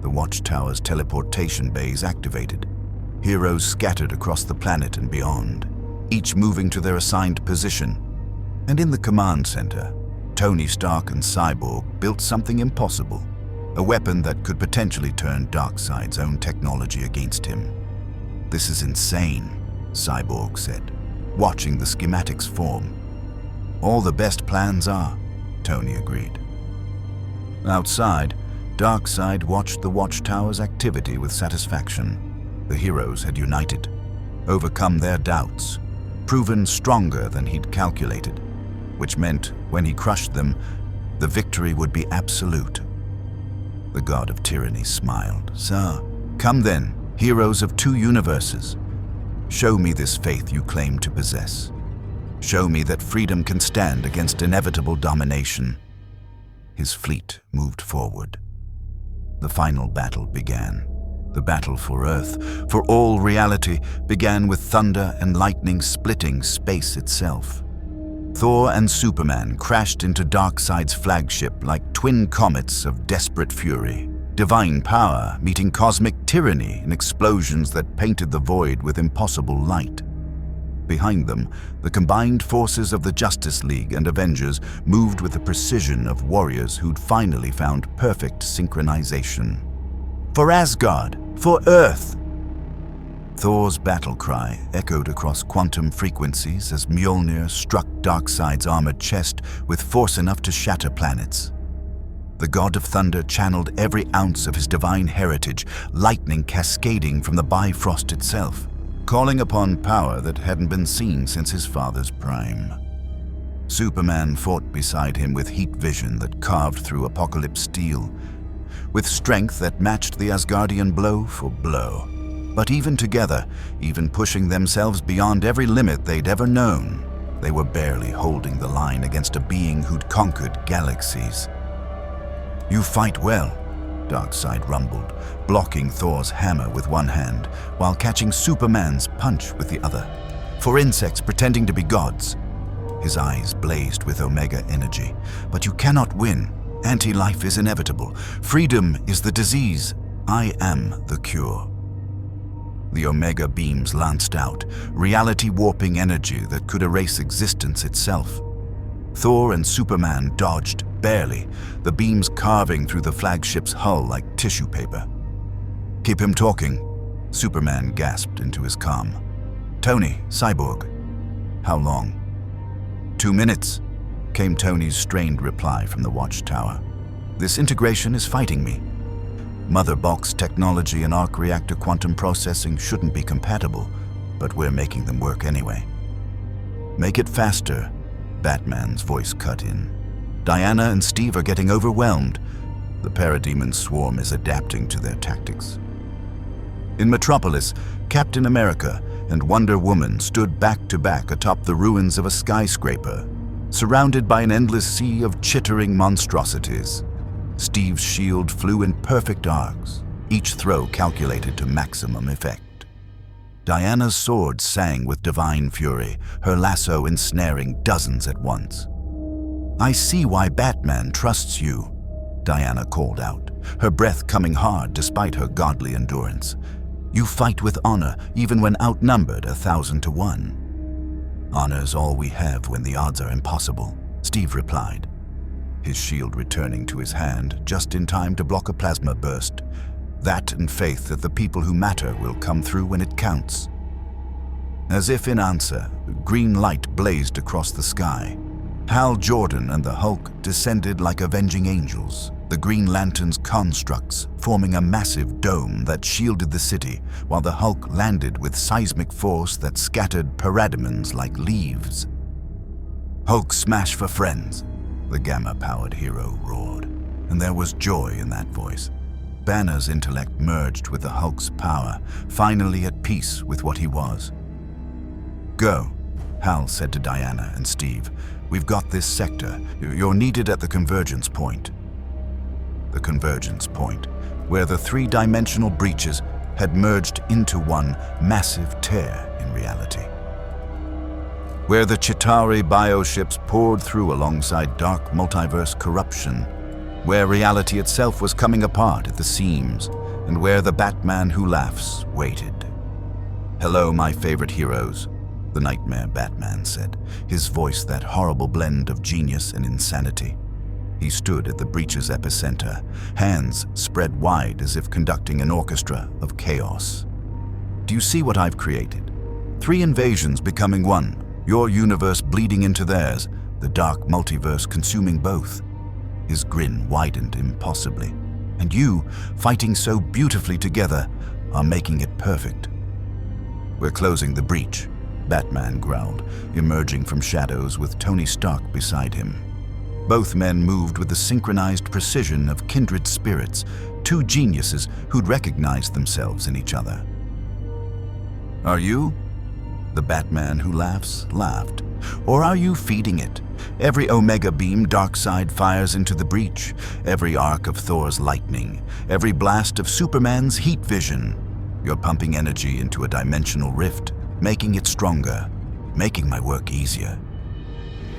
The watchtower's teleportation bays activated. Heroes scattered across the planet and beyond, each moving to their assigned position. And in the command center, Tony Stark and Cyborg built something impossible, a weapon that could potentially turn Darkseid's own technology against him. This is insane, Cyborg said, watching the schematics form. All the best plans are, Tony agreed. Outside, Darkseid watched the watchtower's activity with satisfaction. The heroes had united, overcome their doubts, proven stronger than he'd calculated, which meant when he crushed them, the victory would be absolute. The god of tyranny smiled. So, come then, heroes of two universes. Show me this faith you claim to possess. Show me that freedom can stand against inevitable domination. His fleet moved forward. The final battle began. The battle for Earth, for all reality, began with thunder and lightning splitting space itself. Thor and Superman crashed into Darkseid's flagship like twin comets of desperate fury, divine power meeting cosmic tyranny in explosions that painted the void with impossible light. Behind them, the combined forces of the Justice League and Avengers moved with the precision of warriors who'd finally found perfect synchronization. For Asgard! For Earth! Thor's battle cry echoed across quantum frequencies as Mjolnir struck Darkseid's armored chest with force enough to shatter planets. The god of thunder channeled every ounce of his divine heritage, lightning cascading from the Bifrost itself, calling upon power that hadn't been seen since his father's prime. Superman fought beside him with heat vision that carved through apocalypse steel, with strength that matched the Asgardian blow for blow. But even together, even pushing themselves beyond every limit they'd ever known, they were barely holding the line against a being who'd conquered galaxies. You fight well, Darkseid rumbled, blocking Thor's hammer with one hand while catching Superman's punch with the other. For insects pretending to be gods. His eyes blazed with Omega energy. But you cannot win. Anti-life is inevitable. Freedom is the disease. I am the cure. The Omega beams lanced out, reality-warping energy that could erase existence itself. Thor and Superman dodged, barely, the beams carving through the flagship's hull like tissue paper. Keep him talking, Superman gasped into his calm. Tony, Cyborg. How long? 2 minutes, came Tony's strained reply from the watchtower. This integration is fighting me. Mother box technology and arc reactor quantum processing shouldn't be compatible, but we're making them work anyway. Make it faster, Batman's voice cut in. Diana and Steve are getting overwhelmed. The Parademon swarm is adapting to their tactics. In Metropolis, Captain America and Wonder Woman stood back to back atop the ruins of a skyscraper, surrounded by an endless sea of chittering monstrosities. Steve's shield flew in perfect arcs, each throw calculated to maximum effect. Diana's sword sang with divine fury, her lasso ensnaring dozens at once. I see why Batman trusts you, Diana called out, her breath coming hard despite her godly endurance. You fight with honor even when outnumbered 1,000 to 1. Honor's all we have when the odds are impossible, Steve replied, his shield returning to his hand just in time to block a plasma burst. That and faith that the people who matter will come through when it counts. As if in answer, green light blazed across the sky. Hal Jordan and the Hulk descended like avenging angels, the Green Lantern's constructs forming a massive dome that shielded the city, while the Hulk landed with seismic force that scattered parademons like leaves. Hulk smash for friends, the gamma-powered hero roared, and there was joy in that voice. Banner's intellect merged with the Hulk's power, finally at peace with what he was. Go, Hal said to Diana and Steve. "We've got this sector. You're needed at the convergence point." The convergence point, where the three-dimensional breaches had merged into one massive tear in reality. Where the Chitauri bioships poured through alongside dark multiverse corruption, where reality itself was coming apart at the seams, and where the Batman who laughs waited. "Hello, my favorite heroes," the Nightmare Batman said, his voice that horrible blend of genius and insanity. He stood at the breach's epicenter, hands spread wide as if conducting an orchestra of chaos. "Do you see what I've created? 3 invasions becoming one, your universe bleeding into theirs, the dark multiverse consuming both." His grin widened impossibly. "And you, fighting so beautifully together, are making it perfect." "We're closing the breach," Batman growled, emerging from shadows with Tony Stark beside him. Both men moved with the synchronized precision of kindred spirits, 2 geniuses who'd recognized themselves in each other. "Are you?" The Batman who laughs laughed. "Or are you feeding it? Every Omega beam Darkseid fires into the breach, every arc of Thor's lightning, every blast of Superman's heat vision. You're pumping energy into a dimensional rift, making it stronger, making my work easier."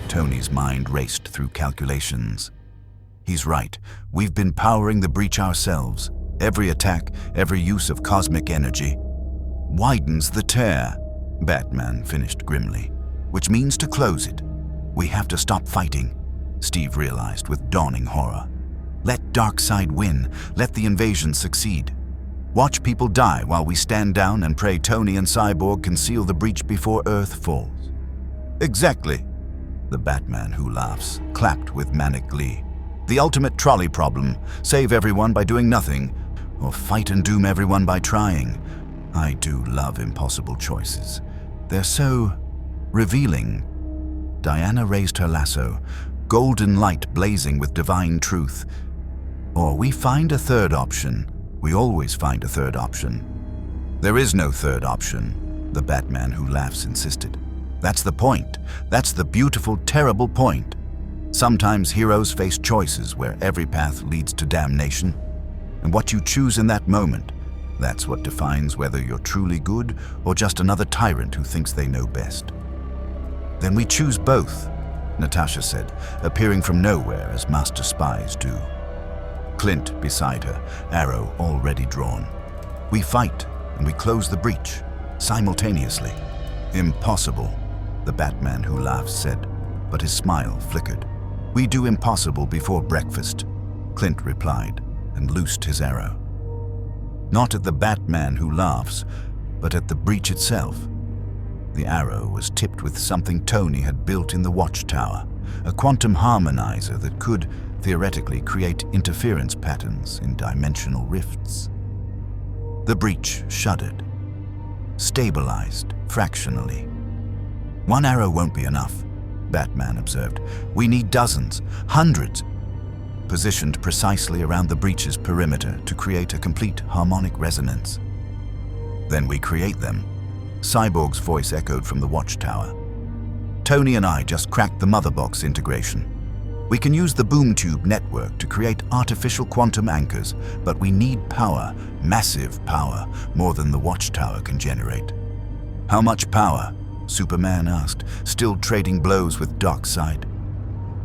Tony's mind raced through calculations. He's right. We've been powering the breach ourselves. Every attack, every use of cosmic energy widens the tear, Batman finished grimly. "Which means to close it. We have to stop fighting," Steve realized with dawning horror. "Let Darkseid win. Let the invasion succeed. Watch people die while we stand down and pray Tony and Cyborg can seal the breach before Earth falls." "Exactly." The Batman who laughs clapped with manic glee. "The ultimate trolley problem. Save everyone by doing nothing, or fight and doom everyone by trying. I do love impossible choices. They're so revealing." Diana raised her lasso, golden light blazing with divine truth. "Or we find a third option. We always find a third option." "There is no third option," the Batman who laughs insisted. "That's the point. That's the beautiful, terrible point. Sometimes heroes face choices where every path leads to damnation. And what you choose in that moment, that's what defines whether you're truly good or just another tyrant who thinks they know best." "Then we choose both," Natasha said, appearing from nowhere as master spies do. Clint beside her, arrow already drawn. "We fight and we close the breach, simultaneously." "Impossible," the Batman who laughs said, but his smile flickered. "We do impossible before breakfast," Clint replied, and loosed his arrow. Not at the Batman who laughs, but at the breach itself. The arrow was tipped with something Tony had built in the watchtower, a quantum harmonizer that could, theoretically, create interference patterns in dimensional rifts. The breach shuddered, stabilized fractionally. "One arrow won't be enough," Batman observed. "We need dozens, hundreds, positioned precisely around the breach's perimeter to create a complete harmonic resonance." "Then we create them," Cyborg's voice echoed from the watchtower. "Tony and I just cracked the mother box integration. We can use the boom tube network to create artificial quantum anchors, but we need power, massive power, more than the watchtower can generate." "How much power?" Superman asked, still trading blows with Darkseid.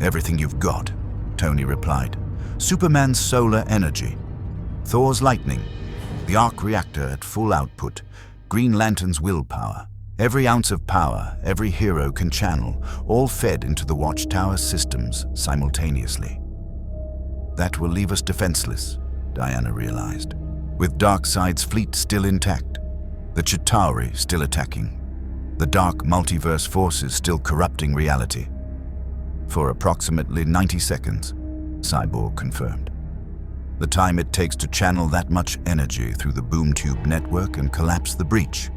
"Everything you've got," Tony replied. "Superman's solar energy, Thor's lightning, the arc reactor at full output, Green Lantern's willpower. Every ounce of power every hero can channel, all fed into the watchtower systems simultaneously." "That will leave us defenseless," Diana realized, with Darkseid's fleet still intact, the Chitauri still attacking, the dark multiverse forces still corrupting reality. "For approximately 90 seconds, Cyborg confirmed. "The time it takes to channel that much energy through the boom tube network and collapse the breach.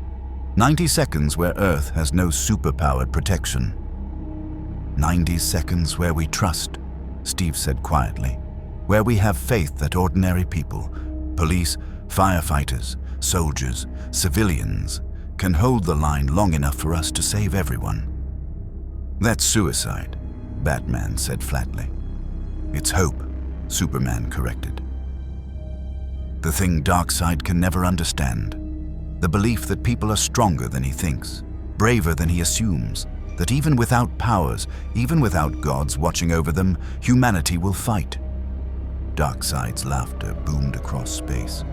90 seconds where Earth has no superpowered protection. 90 seconds where we trust," Steve said quietly. "Where we have faith that ordinary people, police, firefighters, soldiers, civilians, can hold the line long enough for us to save everyone." "That's suicide," Batman said flatly. "It's hope," Superman corrected. "The thing Darkseid can never understand. The belief that people are stronger than he thinks, braver than he assumes, that even without powers, even without gods watching over them, humanity will fight." Darkseid's laughter boomed across space.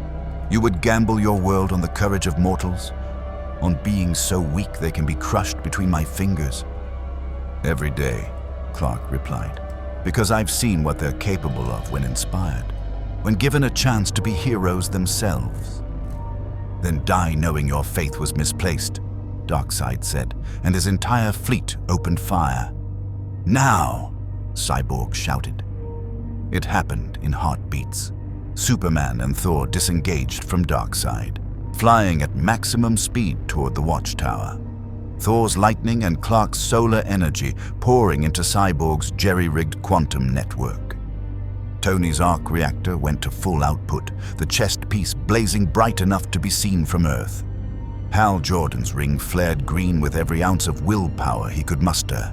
"You would gamble your world on the courage of mortals? On being so weak they can be crushed between my fingers?" "Every day," Clark replied, "because I've seen what they're capable of when inspired, when given a chance to be heroes themselves." "Then die knowing your faith was misplaced," Darkseid said, and his entire fleet opened fire. "Now!" Cyborg shouted. It happened in heartbeats. Superman and Thor disengaged from Darkseid, flying at maximum speed toward the watchtower. Thor's lightning and Clark's solar energy pouring into Cyborg's jerry-rigged quantum network. Tony's arc reactor went to full output, the chest piece blazing bright enough to be seen from Earth. Hal Jordan's ring flared green with every ounce of willpower he could muster.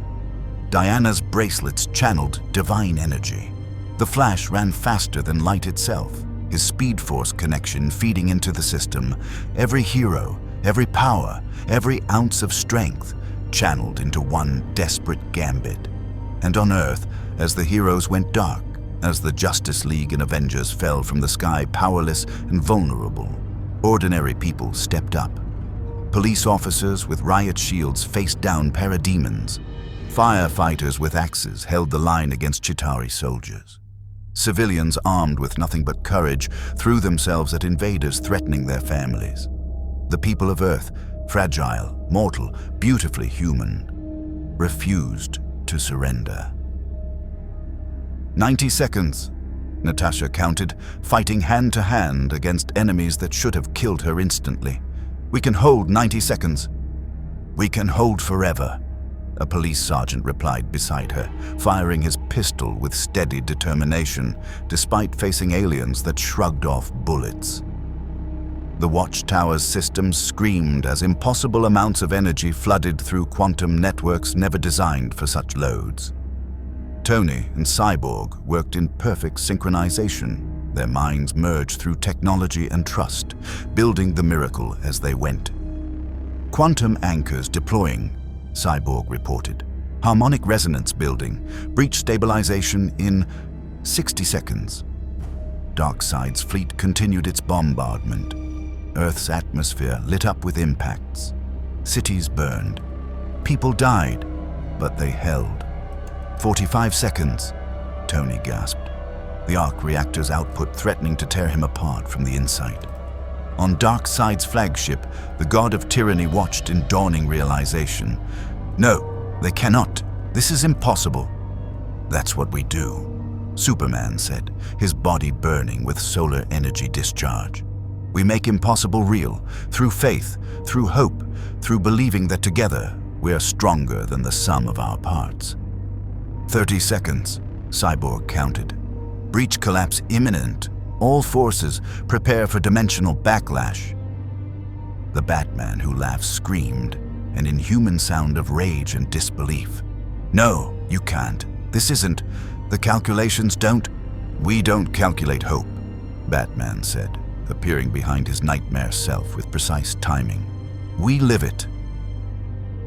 Diana's bracelets channeled divine energy. The Flash ran faster than light itself, his Speed Force connection feeding into the system. Every hero, every power, every ounce of strength channeled into one desperate gambit. And on Earth, as the heroes went dark, as the Justice League and Avengers fell from the sky powerless and vulnerable, ordinary people stepped up. Police officers with riot shields faced down parademons. Firefighters with axes held the line against Chitauri soldiers. Civilians armed with nothing but courage threw themselves at invaders threatening their families. The people of Earth, fragile, mortal, beautifully human, refused to surrender. 90 seconds, Natasha counted, fighting hand-to-hand against enemies that should have killed her instantly. "We can hold 90 seconds. "We can hold forever," a police sergeant replied beside her, firing his pistol with steady determination, despite facing aliens that shrugged off bullets. The watchtower's systems screamed as impossible amounts of energy flooded through quantum networks never designed for such loads. Tony and Cyborg worked in perfect synchronization. Their minds merged through technology and trust, building the miracle as they went. "Quantum anchors deploying," Cyborg reported. "Harmonic resonance building. Breach stabilization in 60 seconds. Darkseid's fleet continued its bombardment. Earth's atmosphere lit up with impacts. Cities burned. People died, but they held. 45 seconds, Tony gasped, the arc reactor's output threatening to tear him apart from the inside. On Darkseid's flagship, the god of tyranny watched in dawning realization. "No, they cannot. This is impossible." "That's what we do," Superman said, his body burning with solar energy discharge. "We make impossible real, through faith, through hope, through believing that together we are stronger than the sum of our parts." 30 seconds, Cyborg counted. "Breach collapse imminent. All forces prepare for dimensional backlash." The Batman who laughed screamed, an inhuman sound of rage and disbelief. "No, you can't. This isn't. The calculations don't." "We don't calculate hope," Batman said, appearing behind his nightmare self with precise timing. "We live it."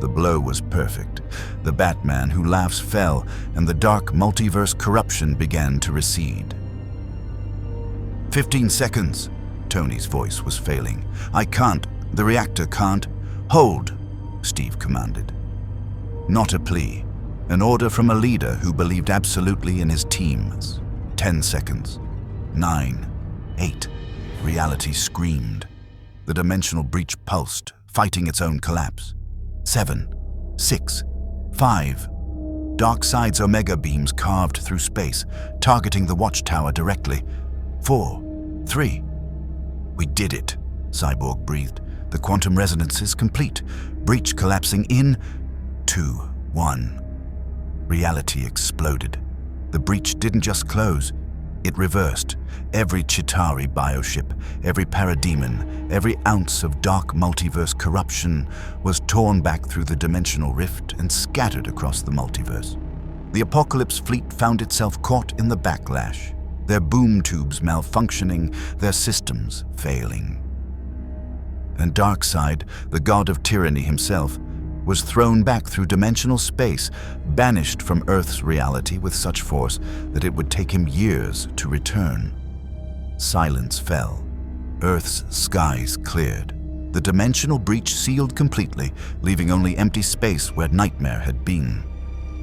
The blow was perfect. The Batman who laughs fell, and the dark multiverse corruption began to recede. 15 seconds, Tony's voice was failing. "I can't. The reactor can't." "Hold," Steve commanded. Not a plea. An order from a leader who believed absolutely in his teams. 10 seconds. 9. 8. Reality screamed. The dimensional breach pulsed, fighting its own collapse. 7. 6. 5. Darkseid's Omega beams carved through space, targeting the watchtower directly. 4. 3. "We did it," Cyborg breathed. "The quantum resonance is complete. Breach collapsing in 2, 1. Reality exploded. The breach didn't just close, It reversed. Every Chitauri bioship, every parademon, every ounce of dark multiverse corruption was torn back through the dimensional rift and scattered across the multiverse. The Apocalypse fleet found itself caught in the backlash, their boom tubes malfunctioning, their systems failing. And Darkseid, the god of tyranny himself, was thrown back through dimensional space, banished from Earth's reality with such force that it would take him years to return. Silence fell. Earth's skies cleared. The dimensional breach sealed completely, leaving only empty space where Nightmare had been.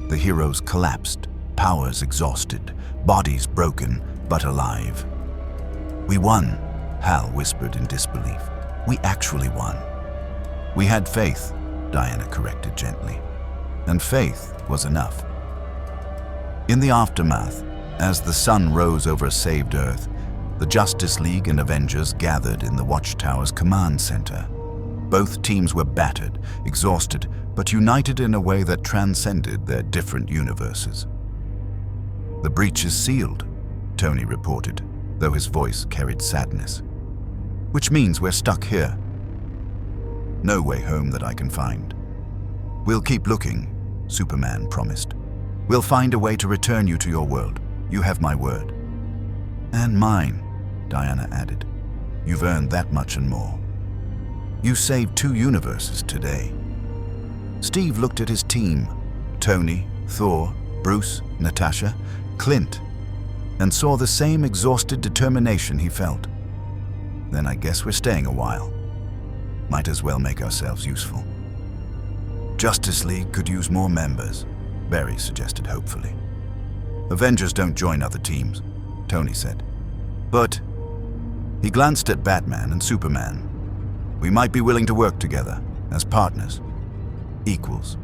The heroes collapsed, powers exhausted, bodies broken, but alive. "We won," Hal whispered in disbelief. "We actually won." "We had faith," Diana corrected gently. And faith was enough. In the aftermath, as the sun rose over saved Earth, the Justice League and Avengers gathered in the Watchtower's command center. Both teams were battered, exhausted, but united in a way that transcended their different universes. "The breach is sealed," Tony reported, though his voice carried sadness. "Which means we're stuck here. No way home that I can find." "We'll keep looking," Superman promised. "We'll find a way to return you to your world. You have my word." "And mine," Diana added. "You've earned that much and more. You saved 2 universes today." Steve looked at his team, Tony, Thor, Bruce, Natasha, Clint, and saw the same exhausted determination he felt. "Then I guess we're staying a while. Might as well make ourselves useful." "Justice League could use more members," Barry suggested hopefully. "Avengers don't join other teams," Tony said. "But," he glanced at Batman and Superman, "we might be willing to work together, as partners. Equals."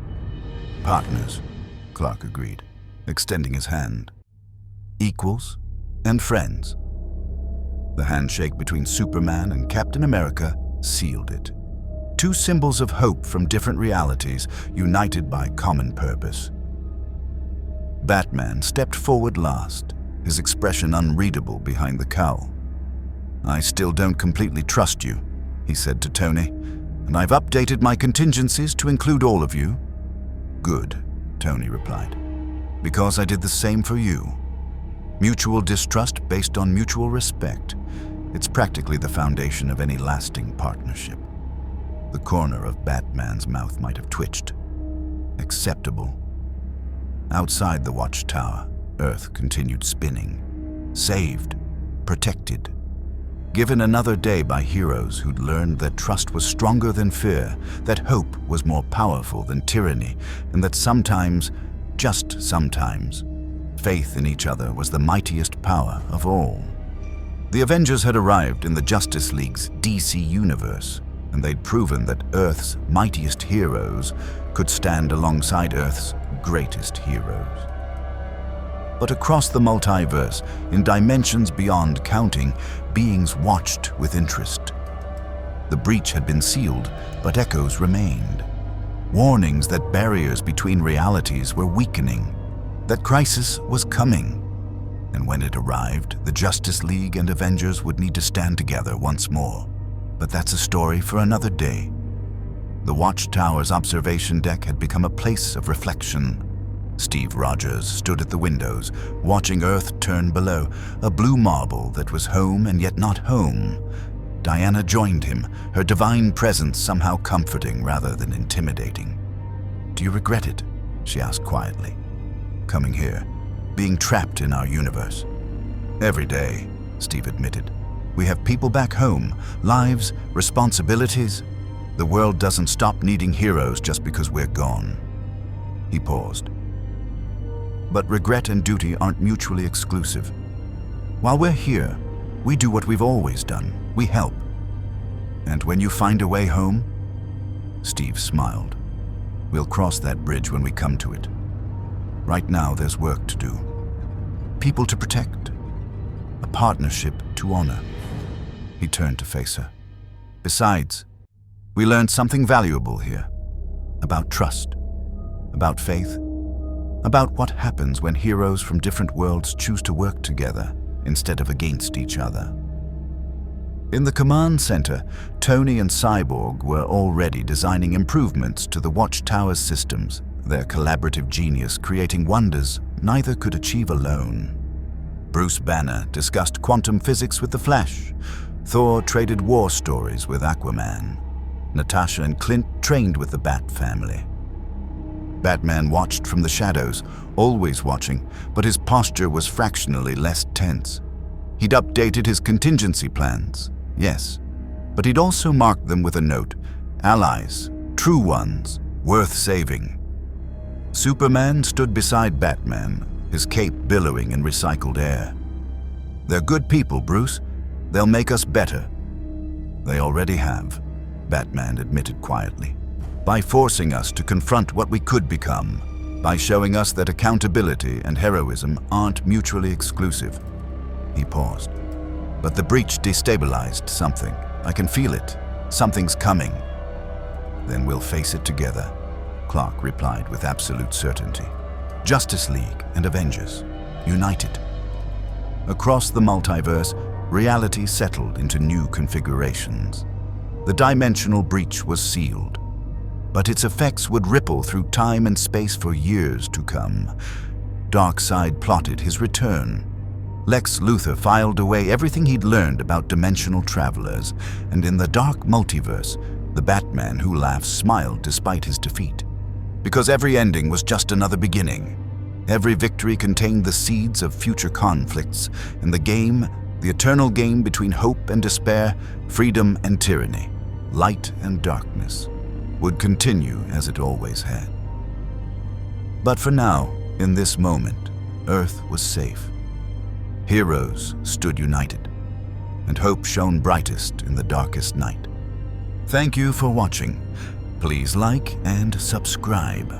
"Partners," Clark agreed, extending his hand. "Equals and friends." The handshake between Superman and Captain America sealed it. 2 symbols of hope from different realities, united by common purpose. Batman stepped forward last, his expression unreadable behind the cowl. "I still don't completely trust you," he said to Tony, "and I've updated my contingencies to include all of you." "Good," Tony replied, "because I did the same for you. Mutual distrust based on mutual respect. It's practically the foundation of any lasting partnership." The corner of Batman's mouth might have twitched. Acceptable. Outside the Watchtower, Earth continued spinning. Saved. Protected. Given another day by heroes who'd learned that trust was stronger than fear, that hope was more powerful than tyranny, and that sometimes, just sometimes, faith in each other was the mightiest power of all. The Avengers had arrived in the Justice League's DC universe, and they'd proven that Earth's mightiest heroes could stand alongside Earth's greatest heroes. But across the multiverse, in dimensions beyond counting, beings watched with interest. The breach had been sealed, but echoes remained. Warnings that barriers between realities were weakening, that crisis was coming. And when it arrived, the Justice League and Avengers would need to stand together once more. But that's a story for another day. The Watchtower's observation deck had become a place of reflection. Steve Rogers stood at the windows, watching Earth turn below, a blue marble that was home and yet not home. Diana joined him, her divine presence somehow comforting rather than intimidating. "Do you regret it?" she asked quietly. "Coming here, being trapped in our universe?" "Every day," Steve admitted. "We have people back home, lives, responsibilities. The world doesn't stop needing heroes just because we're gone." He paused. "But regret and duty aren't mutually exclusive. While we're here, we do what we've always done. We help. And when you find a way home," Steve smiled, "we'll cross that bridge when we come to it. Right now, there's work to do. People to protect. A partnership to honor." He turned to face her. "Besides, we learned something valuable here. About trust. About faith. About what happens when heroes from different worlds choose to work together instead of against each other. In the command center, Tony and Cyborg were already designing improvements to the watchtower's systems, their collaborative genius creating wonders neither could achieve alone. Bruce Banner discussed quantum physics with the Flash. Thor traded war stories with Aquaman. Natasha and Clint trained with the Bat family. Batman watched from the shadows, always watching, but his posture was fractionally less tense. He'd updated his contingency plans, yes, but he'd also marked them with a note: allies, true ones, worth saving. Superman stood beside Batman, his cape billowing in recycled air. "They're good people, Bruce. They'll make us better." "They already have," Batman admitted quietly, "by forcing us to confront what we could become, by showing us that accountability and heroism aren't mutually exclusive." He paused. "But the breach destabilized something. I can feel it. Something's coming." "Then we'll face it together," Clark replied with absolute certainty. "Justice League and Avengers, united." Across the multiverse, reality settled into new configurations. The dimensional breach was sealed, but its effects would ripple through time and space for years to come. Darkseid plotted his return. Lex Luthor filed away everything he'd learned about dimensional travelers, and in the dark multiverse, the Batman who laughs smiled despite his defeat. Because every ending was just another beginning. Every victory contained the seeds of future conflicts, and the game, the eternal game between hope and despair, freedom and tyranny, light and darkness, would continue as it always had. But for now, in this moment, Earth was safe. Heroes stood united, and hope shone brightest in the darkest night. Thank you for watching. Please like and subscribe.